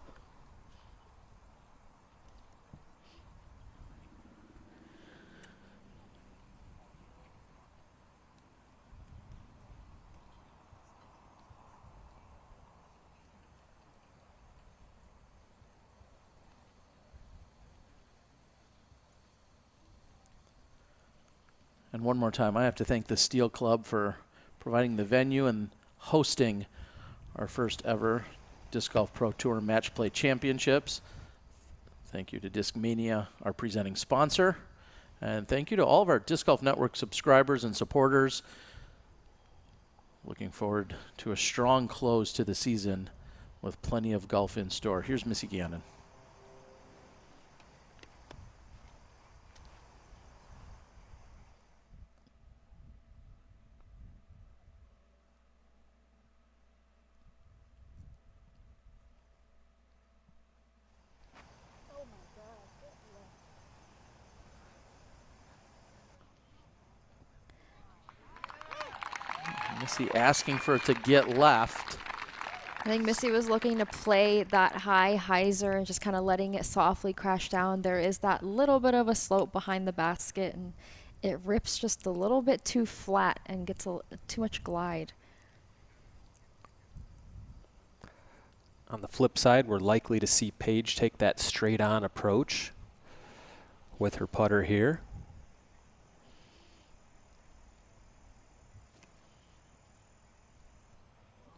And one more time, I have to thank the Steel Club for providing the venue and hosting our first ever Disc Golf Pro Tour Match Play Championships. Thank you to Discmania, our presenting sponsor. And thank you to all of our Disc Golf Network subscribers and supporters. Looking forward to a strong close to the season with plenty of golf in store. Here's Missy Gannon. Missy asking for it to get left. I think Missy was looking to play that high hyzer and just kind of letting it softly crash down. There is that little bit of a slope behind the basket, and it rips just a little bit too flat and gets too much glide. On the flip side, we're likely to see Paige take that straight-on approach with her putter here.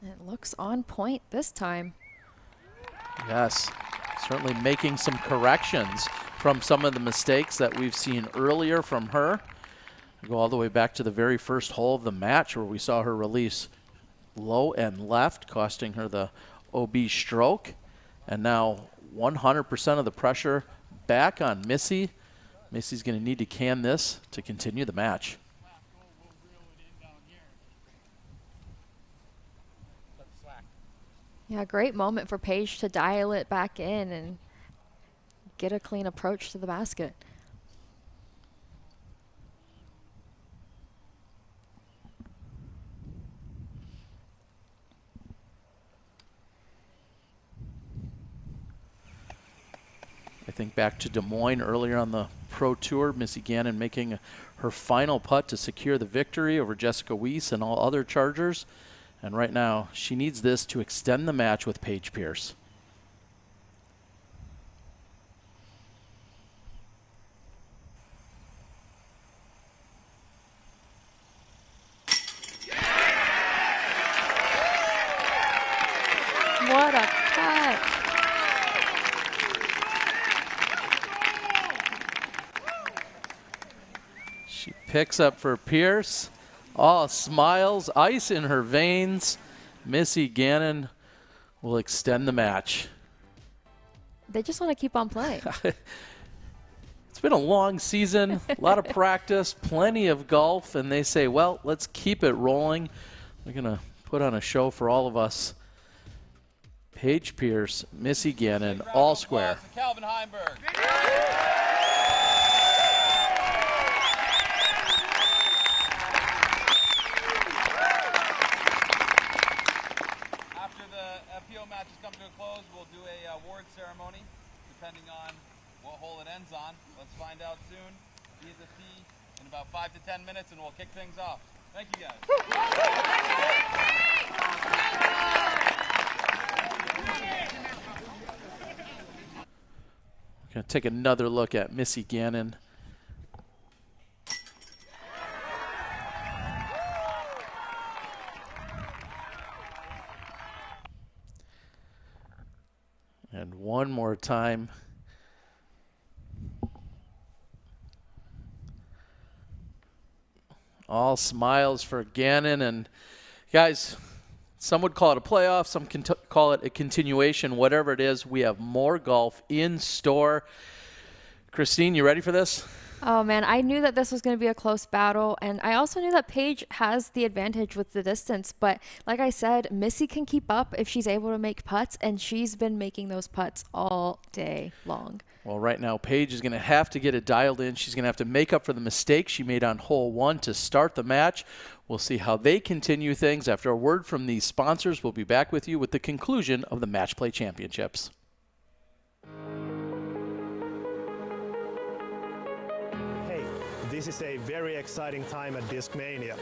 It looks on point this time. Yes, certainly making some corrections from some of the mistakes that we've seen earlier from her. We go all the way back to the very first hole of the match where we saw her release low and left, costing her the OB stroke. And now 100% of the pressure back on Missy. Missy's going to need to can this to continue the match. Yeah, great moment for Paige to dial it back in and get a clean approach to the basket. I think back to Des Moines earlier on the Pro Tour, Missy Gannon making her final putt to secure the victory over Jessica Weiss and all other Chargers. And right now, she needs this to extend the match with Paige Pierce. She picks up for Pierce. All smiles, ice in her veins. Missy Gannon will extend the match. They just want to keep on playing. It's been a long season, a lot of practice, plenty of golf, and they say, well, let's keep it rolling. We're going to put on a show for all of us. Paige Pierce, Missy Gannon, all square. Calvin Heimberg. After the FPO matches come to a close, we'll do a award ceremony, depending on what hole it ends on. Let's find out soon. Be at the tee in about 5 to 10 minutes, and we'll kick things off. Thank you, guys. We're going to take another look at Missy Gannon. And one more time. All smiles for Gannon. And guys, some would call it a playoff, some can call it a continuation. Whatever it is, we have more golf in store. Christine, you ready for this? Oh man, I knew that this was going to be a close battle, and I also knew that Paige has the advantage with the distance, but like I said, Missy can keep up if she's able to make putts, and she's been making those putts all day long. Well, right now, Paige is going to have to get it dialed in. She's going to have to make up for the mistake she made on hole 1 to start the match. We'll see how they continue things. After a word from these sponsors, we'll be back with you with the conclusion of the Match Play Championships. This is a very exciting time at Discmania.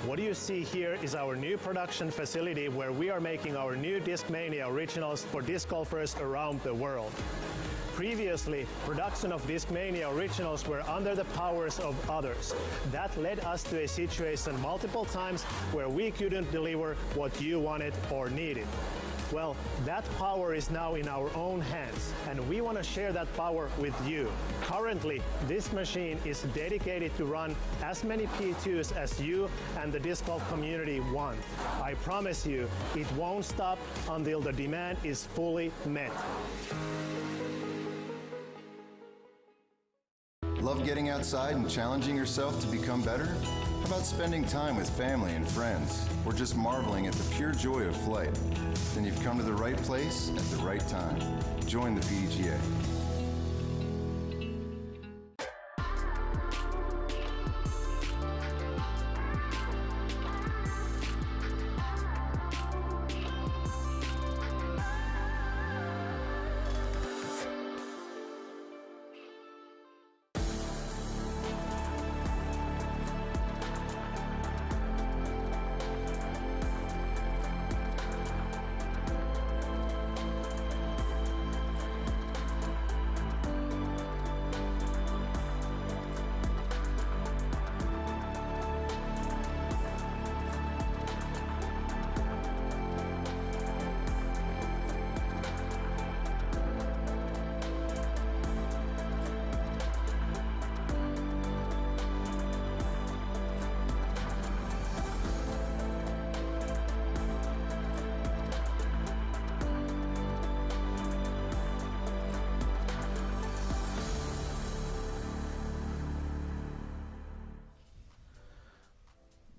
What you see here is our new production facility where we are making our new Discmania originals for disc golfers around the world. Previously, production of Discmania originals were under the powers of others. That led us to a situation multiple times where we couldn't deliver what you wanted or needed. Well, that power is now in our own hands, and we want to share that power with you. Currently, this machine is dedicated to run as many P2s as you and the disc golf community want. I promise you, it won't stop until the demand is fully met. Love getting outside and challenging yourself to become better? How about spending time with family and friends, or just marveling at the pure joy of flight? Then you've come to the right place at the right time. Join the PDGA.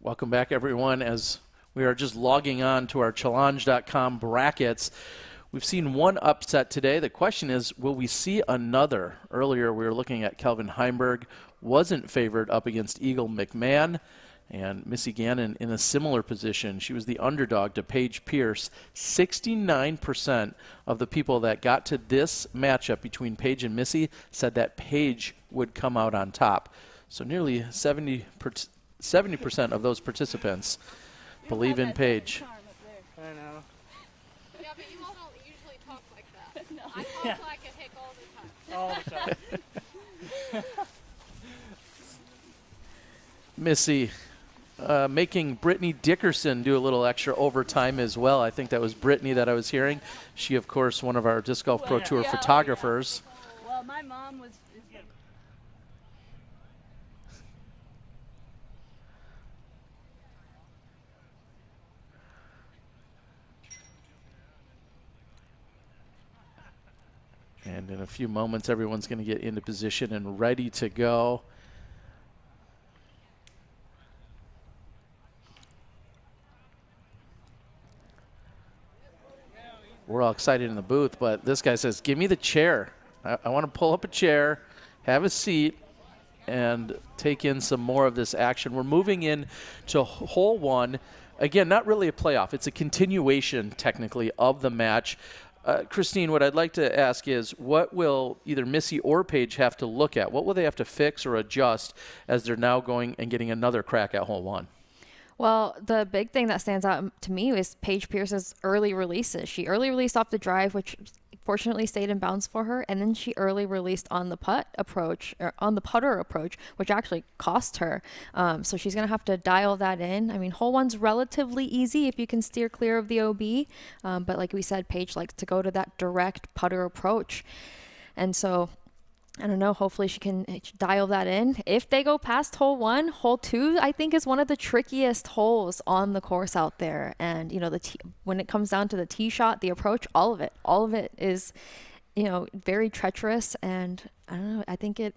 Welcome back, everyone. As we are just logging on to our challenge.com brackets, we've seen one upset today. The question is, will we see another? Earlier, we were looking at Calvin Heimberg, wasn't favored up against Eagle McMahon, and Missy Gannon in a similar position. She was the underdog to Paige Pierce. 69% of the people that got to this matchup between Paige and Missy said that Paige would come out on top. So nearly 70% of those participants believe in Paige. I know. Yeah, but you all don't usually talk like that. No. I talk like a hick all the time. All the time. Missy making Brittany Dickerson do a little extra overtime as well. I think that was Brittany that I was hearing. She, of course, one of our Disc Golf Pro Tour photographers. Well, my mom was. And in a few moments, everyone's going to get into position and ready to go. We're all excited in the booth, but this guy says, give me the chair. I want to pull up a chair, have a seat, and take in some more of this action. We're moving in to hole 1. Again, not really a playoff. It's a continuation, technically, of the match. Christine, what I'd like to ask is, what will either Missy or Paige have to look at? What will they have to fix or adjust as they're now going and getting another crack at hole 1? Well, the big thing that stands out to me is Paige Pierce's early releases. She early released off the drive, which fortunately stayed in bounds for her, and then she early released on the putter approach, which actually cost her. So she's going to have to dial that in. I mean, hole 1's relatively easy if you can steer clear of the OB, but like we said, Paige likes to go to that direct putter approach. And so I don't know, hopefully she can dial that in. If they go past hole 1, hole 2, I think, is one of the trickiest holes on the course out there. And, you know, when it comes down to the tee shot, the approach, all of it is, you know, very treacherous. And I don't know, I think it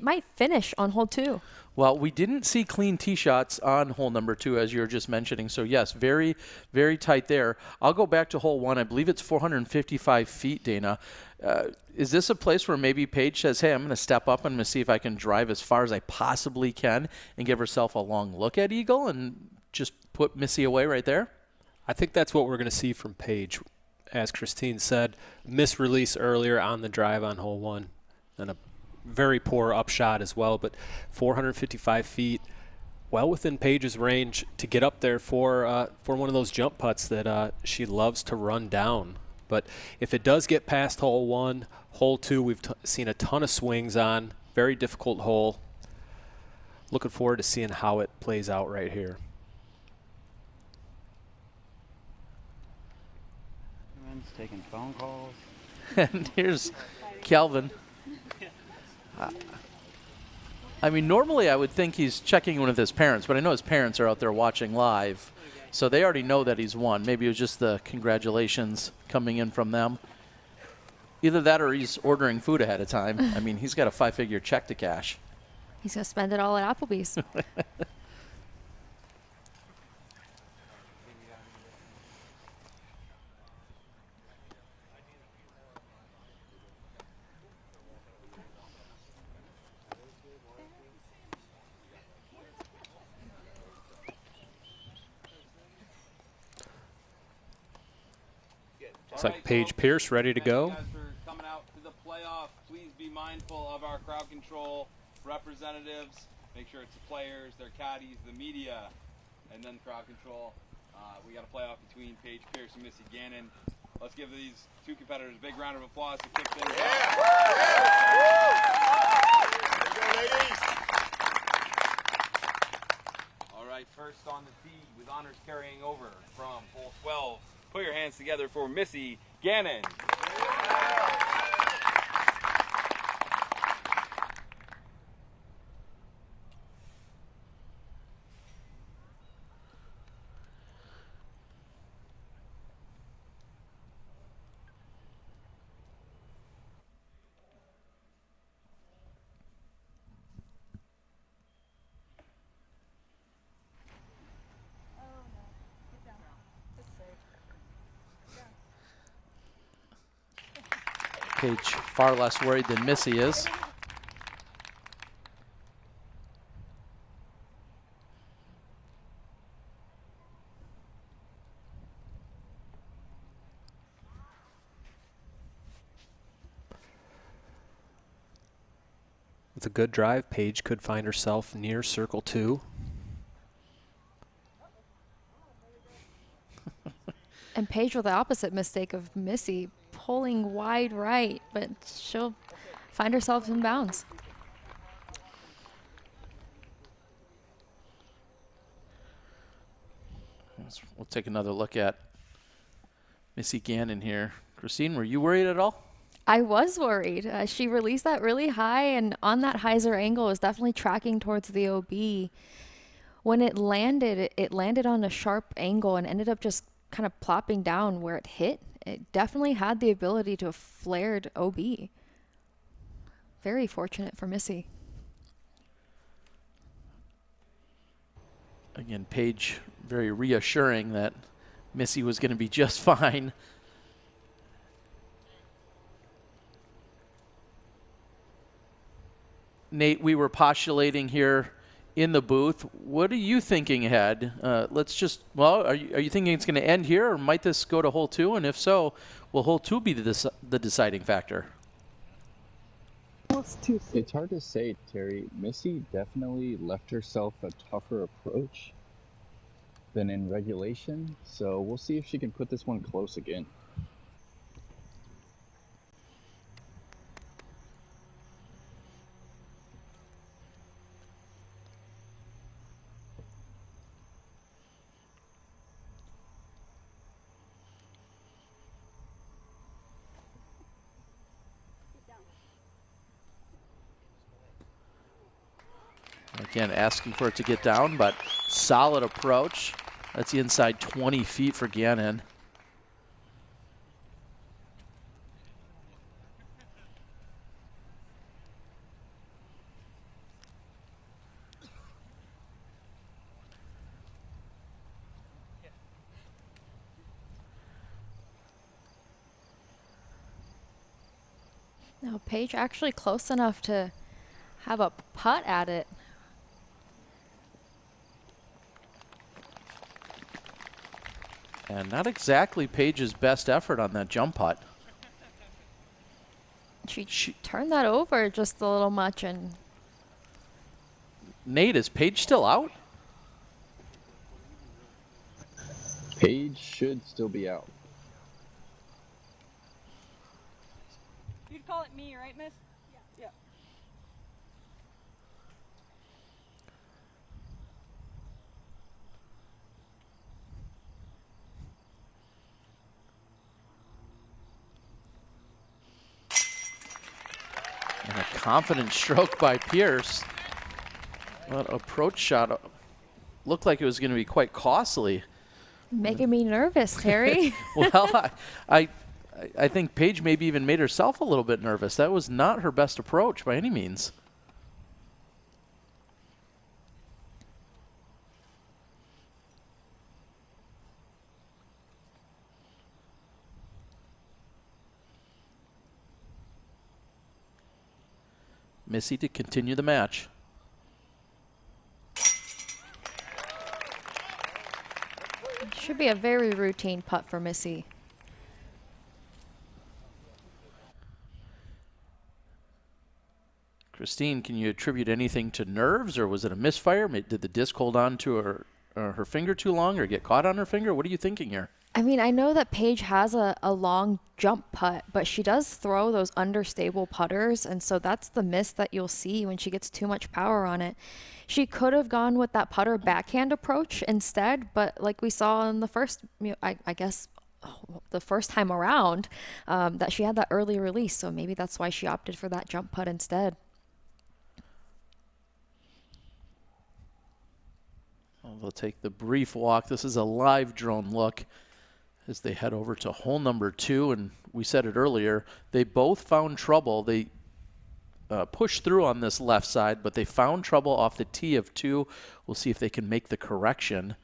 might finish on hole 2. Well, we didn't see clean tee shots on hole number 2, as you were just mentioning. So, yes, very, very tight there. I'll go back to hole 1. I believe it's 455 feet, Dana. Is this a place where maybe Paige says, hey, I'm going to step up and I'm going to see if I can drive as far as I possibly can and give herself a long look at Eagle and just put Missy away right there? I think that's what we're going to see from Paige. As Christine said, misrelease earlier on the drive on hole 1 and a very poor upshot as well, but 455 feet, well within Paige's range to get up there for one of those jump putts that she loves to run down. But if it does get past hole 1, hole 2, we've seen a ton of swings on. Very difficult hole. Looking forward to seeing how it plays out right here. Everyone's taking phone calls. And here's Calvin. I mean, normally I would think he's checking in with his parents, but I know his parents are out there watching live, so they already know that he's won. Maybe it was just the congratulations coming in from them. Either that or he's ordering food ahead of time. I mean, he's got a 5-figure check to cash. He's going to spend it all at Applebee's. Looks like Paige Pierce ready to go. Thank you guys for coming out to the playoff. Please be mindful of our crowd control representatives. Make sure it's the players, their caddies, the media, and then crowd control. We got a playoff between Paige Pierce and Missy Gannon. Let's give these two competitors a big round of applause to kick things off. All right, first on the tee with honors carrying over from hole 12. Put your hands together for Missy Gannon. Paige far less worried than Missy is. It's a good drive. Paige could find herself near circle 2. And Paige with the opposite mistake of Missy, pulling wide right, but she'll find herself in bounds. We'll take another look at Missy Gannon here. Christine, were you worried at all? I was worried. She released that really high, and on that hyzer angle was definitely tracking towards the OB. When it landed on a sharp angle and ended up just kind of plopping down where it hit. It definitely had the ability to have flared OB. very fortunate for Missy. Again, Paige very reassuring that Missy was going to be just fine. Nate, we were postulating here in the booth. What are you thinking ahead? Let's just, well, are you thinking it's going to end here, or might this go to hole 2? And if so, will hole 2 be the deciding factor? It's hard to say, Terry. Missy definitely left herself a tougher approach than in regulation, so we'll see if she can put this one close again. Again, asking for it to get down, but solid approach. That's the inside 20 feet for Gannon. Now, Paige actually close enough to have a putt at it. And not exactly Paige's best effort on that jump putt. She turned that over just a little much. And Nate, is Paige still out? Paige should still be out. You'd call it me, right, miss? Yeah. Yeah. And a confident stroke by Pierce. That approach shot looked like it was going to be quite costly. making me nervous, Terry. Well, I think Paige maybe even made herself a little bit nervous. That was not her best approach by any means. Missy to continue the match. Should be a very routine putt for Missy. Christine, can you attribute anything to nerves, or was it a misfire? Did the disc hold on to her finger too long, or get caught on her finger? What are you thinking here? I mean, I know that Paige has a long jump putt, but she does throw those understable putters, and so that's the miss that you'll see when she gets too much power on it. She could have gone with that putter backhand approach instead, but like we saw in the first, I guess, the first time around, that she had that early release, so maybe that's why she opted for that jump putt instead. They'll take the brief walk. This is a live drone look as they head over to hole number 2. And we said it earlier, they both found trouble. They pushed through on this left side, but they found trouble off the tee of 2. We'll see if they can make the correction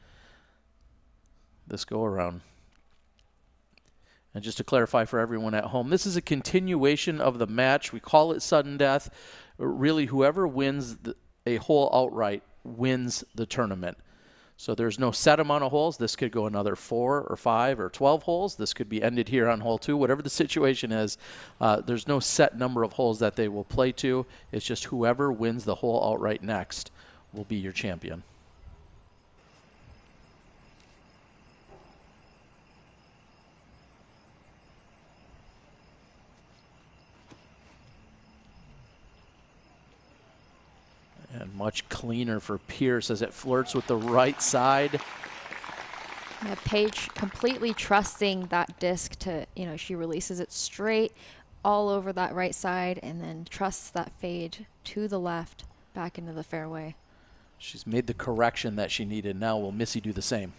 this go around. And just to clarify for everyone at home, this is a continuation of the match. We call it sudden death. Really, whoever wins a hole outright wins the tournament. So there's no set amount of holes. This could go another 4 or 5 or 12 holes. This could be ended here on hole 2. Whatever the situation is, there's no set number of holes that they will play to. It's just whoever wins the hole outright next will be your champion. And much cleaner for Pierce as it flirts with the right side. Yeah, Paige completely trusting that disc to, she releases it straight all over that right side and then trusts that fade to the left back into the fairway. She's made the correction that she needed. Now will Missy do the same?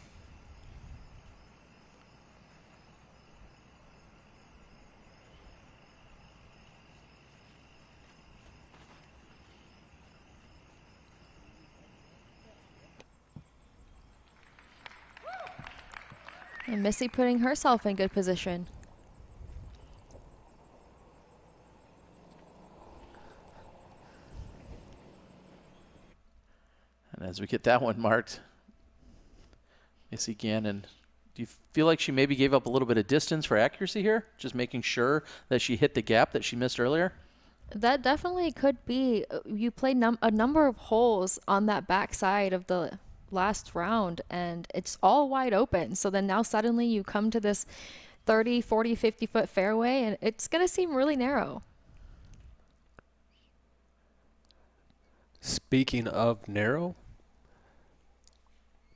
And Missy putting herself in good position. And as we get that one marked, Missy Gannon, do you feel like she maybe gave up a little bit of distance for accuracy here? Just making sure that she hit the gap that she missed earlier? That definitely could be. You played a number of holes on that backside of the last round, and it's all wide open. So then now suddenly you come to this 30, 40, 50-foot fairway, and it's going to seem really narrow. Speaking of narrow,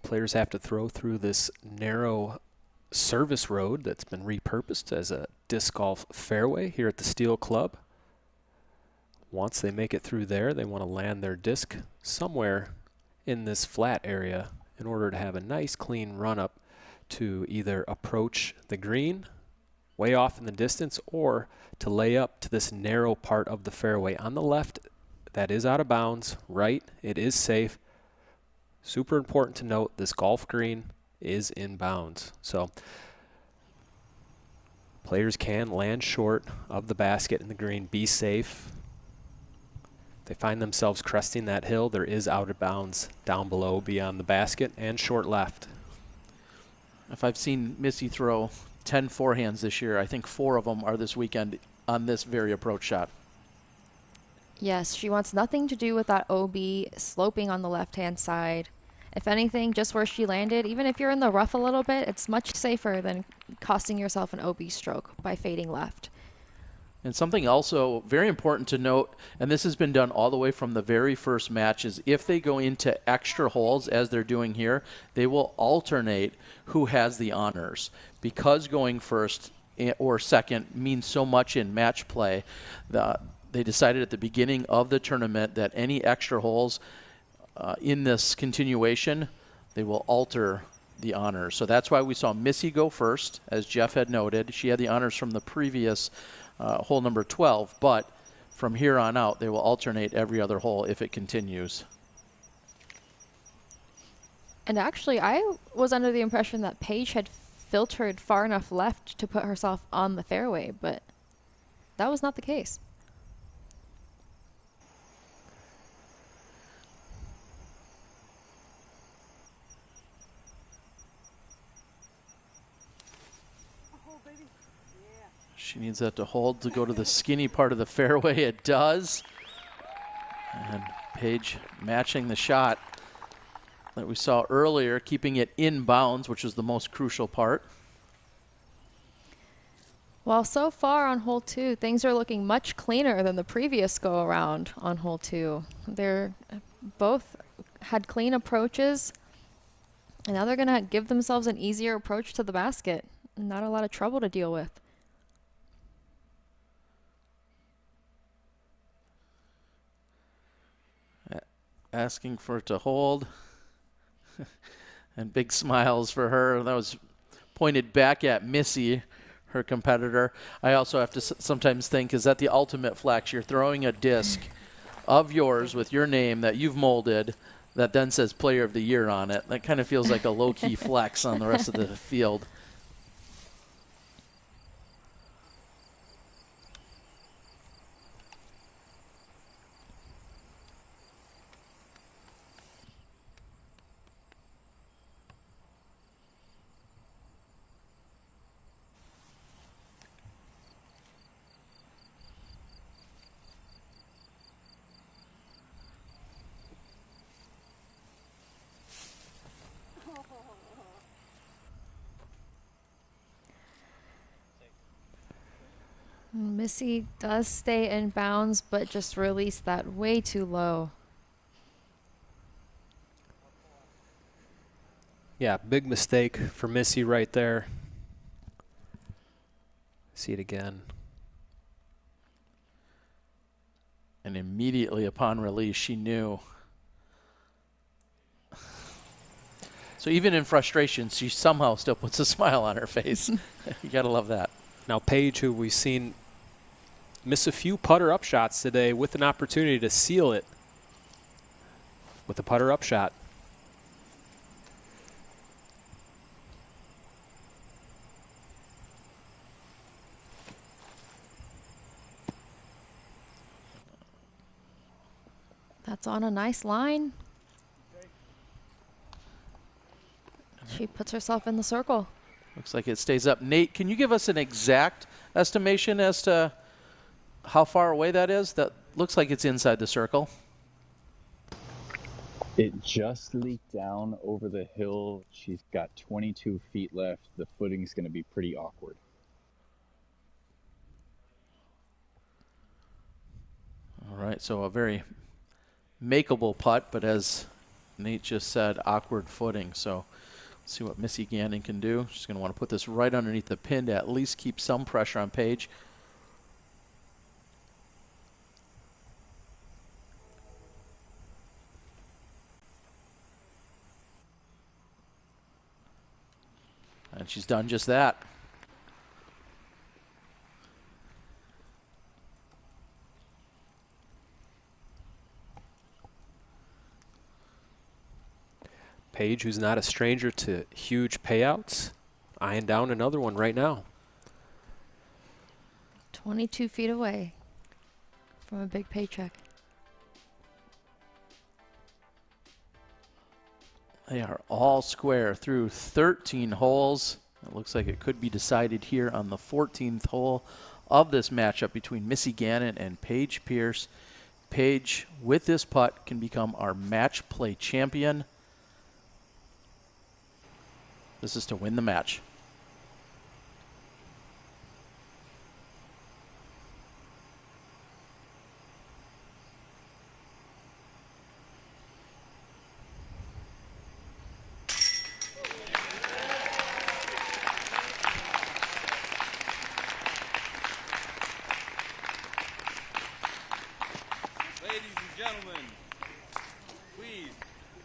players have to throw through this narrow service road that's been repurposed as a disc golf fairway here at the Steel Club. Once they make it through there, they want to land their disc somewhere in this flat area in order to have a nice clean run up to either approach the green way off in the distance or to lay up to this narrow part of the fairway. On the left, that is out of bounds. Right, it is safe. Super important to note, this golf green is in bounds. So players can land short of the basket in the green, be safe. They find themselves cresting that hill, there is out of bounds down below beyond the basket and short left. If I've seen Missy throw 10 forehands this year, I think 4 of them are this weekend on this very approach shot. Yes, she wants nothing to do with that OB sloping on the left-hand side. If anything, just where she landed, even if you're in the rough a little bit, it's much safer than costing yourself an OB stroke by fading left. And something also very important to note, and this has been done all the way from the very first match, is if they go into extra holes, as they're doing here, they will alternate who has the honors. Because going first or second means so much in match play, they decided at the beginning of the tournament that any extra holes in this continuation, they will alter the honors. So that's why we saw Missy go first, as Jeff had noted. She had the honors from the previous hole number 12, but from here on out, they will alternate every other hole if it continues. And actually, I was under the impression that Paige had filtered far enough left to put herself on the fairway, but that was not the case. She needs that to hold to go to the skinny part of the fairway. It does. And Paige matching the shot that we saw earlier, keeping it in bounds, which is the most crucial part. Well, so far on hole 2, things are looking much cleaner than the previous go around on hole 2. They're both had clean approaches, and now they're going to give themselves an easier approach to the basket. Not a lot of trouble to deal with. Asking for it to hold. And big smiles for her. That was pointed back at Missy, her competitor. I also have to sometimes think, is that the ultimate flex? You're throwing a disc of yours with your name that you've molded that then says Player of the Year on it. That kind of feels like a low-key flex on the rest of the field. Missy does stay in bounds, but just released that way too low. Yeah, big mistake for Missy right there. See it again. And immediately upon release, she knew. So even in frustration, she somehow still puts a smile on her face. You gotta love that. Now Paige, who we've seen miss a few putter up shots today, with an opportunity to seal it with a putter up shot. That's on a nice line. She puts herself in the circle. Looks like it stays up. Nate, can you give us an exact estimation as to how far away that is? That looks like it's inside the circle. It just leaked down over the hill. She's got 22 feet left. The footing's going to be pretty awkward. All right, so a very makeable putt, but as Nate just said, awkward footing. So let's see what Missy Gannon can do. She's going to want to put this right underneath the pin to at least keep some pressure on Paige. And she's done just that. Paige, who's not a stranger to huge payouts, eyeing down another one right now. 22 feet away from a big paycheck. They are all square through 13 holes. It looks like it could be decided here on the 14th hole of this matchup between Missy Gannon and Paige Pierce. Paige, with this putt, can become our match play champion. This is to win the match. Ladies and gentlemen, please,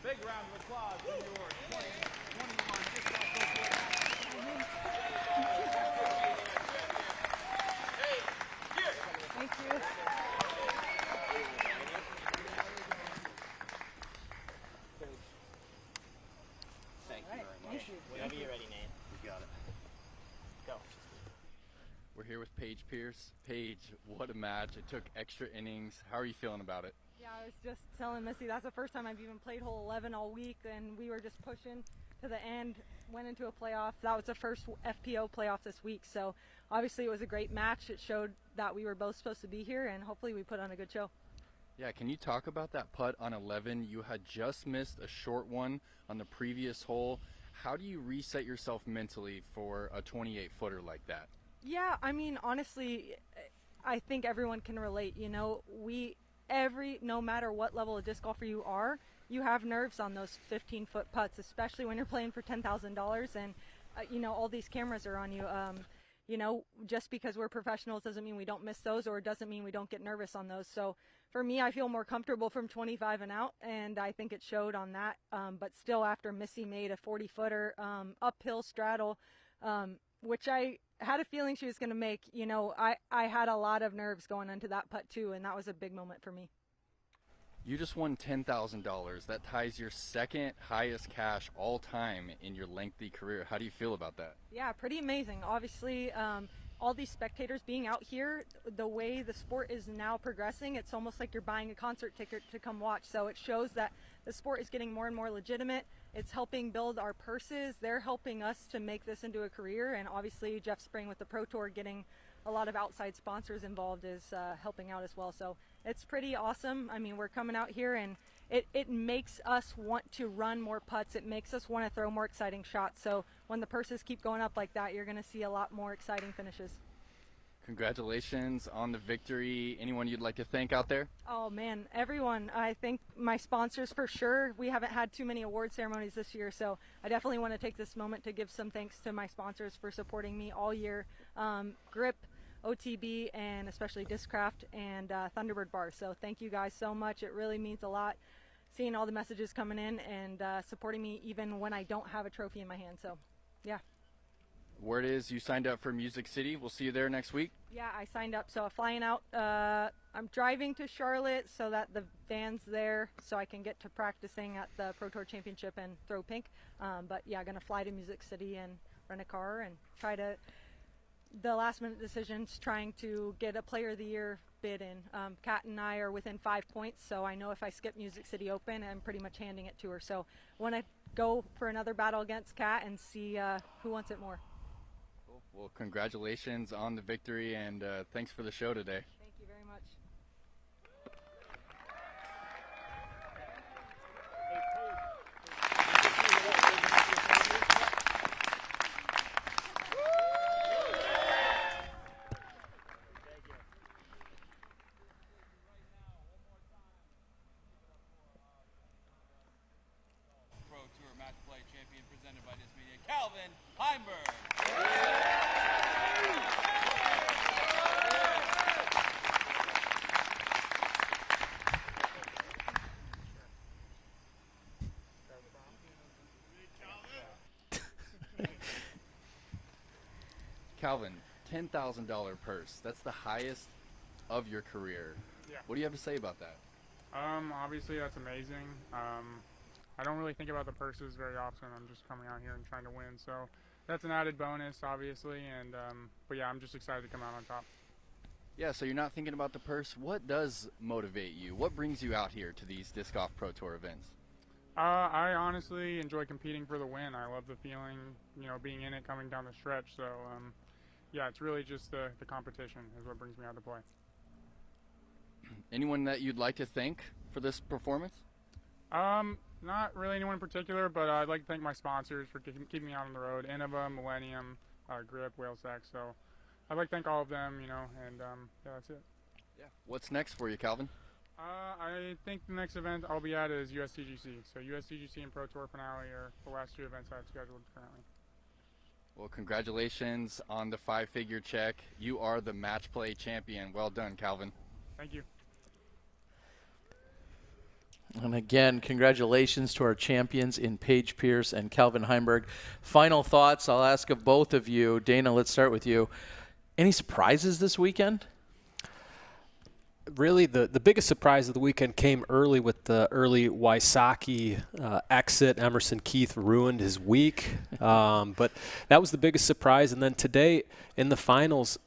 big round of applause for your 2021 Disc Golf Pro Tour. Thank you. Thank you very much. Whenever you're ready, Nate. You got it. Go. We're here with Paige Pierce. Paige, what a match. It took extra innings. How are you feeling about it? Yeah, I was just telling Missy that's the first time I've even played hole 11 all week, and we were just pushing to the end, went into a playoff. That was the first FPO playoff this week, so obviously it was a great match. It showed that we were both supposed to be here, and hopefully we put on a good show. Yeah, can you talk about that putt on 11? You had just missed a short one on the previous hole. How do you reset yourself mentally for a 28-footer like that? Yeah, I mean, honestly, I think everyone can relate. You know, no matter what level of disc golfer you are, you have nerves on those 15-foot putts, especially when you're playing for $10,000 and, you know, all these cameras are on you. You know, just because we're professionals doesn't mean we don't miss those, or it doesn't mean we don't get nervous on those. So for me, I feel more comfortable from 25 and out, and I think it showed on that. But still, after Missy made a 40-footer uphill straddle, which I had a feeling she was going to make, you know, I had a lot of nerves going into that putt too, and that was a big moment for me. You just won $10,000. That ties your second highest cash all time in your lengthy career. How do you feel about that? Yeah, pretty amazing. Obviously, all these spectators being out here, the way the sport is now progressing, it's almost like you're buying a concert ticket to come watch. So it shows that the sport is getting more and more legitimate. It's helping build our purses. They're helping us to make this into a career. And obviously Jeff Spring with the Pro Tour getting a lot of outside sponsors involved is helping out as well. So it's pretty awesome. I mean, we're coming out here and it makes us want to run more putts. It makes us want to throw more exciting shots. So when the purses keep going up like that, you're going to see a lot more exciting finishes. Congratulations on the victory. Anyone you'd like to thank out there? Oh man, everyone. I think my sponsors for sure. We haven't had too many award ceremonies this year, so I definitely want to take this moment to give some thanks to my sponsors for supporting me all year. Grip, OTB, and especially Discraft and Thunderbird Bar. So thank you guys so much. It really means a lot seeing all the messages coming in and supporting me even when I don't have a trophy in my hand. So yeah. Word is you signed up for Music City. We'll see you there next week. Yeah, I signed up. So flying out, I'm driving to Charlotte so that the van's there so I can get to practicing at the Pro Tour Championship and throw pink. But yeah, going to fly to Music City and rent a car and try to, the last minute decisions, trying to get a Player of the Year bid in. Kat and I are within 5 points, so I know if I skip Music City Open, I'm pretty much handing it to her. So I want to go for another battle against Kat and see who wants it more. Cool. Well, congratulations on the victory, and thanks for the show today. Thank you very much. Pro Tour Match Play Champion presented by Discmania, Calvin Heimberg. Calvin, $10,000 purse. That's the highest of your career. Yeah. What do you have to say about that? Obviously that's amazing. I don't really think about the purses very often. I'm just coming out here and trying to win. So that's an added bonus, obviously. And but yeah, I'm just excited to come out on top. Yeah, so you're not thinking about the purse. What does motivate you? What brings you out here to these Disc Golf Pro Tour events? I honestly enjoy competing for the win. I love the feeling, you know, being in it, coming down the stretch. So yeah, it's really just the competition is what brings me out to play. Anyone that you'd like to thank for this performance? Not really anyone in particular, but I'd like to thank my sponsors for keeping me out on the road. Innova, Millennium, Grip, Whalesack. So I'd like to thank all of them, you know, and yeah, that's it. Yeah. What's next for you, Calvin? I think the next event I'll be at is USDGC. So USDGC and Pro Tour finale are the last 2 events I have scheduled currently. Well, congratulations on the 5-figure check. You are the match play champion. Well done, Calvin. Thank you. And again, congratulations to our champions in Paige Pierce and Calvin Heimberg. Final thoughts I'll ask of both of you. Dana, let's start with you. Any surprises this weekend? Really, the biggest surprise of the weekend came early with the early Wysocki exit. Emerson Keith ruined his week, but that was the biggest surprise. And then today in the finals,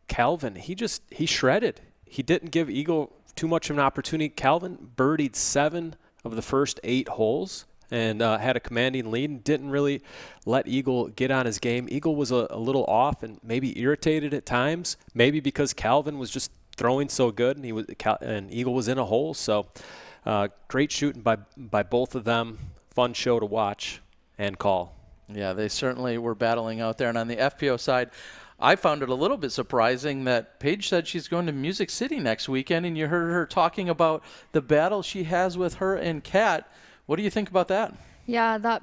Calvin, he shredded. He didn't give Eagle too much of an opportunity. Calvin birdied 7 of the first 8 holes and had a commanding lead and didn't really let Eagle get on his game. Eagle was a little off and maybe irritated at times, maybe because Calvin was just throwing so good and Eagle was in a hole. So great shooting by both of them. Fun show to watch and call. Yeah, they certainly were battling out there. And on the FPO side, I found it a little bit surprising that Paige said she's going to Music City next weekend, and you heard her talking about the battle she has with her and Kat. What do you think about that? Yeah,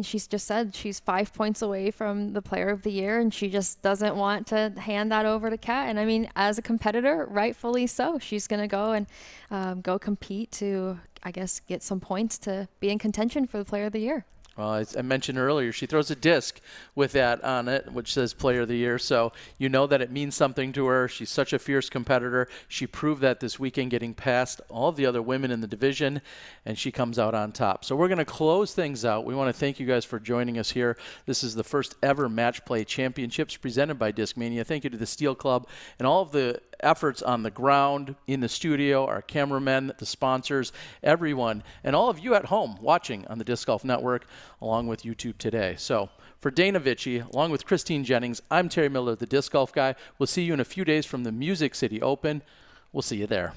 she's just said she's 5 points away from the Player of the Year, and she just doesn't want to hand that over to Kat. And I mean, as a competitor, rightfully so. She's going to go and go compete to, I guess, get some points to be in contention for the Player of the Year. Well, as I mentioned earlier, she throws a disc with that on it, which says Player of the Year. So you know that it means something to her. She's such a fierce competitor. She proved that this weekend, getting past all of the other women in the division, and she comes out on top. So we're going to close things out. We want to thank you guys for joining us here. This is the first ever Match Play Championships presented by Discmania. Thank you to the Steel Club and all of the efforts on the ground, in the studio, our cameramen, the sponsors, everyone, and all of you at home watching on the Disc Golf Network, along with YouTube today. So for Dana Vicich, along with Christine Jennings, I'm Terry Miller, the Disc Golf Guy. We'll see you in a few days from the Music City Open. We'll see you there.